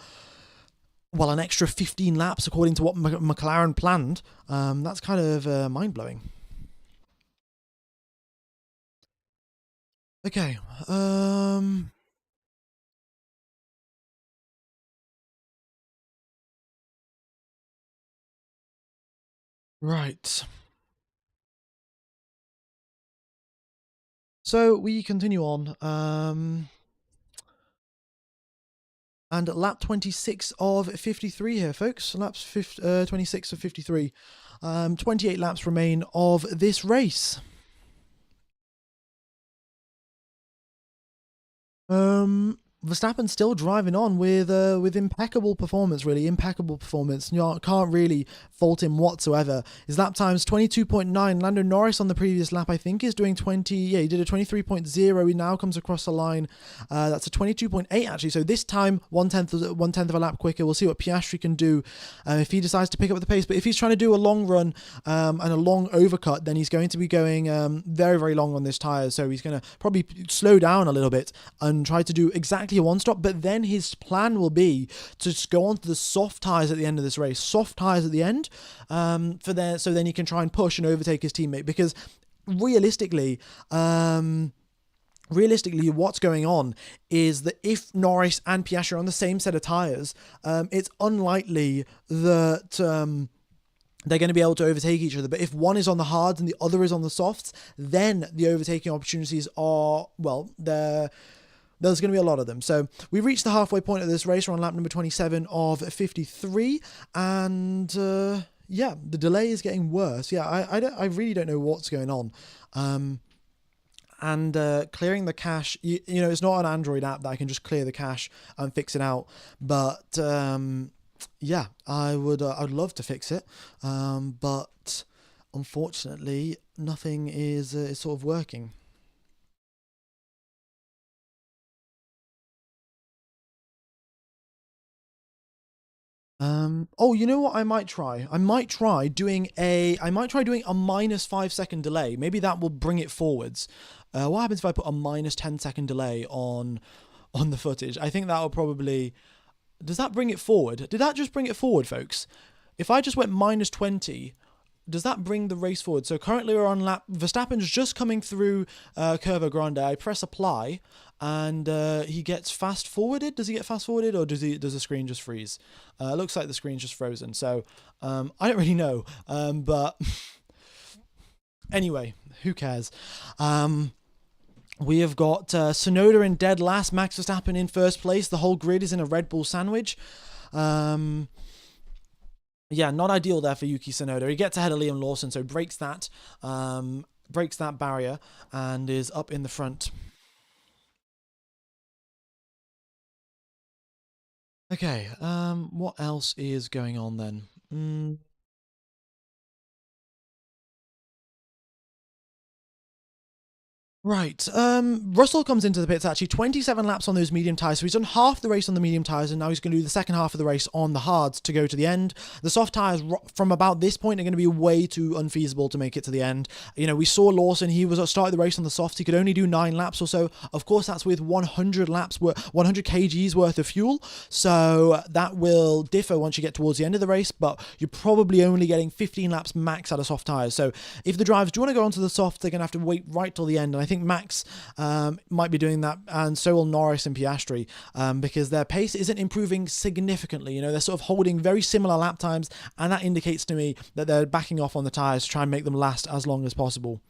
extra 15 laps according to what McLaren planned. That's kind of mind-blowing. Okay. Right. So we continue on. And lap 26 of 53 here, folks. 26 of 53. 28 laps remain of this race. Verstappen still driving on with impeccable performance, really impeccable performance. You can't really fault him whatsoever. His lap time's 22.9. Lando Norris on the previous lap, I think, is doing 20. Yeah, he did a 23.0. He now comes across the line. That's a 22.8 actually. So this time, one tenth of a lap quicker. We'll see what Piastri can do if he decides to pick up the pace. But if he's trying to do a long run and a long overcut, then he's going to be going very, very long on this tire. So he's going to probably slow down a little bit and try to do exactly a one stop, but then his plan will be to just go on to the soft tires at the end of this race. Soft tires at the end, so then he can try and push and overtake his teammate. Because realistically, what's going on is that if Norris and Piastri are on the same set of tires, it's unlikely that they're going to be able to overtake each other. But if one is on the hards and the other is on the softs, then the overtaking opportunities are, there's going to be a lot of them. So we reached the halfway point of this race. We're on lap number 27 of 53. And the delay is getting worse. Yeah, I really don't know what's going on. Clearing the cache, it's not an Android app that I can just clear the cache and fix it out. But I'd love to fix it. But unfortunately, nothing is sort of working. You know what I might try? I might try doing a -5 second delay. Maybe that will bring it forwards. What happens if I put a -10 second delay on the footage? I think that will probably... Does that bring it forward? Did that just bring it forward, folks? If I just went -20, does that bring the race forward? So currently we're on lap... Verstappen's just coming through Curva Grande. I press apply and he gets fast forwarded. Does he get fast forwarded, or does the screen just freeze? It looks like the screen's just frozen. So I don't really know. But anyway, who cares? We have got Tsunoda in dead last, Max Verstappen in first place. The whole grid is in a Red Bull sandwich. Yeah, not ideal there for Yuki Tsunoda. He gets ahead of Liam Lawson, so breaks that barrier and is up in the front. Okay, what else is going on then? Right. Russell comes into the pits actually 27 laps on those medium tyres. So he's done half the race on the medium tyres, and now he's going to do the second half of the race on the hards to go to the end. The soft tyres from about this point are going to be way too unfeasible to make it to the end. We saw Lawson, he was started the race on the softs. He could only do 9 laps or so. Of course, that's with 100 kgs worth of fuel. So that will differ once you get towards the end of the race, but you're probably only getting 15 laps max out of soft tyres. So if the drivers do want to go onto the softs, they're going to have to wait right till the end. And I think Max might be doing that, and so will Norris and Piastri, because their pace isn't improving significantly. They're sort of holding very similar lap times, and that indicates to me that they're backing off on the tyres to try and make them last as long as possible.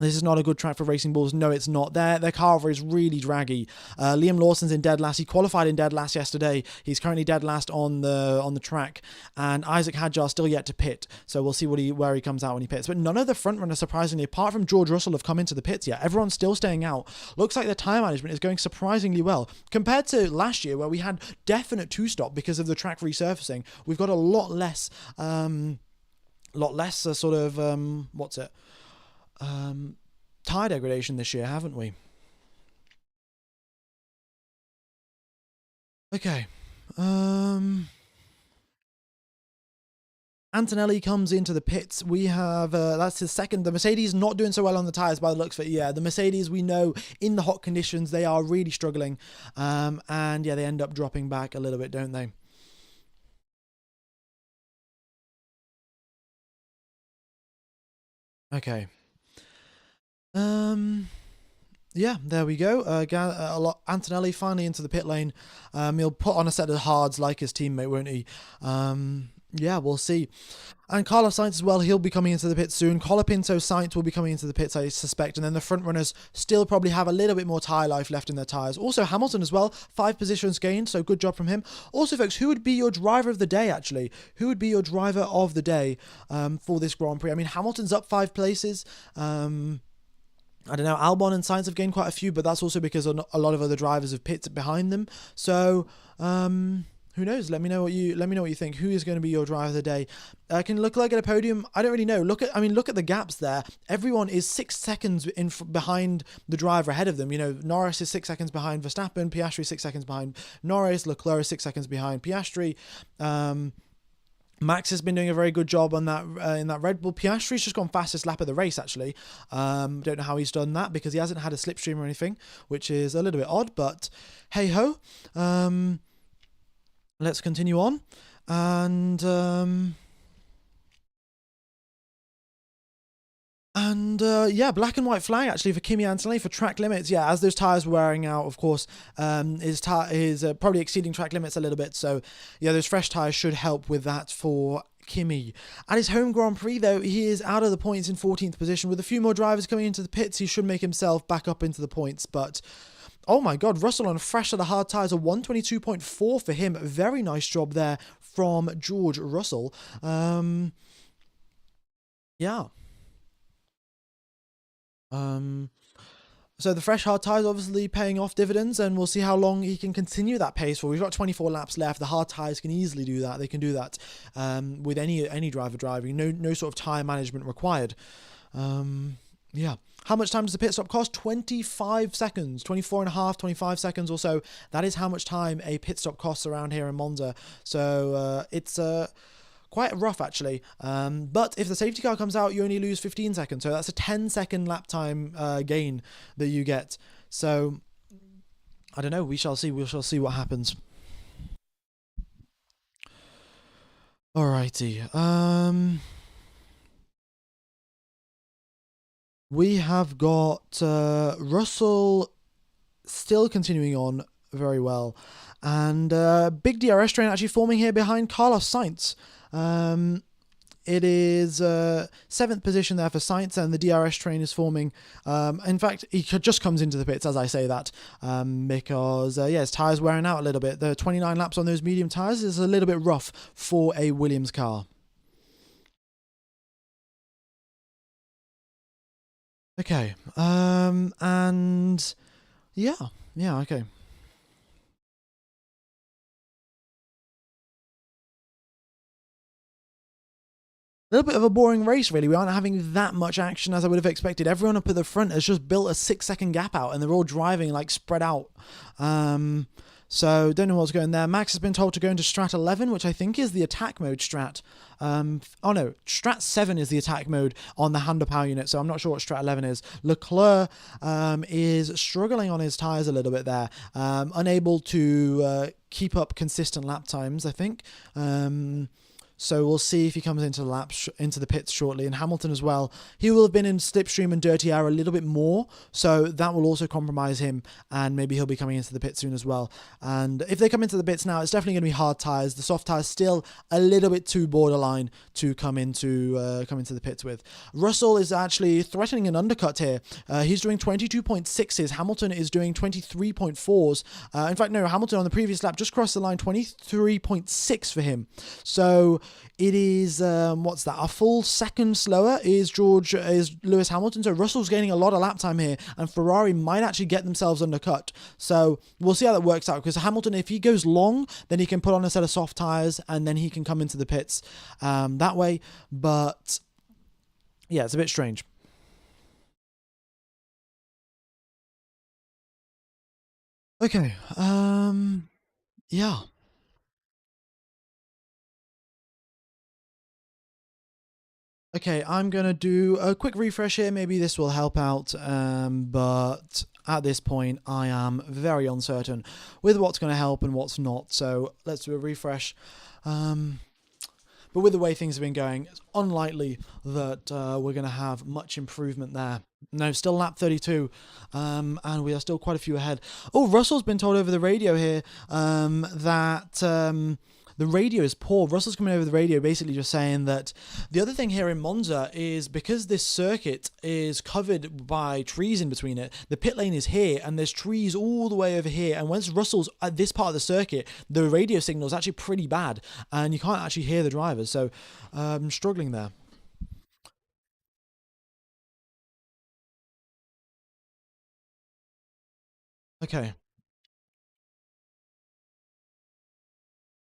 This is not a good track for racing bulls. No, it's not. Their car over is really draggy. Liam Lawson's in dead last. He qualified in dead last yesterday. He's currently dead last on the track. And Isaac Hadjar still yet to pit. So we'll see where he comes out when he pits. But none of the front runners, surprisingly, apart from George Russell, have come into the pits yet. Everyone's still staying out. Looks like the tyre management is going surprisingly well. Compared to last year, where we had definite two-stop because of the track resurfacing, we've got a lot less tire degradation this year, haven't we? Okay. Antonelli comes into the pits. We have, that's his second. The Mercedes not doing so well on the tyres by the looks of it. Yeah, the Mercedes, we know in the hot conditions, they are really struggling. And yeah, they end up dropping back a little bit, don't they? Okay. Yeah, there we go. Antonelli finally into the pit lane. He'll put on a set of hards like his teammate, won't he? Yeah, we'll see. And Carlos Sainz as well, he'll be coming into the pits soon. Colapinto, Sainz will be coming into the pits, I suspect. And then the front runners still probably have a little bit more tyre life left in their tyres. Also, Hamilton as well, 5 positions gained, so good job from him. Also, folks, who would be your driver of the day, actually? Who would be your driver of the day for this Grand Prix? I mean, Hamilton's up 5 places. I don't know, Albon and Sainz have gained quite a few, but that's also because a lot of other drivers have pitted behind them. So, who knows? Let me know what you think. Who is going to be your driver of the day? Can look like at a podium. I don't really know. Look at the gaps there. Everyone is 6 seconds behind the driver ahead of them. You know, Norris is 6 seconds behind Verstappen. Piastri 6 seconds behind Norris. Leclerc is 6 seconds behind Piastri. Max has been doing a very good job on that in that Red Bull. Piastri's just gone fastest lap of the race, actually. Don't know how he's done that because he hasn't had a slipstream or anything, which is a little bit odd, but hey-ho. Let's continue on. Yeah, black and white flag actually for Kimi Antonelli for track limits. Yeah, as those tyres were wearing out, of course, his probably exceeding track limits a little bit. So, yeah, those fresh tyres should help with that for Kimi. At his home Grand Prix, though, he is out of the points in 14th position. With a few more drivers coming into the pits, he should make himself back up into the points. But, oh my God, Russell on fresh of the hard tyres, a 122.4 for him. Very nice job there from George Russell. Yeah. So the fresh hard tyres obviously paying off dividends, and we'll see how long he can continue that pace for. We've got 24 laps left. The hard tyres can easily do that. They can do that with any driver driving. No sort of tyre management required. Yeah. How much time does the pit stop cost? 25 seconds, 24 and a half, 25 seconds or so. That is how much time a pit stop costs around here in Monza. So it's quite rough, actually. But if the safety car comes out, you only lose 15 seconds. So that's a 10-second lap time gain that you get. So I don't know. We shall see. We shall see what happens. Alrighty. We have got Russell still continuing on very well. And big DRS train actually forming here behind Carlos Sainz. It is 7th position there for Sainz, and the DRS train is forming. In fact, he just comes into the pits as I say that, because his tyres wearing out a little bit. The 29 laps on those medium tyres is a little bit rough for a Williams car. Okay, and yeah, okay. A little bit of a boring race, really. We aren't having that much action as I would have expected. Everyone up at the front has just built a 6-second gap out, and they're all driving like spread out. So don't know what's going there. Max has been told to go into Strat 11, which I think is the attack mode strat. Oh no, Strat 7 is the attack mode on the Honda power unit, so I'm not sure what Strat 11 is. Leclerc is struggling on his tyres a little bit there, unable to keep up consistent lap times, I think. So we'll see if he comes into the into the pits shortly. And Hamilton as well. He will have been in slipstream and dirty air a little bit more, so that will also compromise him. And maybe he'll be coming into the pit soon as well. And if they come into the pits now, it's definitely going to be hard tires. The soft tires still a little bit too borderline to come into the pits with. Russell is actually threatening an undercut here. He's doing 22.6s. Hamilton is doing 23.4s. In fact, no, Hamilton on the previous lap just crossed the line, 23.6 for him. So it is what's that? A full second slower is Lewis Hamilton. So Russell's gaining a lot of lap time here, and Ferrari might actually get themselves undercut. So we'll see how that works out, because Hamilton, if he goes long, then he can put on a set of soft tires and then he can come into the pits that way. But yeah, it's a bit strange. Okay. Yeah. Okay, I'm going to do a quick refresh here. Maybe this will help out, but at this point, I am very uncertain with what's going to help and what's not. So let's do a refresh. But with the way things have been going, it's unlikely that we're going to have much improvement there. No, still lap 32, and we are still quite a few ahead. Oh, Russell's been told over the radio here that the radio is poor. Russell's coming over the radio basically just saying that the other thing here in Monza is, because this circuit is covered by trees in between it, the pit lane is here and there's trees all the way over here, and once Russell's at this part of the circuit, the radio signal is actually pretty bad and you can't actually hear the drivers, so I'm struggling there. Okay,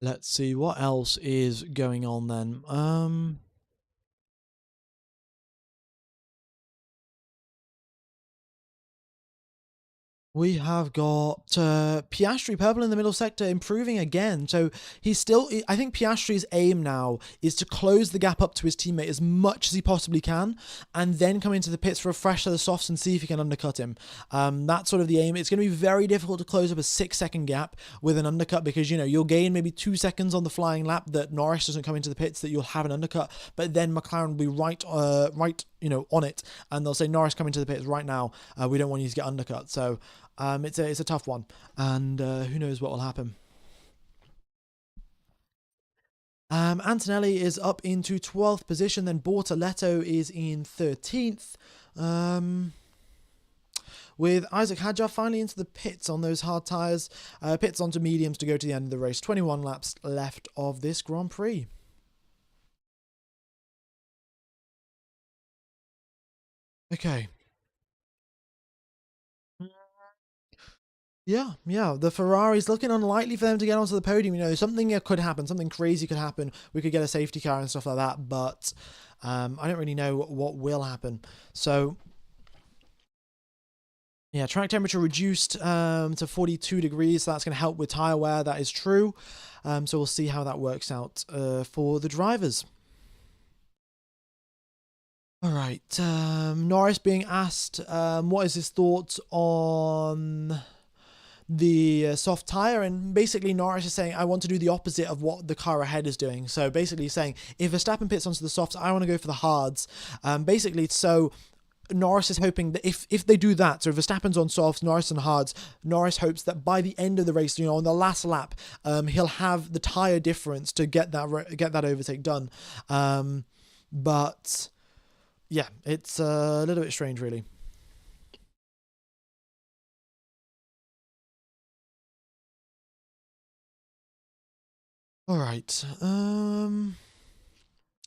let's see what else is going on then. We have got Piastri, purple in the middle sector, improving again. So he's still, I think Piastri's aim now is to close the gap up to his teammate as much as he possibly can, and then come into the pits for a fresh set of softs and see if he can undercut him. That's sort of the aim. It's going to be very difficult to close up a 6-second gap with an undercut, because, you know, you'll gain maybe 2 seconds on the flying lap that Norris doesn't come into the pits, that you'll have an undercut, but then McLaren will be right, on it, and they'll say, Norris, come into the pits right now. We don't want you to get undercut. So it's a tough one, and who knows what will happen. Antonelli is up into 12th position, then Bortoletto is in 13th. With Isaac Hadjar finally into the pits on those hard tyres. Pits onto mediums to go to the end of the race. 21 laps left of this Grand Prix. Okay. Yeah. The Ferrari's looking unlikely for them to get onto the podium. You know, something could happen. Something crazy could happen. We could get a safety car and stuff like that. But I don't really know what will happen. So, yeah, track temperature reduced to 42 degrees. So that's going to help with tyre wear. That is true. So we'll see how that works out for the drivers. All right. Norris being asked what is his thoughts on the soft tire, and basically Norris is saying, I want to do the opposite of what the car ahead is doing. So basically saying, if Verstappen pits onto the softs, I want to go for the hards. Basically, so Norris is hoping that if they do that, so if Verstappen's on softs, Norris on hards, Norris hopes that by the end of the race, on the last lap, he'll have the tire difference to get that overtake done. But yeah, it's a little bit strange, really. All right. And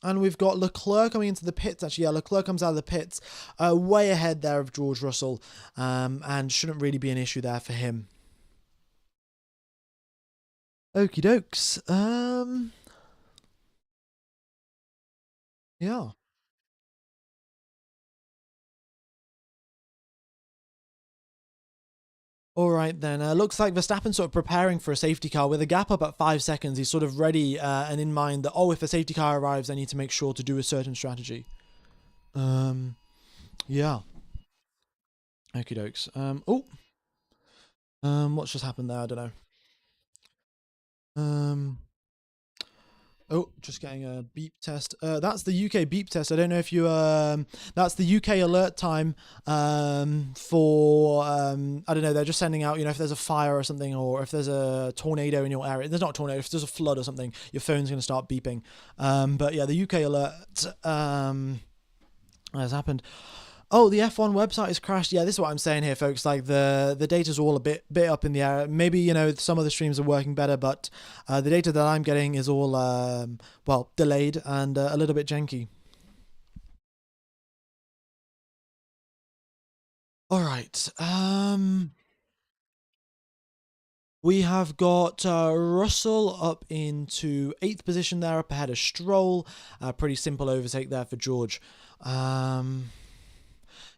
we've got Leclerc coming into the pits. Actually, yeah, Leclerc comes out of the pits way ahead there of George Russell, and shouldn't really be an issue there for him. Okie dokes. Yeah. All right, then. Looks like Verstappen's sort of preparing for a safety car with a gap up at 5 seconds. He's sort of ready and in mind that, if a safety car arrives, I need to make sure to do a certain strategy. Yeah. Okie dokes. What's just happened there? I don't know. Oh, just getting a beep test. That's the UK beep test. I don't know if you. That's the UK alert time. For I don't know. They're just sending out. You know, if there's a fire or something, or if there's a tornado in your area. There's not a tornado. If there's a flood or something, your phone's going to start beeping. But yeah, the UK alert has happened. Oh, the F1 website has crashed. Yeah, this is what I'm saying here, folks. Like the data's all a bit up in the air. Maybe some of the streams are working better, but the data that I'm getting is all well, delayed and a little bit janky. All right. We have got Russell up into 8th position there, up ahead of Stroll. Pretty simple overtake there for George.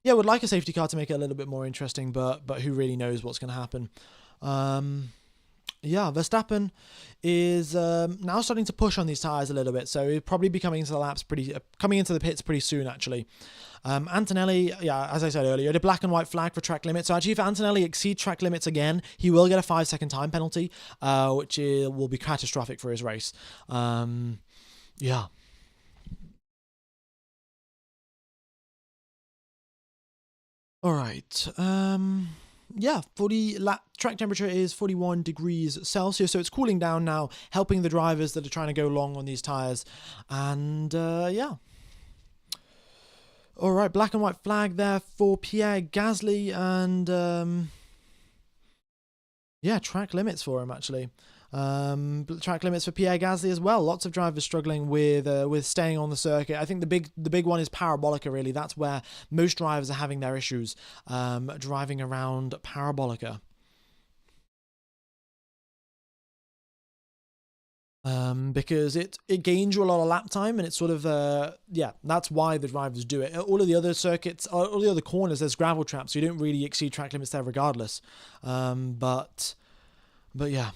Yeah, would like a safety car to make it a little bit more interesting, but who really knows what's going to happen. Yeah, Verstappen is now starting to push on these tyres a little bit, so he'll probably be coming into the pits pretty soon, actually. Antonelli, yeah, as I said earlier, had a black and white flag for track limits. So actually, if Antonelli exceeds track limits again, he will get a 5-second time penalty, which will be catastrophic for his race. Yeah. All right. Yeah, track temperature is 41 degrees Celsius, so it's cooling down now, helping the drivers that are trying to go long on these tires. And yeah. All right, black and white flag there for Pierre Gasly, and yeah, track limits for him actually. Track limits for Pierre Gasly as well. Lots of drivers struggling with staying on the circuit. I think the big one is Parabolica. Really, that's where most drivers are having their issues driving around Parabolica. Because it gains you a lot of lap time, and it's sort of yeah, that's why the drivers do it. All of the other circuits, all the other corners, there's gravel traps, so you don't really exceed track limits there regardless. But yeah.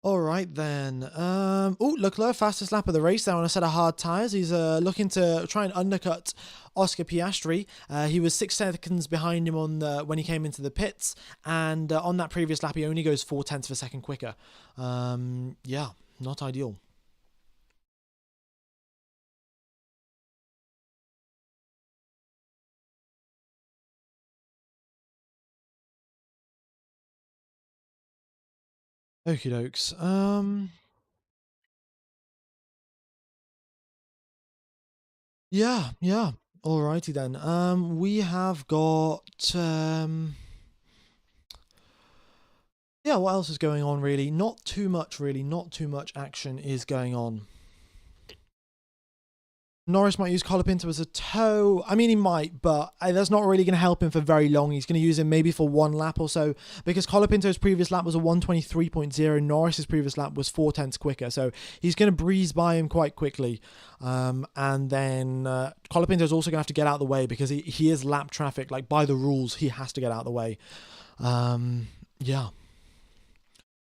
All right then. Oh, Leclerc, fastest lap of the race there on a set of hard tyres. He's looking to try and undercut Oscar Piastri. He was 6 seconds behind him when he came into the pits, and on that previous lap, he only goes 0.4 of a second quicker. Yeah, not ideal. Okie dokes. Yeah. Alrighty then. We have got yeah, what else is going on really? Not too much really, not too much action is going on. Norris might use Colapinto as a tow. I mean, he might, but that's not really going to help him for very long. He's going to use him maybe for one lap or so, because Colapinto's previous lap was a 1:23.0. Norris's previous lap was 0.4 quicker, so he's going to breeze by him quite quickly. And then Colapinto's also going to have to get out of the way, because he is lap traffic. Like, by the rules, he has to get out of the way. Yeah.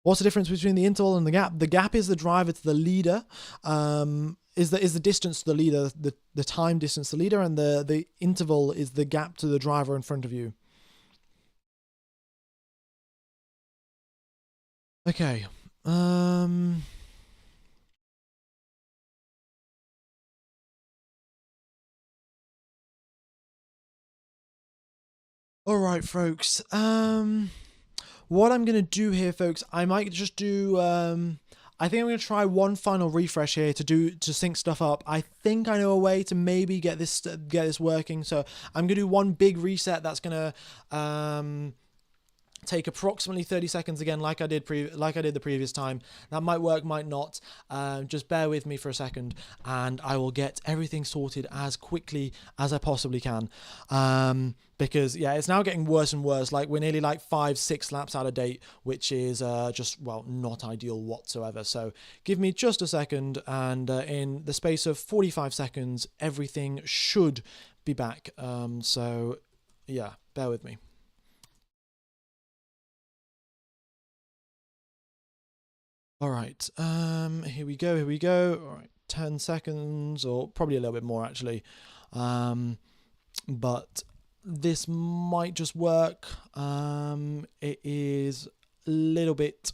What's the difference between the interval and the gap? The gap is the driver to the leader. Is the distance to the leader, the time distance to the leader, and the interval is the gap to the driver in front of you. Okay. All right, folks. What I'm gonna do here, folks, I might just do. I think I'm gonna try one final refresh here to sync stuff up. I think I know a way to maybe get this working. So I'm gonna do one big reset. That's gonna take approximately 30 seconds again, like I did the previous time. That might work, might not. Just bear with me for a second, and I will get everything sorted as quickly as I possibly can. Because yeah, it's now getting worse and worse. Like, we're nearly like 5-6 laps out of date, which is just, well, not ideal whatsoever. So give me just a second, and in the space of 45 seconds, everything should be back. So yeah, bear with me. All right, here we go. All right, 10 seconds, or probably a little bit more actually. But this might just work. It is little bit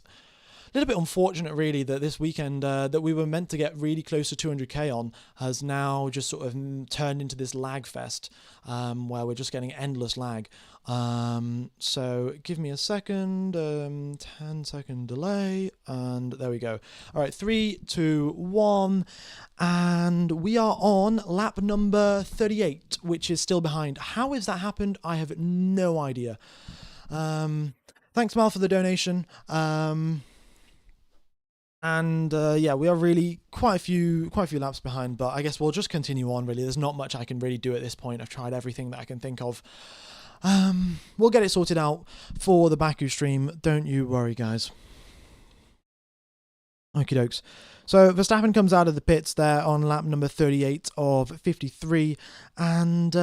unfortunate, really, that this weekend that we were meant to get really close to 200k on has now just sort of turned into this lag fest, where we're just getting endless lag. So give me a second, 10-second delay, and there we go. All right, 3, 2, 1, and we are on lap number 38, which is still behind. How has that happened? I have no idea. Thanks, Mal, for the donation. And yeah, we are really quite a few laps behind, but I guess we'll just continue on. Really, there's not much I can really do at this point. I've tried everything that I can think of. We'll get it sorted out for the Baku stream. Don't you worry, guys. Okie dokes. So Verstappen comes out of the pits there on lap number 38 of 53, and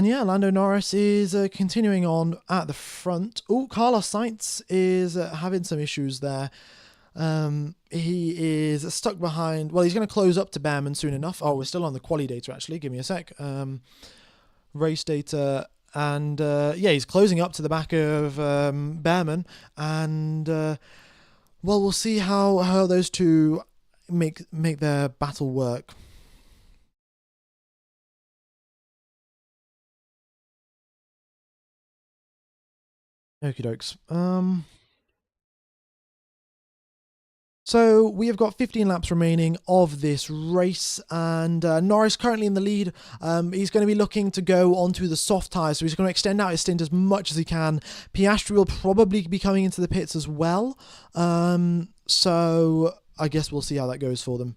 yeah, Lando Norris is continuing on at the front. Oh, Carlos Sainz is having some issues there. He is stuck behind. Well, he's going to close up to Behrman soon enough. Oh, we're still on the quali data, actually. Give me a sec. Race data. And yeah, he's closing up to the back of Behrman. And well, we'll see how those two make their battle work. Okie dokes. So we have got 15 laps remaining of this race, and Norris currently in the lead. He's going to be looking to go onto the soft tyres, so he's going to extend out his stint as much as he can. Piastri will probably be coming into the pits as well, so I guess we'll see how that goes for them.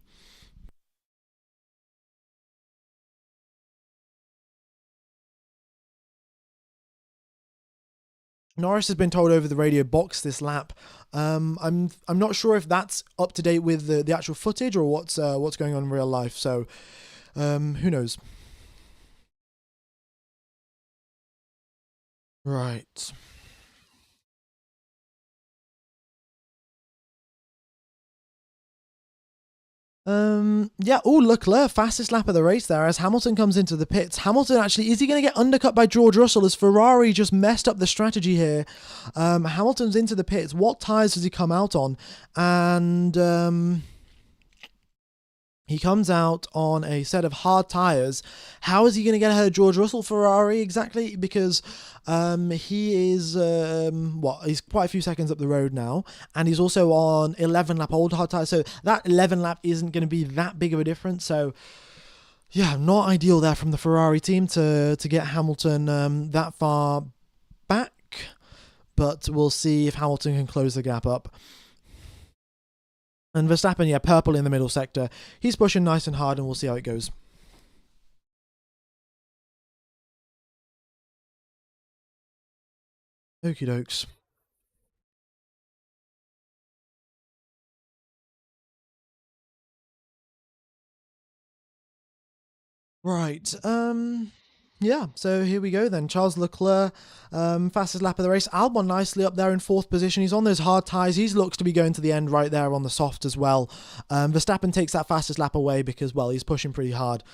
Norris has been told over the radio, box this lap. I'm not sure if that's up to date with the actual footage or what's going on in real life. So who knows? Right. Yeah, oh, Leclerc, fastest lap of the race there as Hamilton comes into the pits. Hamilton actually, is he going to get undercut by George Russell as Ferrari just messed up the strategy here? Hamilton's into the pits. What tyres does he come out on? And he comes out on a set of hard tyres. How is he going to get ahead of George Russell Ferrari exactly? Because he is, he's quite a few seconds up the road now. And he's also on 11 lap old hard tyres. So that 11 lap isn't going to be that big of a difference. So yeah, not ideal there from the Ferrari team to get Hamilton that far back. But we'll see if Hamilton can close the gap up. And Verstappen, yeah, purple in the middle sector. He's pushing nice and hard, and we'll see how it goes. Okie dokes. Right. Yeah, so here we go then. Charles Leclerc, fastest lap of the race. Albon nicely up there in 4th position. He's on those hard tyres. He looks to be going to the end right there on the soft as well. Verstappen takes that fastest lap away because, well, he's pushing pretty hard.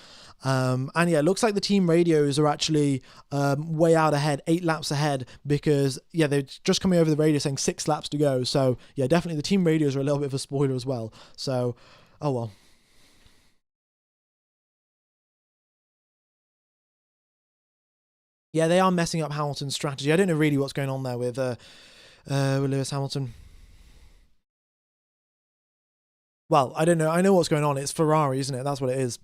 And yeah, it looks like the team radios are actually way out ahead, 8 laps ahead, because, yeah, they're just coming over the radio saying 6 laps to go. So, yeah, definitely the team radios are a little bit of a spoiler as well. So, oh well. Yeah, they are messing up Hamilton's strategy. I don't know really what's going on there with Lewis Hamilton. Well, I don't know. I know what's going on. It's Ferrari, isn't it? That's what it is.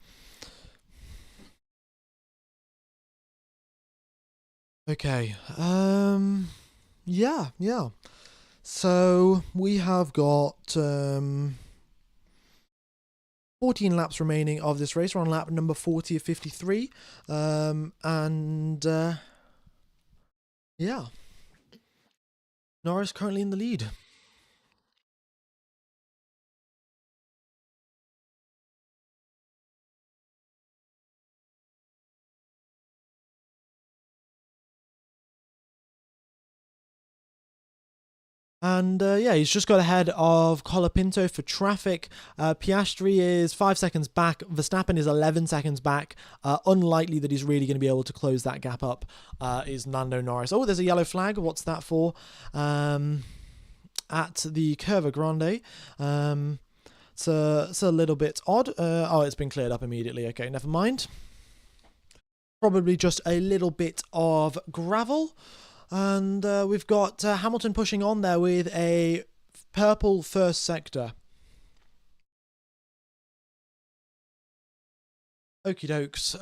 Okay. Yeah. So we have got 14 laps remaining of this race. We're on lap number 40 of 53. Yeah. Norris currently in the lead. And yeah, he's just got ahead of Colapinto for traffic. Piastri is 5 seconds back. Verstappen is 11 seconds back. Unlikely that he's really going to be able to close that gap up is Lando Norris. Oh, there's a yellow flag. What's that for? At the Curva Grande. It's a little bit odd. Oh, it's been cleared up immediately. Okay, never mind. Probably just a little bit of gravel. And we've got Hamilton pushing on there with a purple first sector. Okie dokes.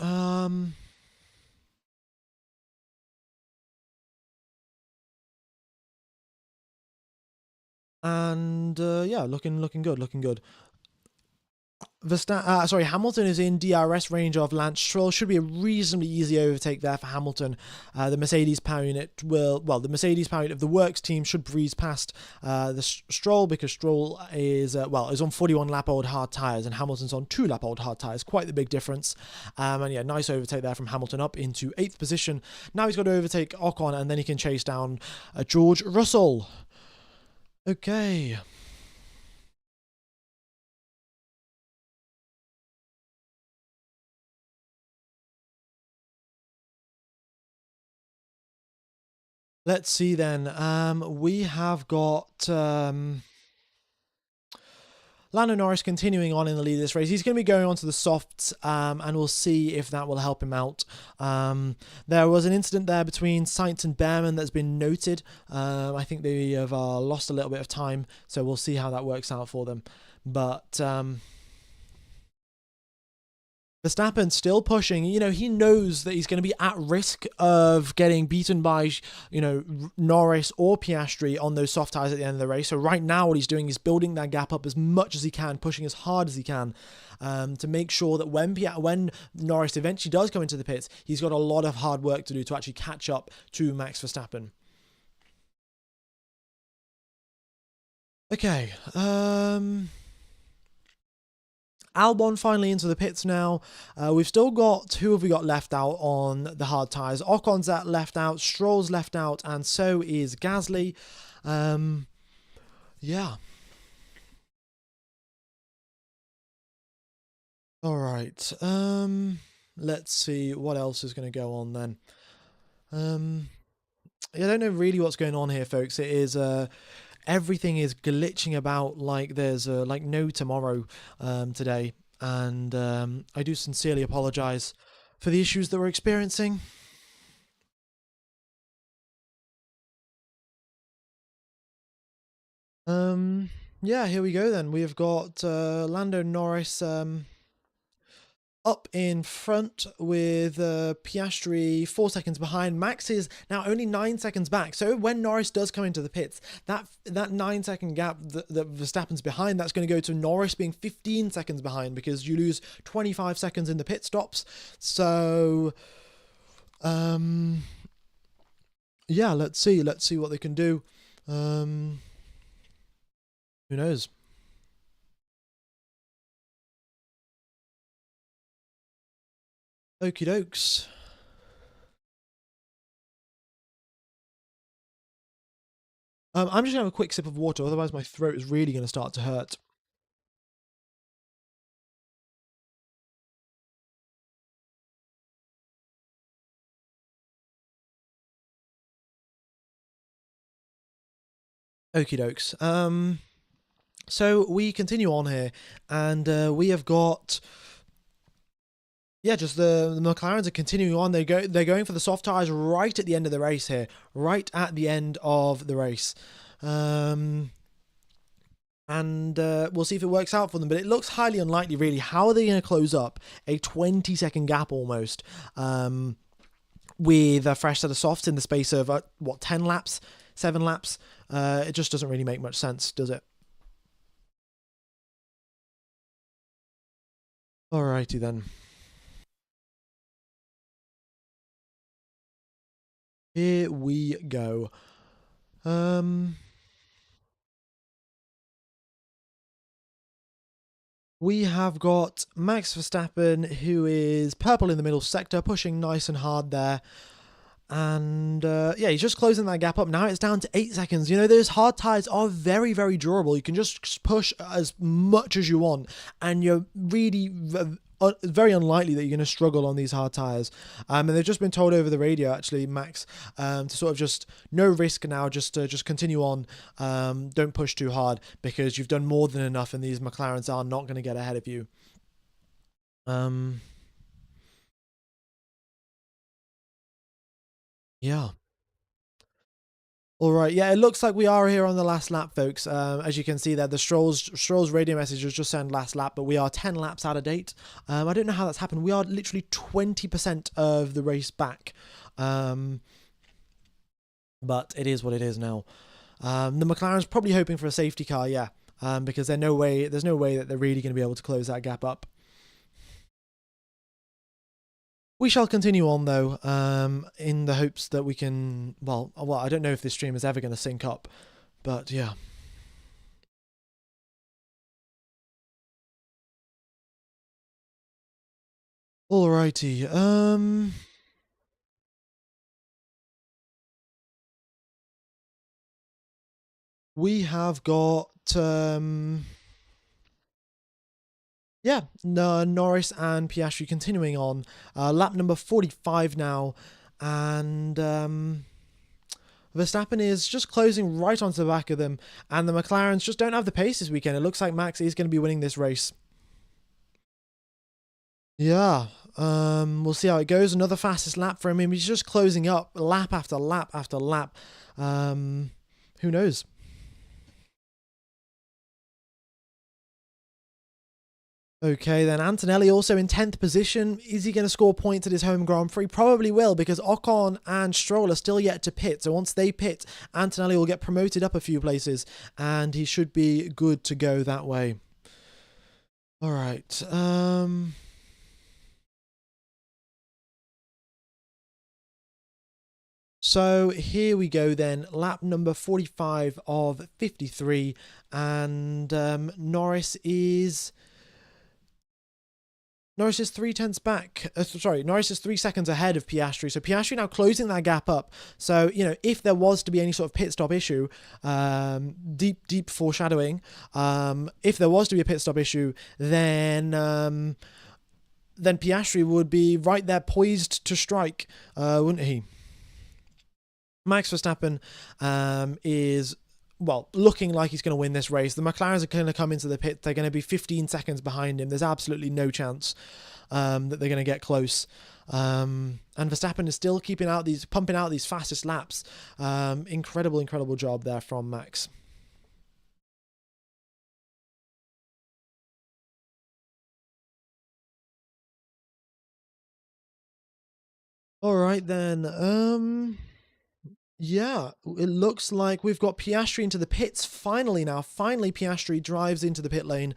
And yeah, looking good. Hamilton is in DRS range of Lance Stroll. Should be a reasonably easy overtake there for Hamilton. The Mercedes power unit the Mercedes power unit of the Works team should breeze past the Stroll, because Stroll is on 41 lap old hard tyres and Hamilton's on 2 lap old hard tyres. Quite the big difference. And yeah, nice overtake there from Hamilton up into 8th position. Now he's got to overtake Ocon and then he can chase down George Russell. Okay. Let's see then. We have got Lando Norris continuing on in the lead of this race. He's going to be going on to the softs, and we'll see if that will help him out. There was an incident there between Sainz and Behrman that's been noted. I think they have lost a little bit of time, so we'll see how that works out for them. But Verstappen still pushing. He knows that he's going to be at risk of getting beaten by, Norris or Piastri on those soft tyres at the end of the race. So right now what he's doing is building that gap up as much as he can, pushing as hard as he can to make sure that when Norris eventually does come into the pits, he's got a lot of hard work to do to actually catch up to Max Verstappen. Okay, Albon finally into the pits now. We've still got, who have we got left out on the hard tyres? Ocon's left out, Stroll's left out, and so is Gasly. Yeah. All right. Let's see what else is going to go on then. I don't know really what's going on here, folks. It is everything is glitching about like there's like no tomorrow today, and I do sincerely apologize for the issues that we're experiencing. Yeah, here we go then. We have got Lando Norris up in front with Piastri 4 seconds behind. Max is now only 9 seconds back. So when Norris does come into the pits, that 9 second gap that Verstappen's behind, that's going to go to Norris being 15 seconds behind, because you lose 25 seconds in the pit stops. So yeah, let's see what they can do. Who knows? Okie dokes. I'm just going to have a quick sip of water, otherwise my throat is really going to start to hurt. Okie dokes. So we continue on here, and we have got, yeah, just the McLarens are continuing on. They're going for the soft tires right at the end of the race here, right at the end of the race. And we'll see if it works out for them, but it looks highly unlikely, really. How are they going to close up a 20-second gap almost with a fresh set of softs in the space of 10 laps, 7 laps? It just doesn't really make much sense, does it? Alrighty then. Here we go. We have got Max Verstappen, who is purple in the middle sector, pushing nice and hard there. And yeah, he's just closing that gap up. Now it's down to 8 seconds. You know, those hard tires are very, very durable. You can just push as much as you want, and you're really very unlikely that you're going to struggle on these hard tires. And they've just been told over the radio, actually, Max, to sort of just no risk now, just continue on. Don't push too hard because you've done more than enough, and these McLarens are not going to get ahead of you. Yeah. All right, yeah, it looks like we are here on the last lap, folks. As you can see there, the Stroll's radio message was just saying last lap, but we are 10 laps out of date. I don't know how that's happened. We are literally 20% of the race back, but it is what it is now. The McLaren's probably hoping for a safety car, yeah, because there's no way that they're really going to be able to close that gap up. We shall continue on, though, in the hopes that we can... Well, I don't know if this stream is ever going to sync up, but yeah. Alrighty, we have got... Yeah, Norris and Piastri continuing on. Lap number 45 now, and Verstappen is just closing right onto the back of them, and the McLarens just don't have the pace this weekend. It looks like Max is going to be winning this race. Yeah, we'll see how it goes. Another fastest lap for him. He's just closing up lap after lap after lap. Who knows? Okay, then Antonelli also in 10th position. Is he going to score points at his home Grand Prix? Probably will, because Ocon and Stroll are still yet to pit. So once they pit, Antonelli will get promoted up a few places, and he should be good to go that way. All right. So here we go then, lap number 45 of 53, and Norris is 3/10 back. Norris is 3 seconds ahead of Piastri. So Piastri now closing that gap up. So, you know, if there was to be any sort of pit stop issue, deep foreshadowing, if there was to be a pit stop issue, then Piastri would be right there poised to strike, wouldn't he? Max Verstappen is, well, looking like he's going to win this race. The McLarens are going to come into the pit. They're going to be 15 seconds behind him. There's absolutely no chance that they're going to get close. And Verstappen is still pumping out these fastest laps. Incredible job there from Max. All right then. Yeah, it looks like we've got Piastri into the pits finally now. Finally, Piastri drives into the pit lane.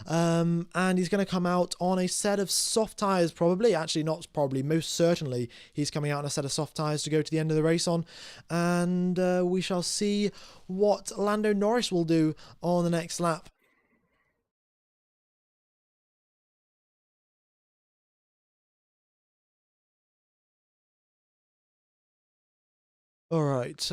And he's going to come out on a set of soft tyres, probably. Actually, not probably, most certainly. He's coming out on a set of soft tyres to go to the end of the race on. And we shall see what Lando Norris will do on the next lap. All right.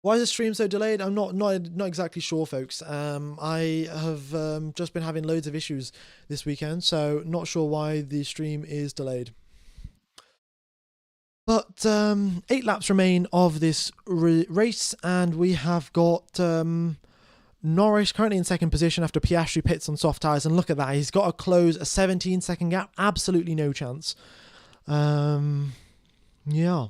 Why is the stream so delayed? I'm not exactly sure, folks. I have just been having loads of issues this weekend, so not sure why the stream is delayed. But 8 laps remain of this race, and we have got Norris currently in second position after Piastri pits on soft tyres, and look at that, he's got to close a 17-second gap. Absolutely no chance. Yeah.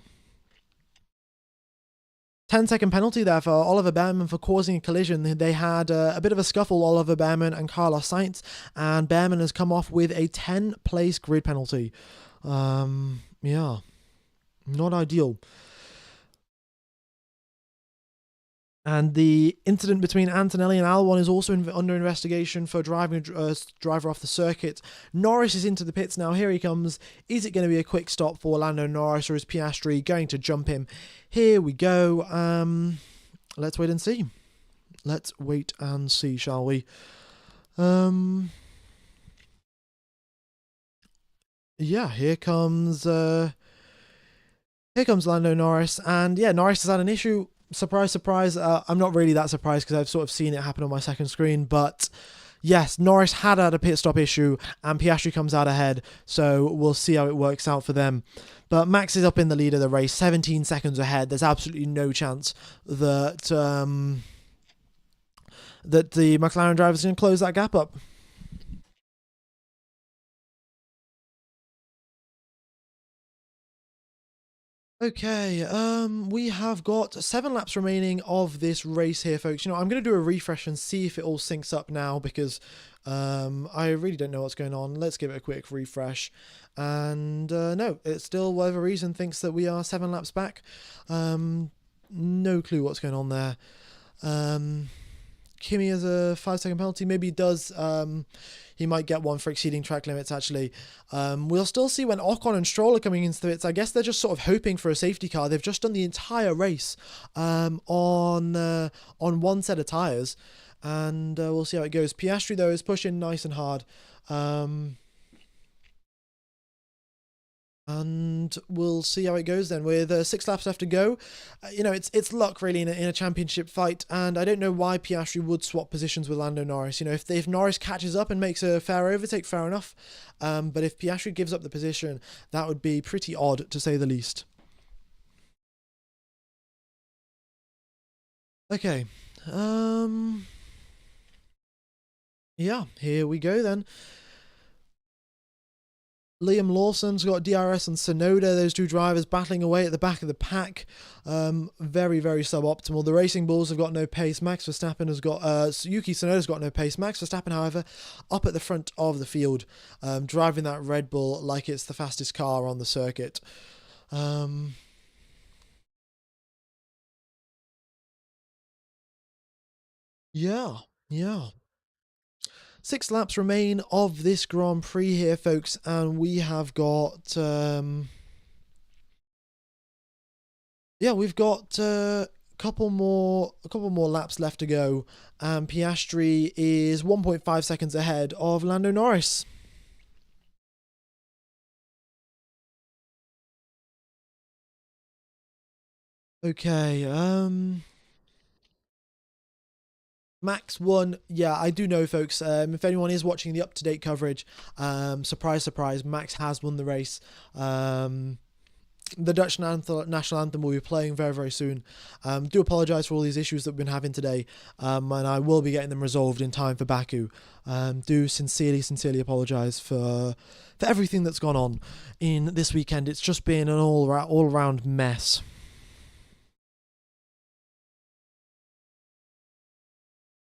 10-second penalty there for Oliver Behrman for causing a collision. They had a bit of a scuffle, Oliver Behrman and Carlos Sainz, and Behrman has come off with a 10-place grid penalty. Yeah, not ideal. And the incident between Antonelli and Albon is also under investigation for driving a driver off the circuit. Norris is into the pits now. Here he comes. Is it going to be a quick stop for Lando Norris, or is Piastri going to jump him? Here we go. Let's wait and see. Let's wait and see, shall we? Yeah, here comes Lando Norris, and yeah, Norris has had an issue. Surprise, surprise. I'm not really that surprised because I've sort of seen it happen on my second screen, but yes, Norris had a pit stop issue, and Piastri comes out ahead, so we'll see how it works out for them. But Max is up in the lead of the race, 17 seconds ahead. There's absolutely no chance that the McLaren drivers can close that gap up. Okay, we have got 7 laps remaining of this race here, folks. I'm going to do a refresh and see if it all syncs up now because I really don't know what's going on. Let's give it a quick refresh. And no, it still, whatever reason, thinks that we are 7 laps back. No clue what's going on there. Kimi has a 5 second penalty. Maybe he does. He might get one for exceeding track limits, actually. We'll still see when Ocon and Stroll are coming into it. I guess they're just sort of hoping for a safety car. They've just done the entire race on one set of tyres. And we'll see how it goes. Piastri, though, is pushing nice and hard. And we'll see how it goes then. With 6 laps left to go, it's luck really in a championship fight, and I don't know why Piastri would swap positions with Lando Norris. If Norris catches up and makes a fair overtake, fair enough. But if Piastri gives up the position, that would be pretty odd to say the least. Okay. Yeah, here we go then. Liam Lawson's got DRS and Sonoda, those two drivers battling away at the back of the pack. Very, very suboptimal. The Racing Bulls have got no pace. Max Verstappen has got, Yuki Tsunoda's got no pace. Max Verstappen, however, up at the front of the field, driving that Red Bull like it's the fastest car on the circuit. Yeah, yeah. 6 laps remain of this Grand Prix here, folks, and we have got we've got a couple more laps left to go, and Piastri is 1.5 seconds ahead of Lando Norris. Okay, Max won. Yeah, I do know, folks. If anyone is watching the up-to-date coverage, surprise, surprise, Max has won the race. The Dutch national anthem will be playing very, very soon. Do apologise for all these issues that we've been having today, and I will be getting them resolved in time for Baku. Do sincerely, sincerely apologise for everything that's gone on in this weekend. It's just been an all around mess.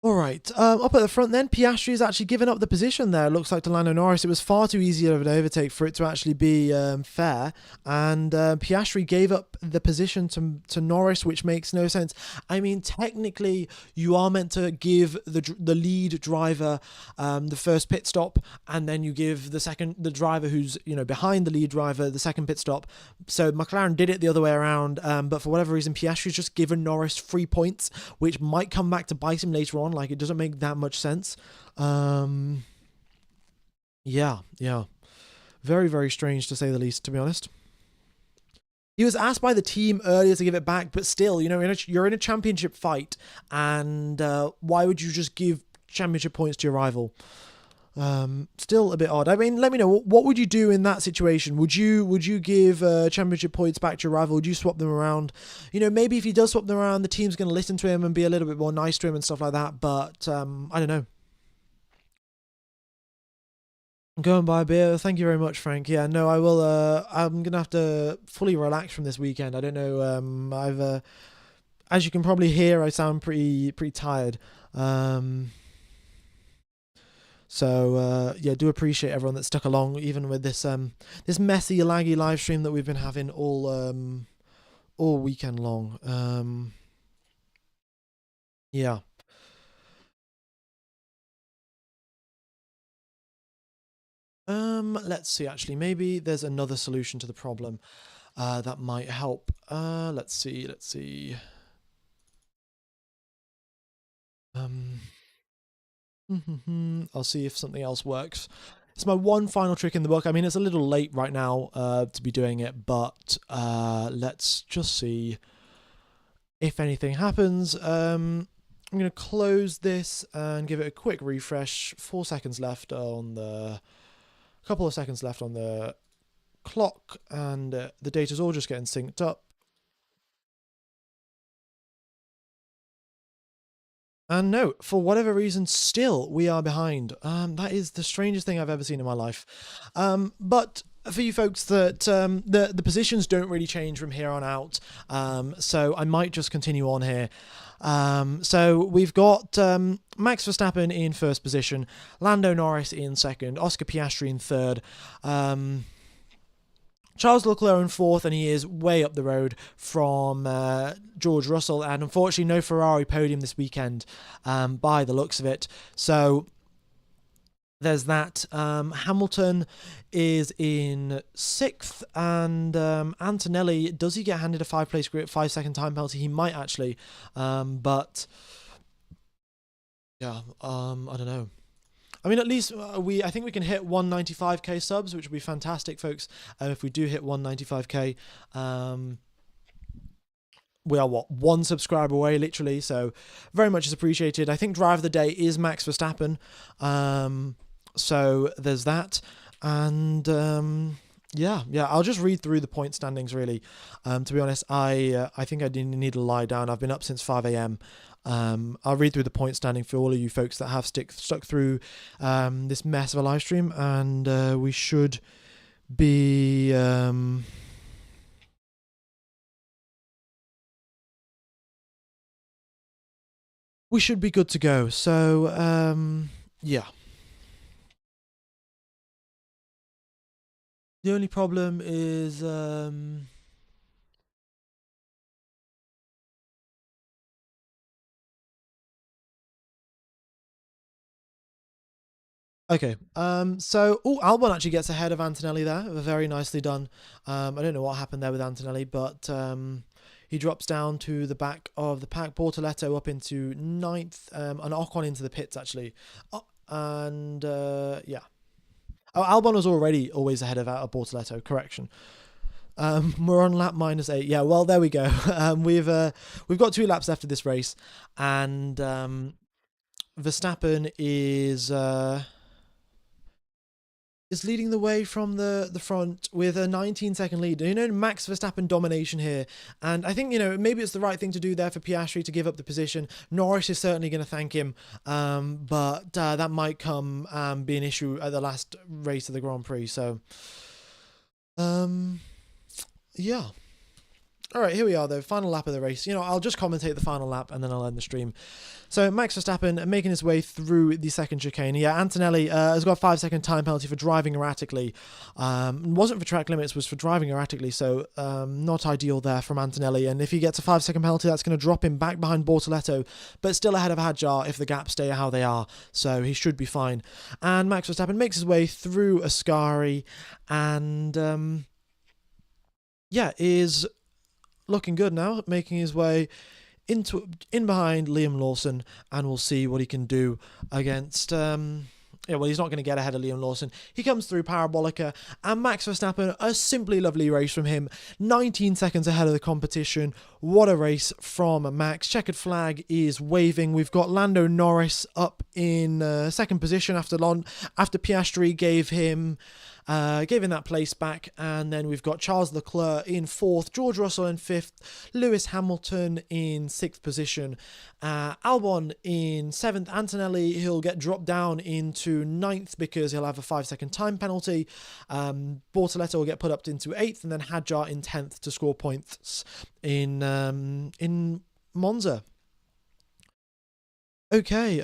All right, up at the front then, Piastri has actually given up the position there. It looks like to Lando Norris. It was far too easy of an overtake for it to actually be fair, and Piastri gave up the position to Norris, which makes no sense. I mean, technically, you are meant to give the lead driver the first pit stop, and then you give the driver who's behind the lead driver the second pit stop. So McLaren did it the other way around, but for whatever reason, Piastri's just given Norris 3 points, which might come back to bite him later on. Like, it doesn't make that much sense. Yeah, yeah. Very, very strange to say the least, to be honest. He was asked by the team earlier to give it back, but still, you're in a championship fight, and why would you just give championship points to your rival? Still a bit odd. I mean, let me know, what would you do in that situation? Would you give championship points back to your rival? Would you swap them around? Maybe if he does swap them around, the team's going to listen to him and be a little bit more nice to him and stuff like that. But I don't know. Go and buy a beer. Thank you very much, Frank. Yeah, no, I will. I'm gonna have to fully relax from this weekend. I don't know. I've, as you can probably hear, I sound pretty tired. So yeah, do appreciate everyone that stuck along, even with this messy, laggy live stream that we've been having all weekend long. Yeah. Let's see. Actually, maybe there's another solution to the problem that might help. Let's see. Let's see. Um, I'll see if something else works. It's my one final trick in the book. I mean, it's a little late right now to be doing it, but let's just see if anything happens. I'm going to close this and give it a quick refresh. 4 seconds left on the... couple of seconds left on the clock, and the data's all just getting synced up. And no, for whatever reason, still we are behind. That is the strangest thing I've ever seen in my life. But for you folks that the positions don't really change from here on out, so I might just continue on here. So we've got Max Verstappen in first position, Lando Norris in second, Oscar Piastri in third, Charles Leclerc in fourth, and he is way up the road from George Russell, and unfortunately no Ferrari podium this weekend by the looks of it. So there's that. Hamilton is in sixth, and Antonelli, does he get handed a 5-second time penalty? He might actually, but yeah, I don't know. I mean, at least I think we can hit 195k subs, which would be fantastic, folks. If we do hit 195k, we are one subscriber away, literally. So very much is appreciated. I think driver of the day is Max Verstappen. So there's that, and yeah, I'll just read through the point standings. Really, to be honest, I think I didn't need to lie down. I've been up since 5 a.m. I'll read through the point standing for all of you folks that have stuck through this mess of a live stream, and we should be good to go. So yeah. The only problem is okay, so Albon actually gets ahead of Antonelli there. Very nicely done. I don't know what happened there with Antonelli, but he drops down to the back of the pack. Bortoletto up into 9th, and Ocon into the pits actually, and yeah. Oh, Albon was already always ahead of Bortoletto. Correction. We're on lap -8. Yeah, well, there we go. We've got 2 laps left of this race, and Verstappen is leading the way from the front with a 19-second lead. You know, Max Verstappen domination here, and I think, you know, maybe it's the right thing to do there for Piastri to give up the position. Norris is certainly going to thank him, but that might come be an issue at the last race of the Grand Prix. So, yeah. All right, here we are, though. Final lap of the race. You know, I'll just commentate the final lap and then I'll end the stream. So, Max Verstappen making his way through the second chicane. Yeah, Antonelli has got a 5-second time penalty for driving erratically. Wasn't for track limits, was for driving erratically. So, not ideal there from Antonelli. And if he gets a 5-second penalty, that's going to drop him back behind Bortoletto, but still ahead of Hadjar if the gaps stay how they are. So, he should be fine. And Max Verstappen makes his way through Ascari and, yeah, is looking good now, making his way in behind Liam Lawson, and we'll see what he can do against yeah, well, he's not going to get ahead of Liam Lawson. He comes through Parabolica, and Max Verstappen, a simply lovely race from him, 19 seconds ahead of the competition. What a race from Max. Checkered flag is waving. We've got Lando Norris up in second position after Piastri gave him that place back, and then we've got Charles Leclerc in fourth, George Russell in fifth, Lewis Hamilton in sixth position, Albon in seventh, Antonelli, he'll get dropped down into ninth because he'll have a 5-second time penalty, Bortoletto will get put up into eighth, and then Hadjar in 10th to score points in Monza. Okay.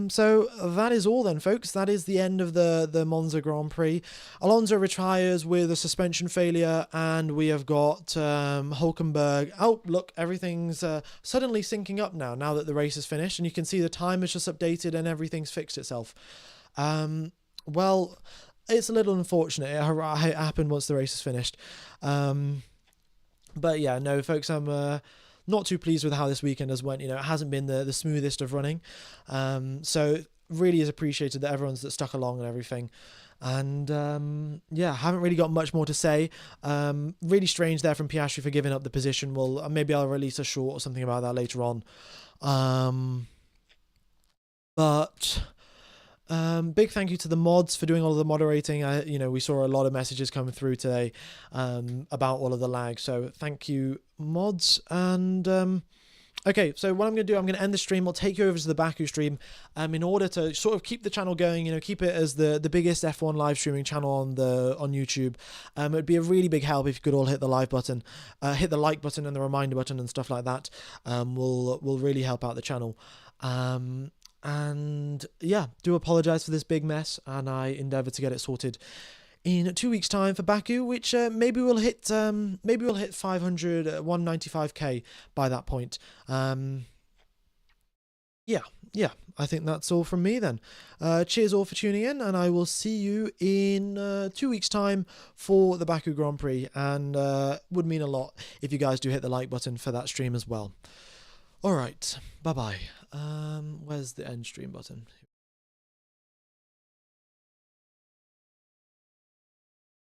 So that is all then, folks. That is the end of the Monza Grand Prix. Alonso retires with a suspension failure, and we have got Hulkenberg. Oh, look, everything's suddenly syncing up now that the race is finished, and you can see the time has just updated and everything's fixed itself. Well, it's a little unfortunate. It happened once the race is finished. But yeah, no, folks, I'm not too pleased with how this weekend has went. You know, it hasn't been the smoothest of running. So really is appreciated that everyone's that stuck along and everything. And yeah, haven't really got much more to say. Really strange there from Piastri for giving up the position. Well, maybe I'll release a short or something about that later on. But big thank you to the mods for doing all of the moderating. We saw a lot of messages coming through today about all of the lag. So thank you, mods. And okay, so what I'm going to do, I'm going to end the stream. I'll take you over to the Baku stream in order to sort of keep the channel going, keep it as the biggest F1 live streaming channel on YouTube. It would be a really big help if you could all hit the like button and the reminder button and stuff like that. Will really help out the channel. And yeah, do apologize for this big mess, and I endeavor to get it sorted in 2 weeks' time for Baku, which maybe we'll hit 195k by that point. Yeah, I think that's all from me then. Cheers all for tuning in, and I will see you in 2 weeks' time for the Baku Grand Prix, and would mean a lot if you guys do hit the like button for that stream as well. Alright, bye-bye. Where's the end stream button?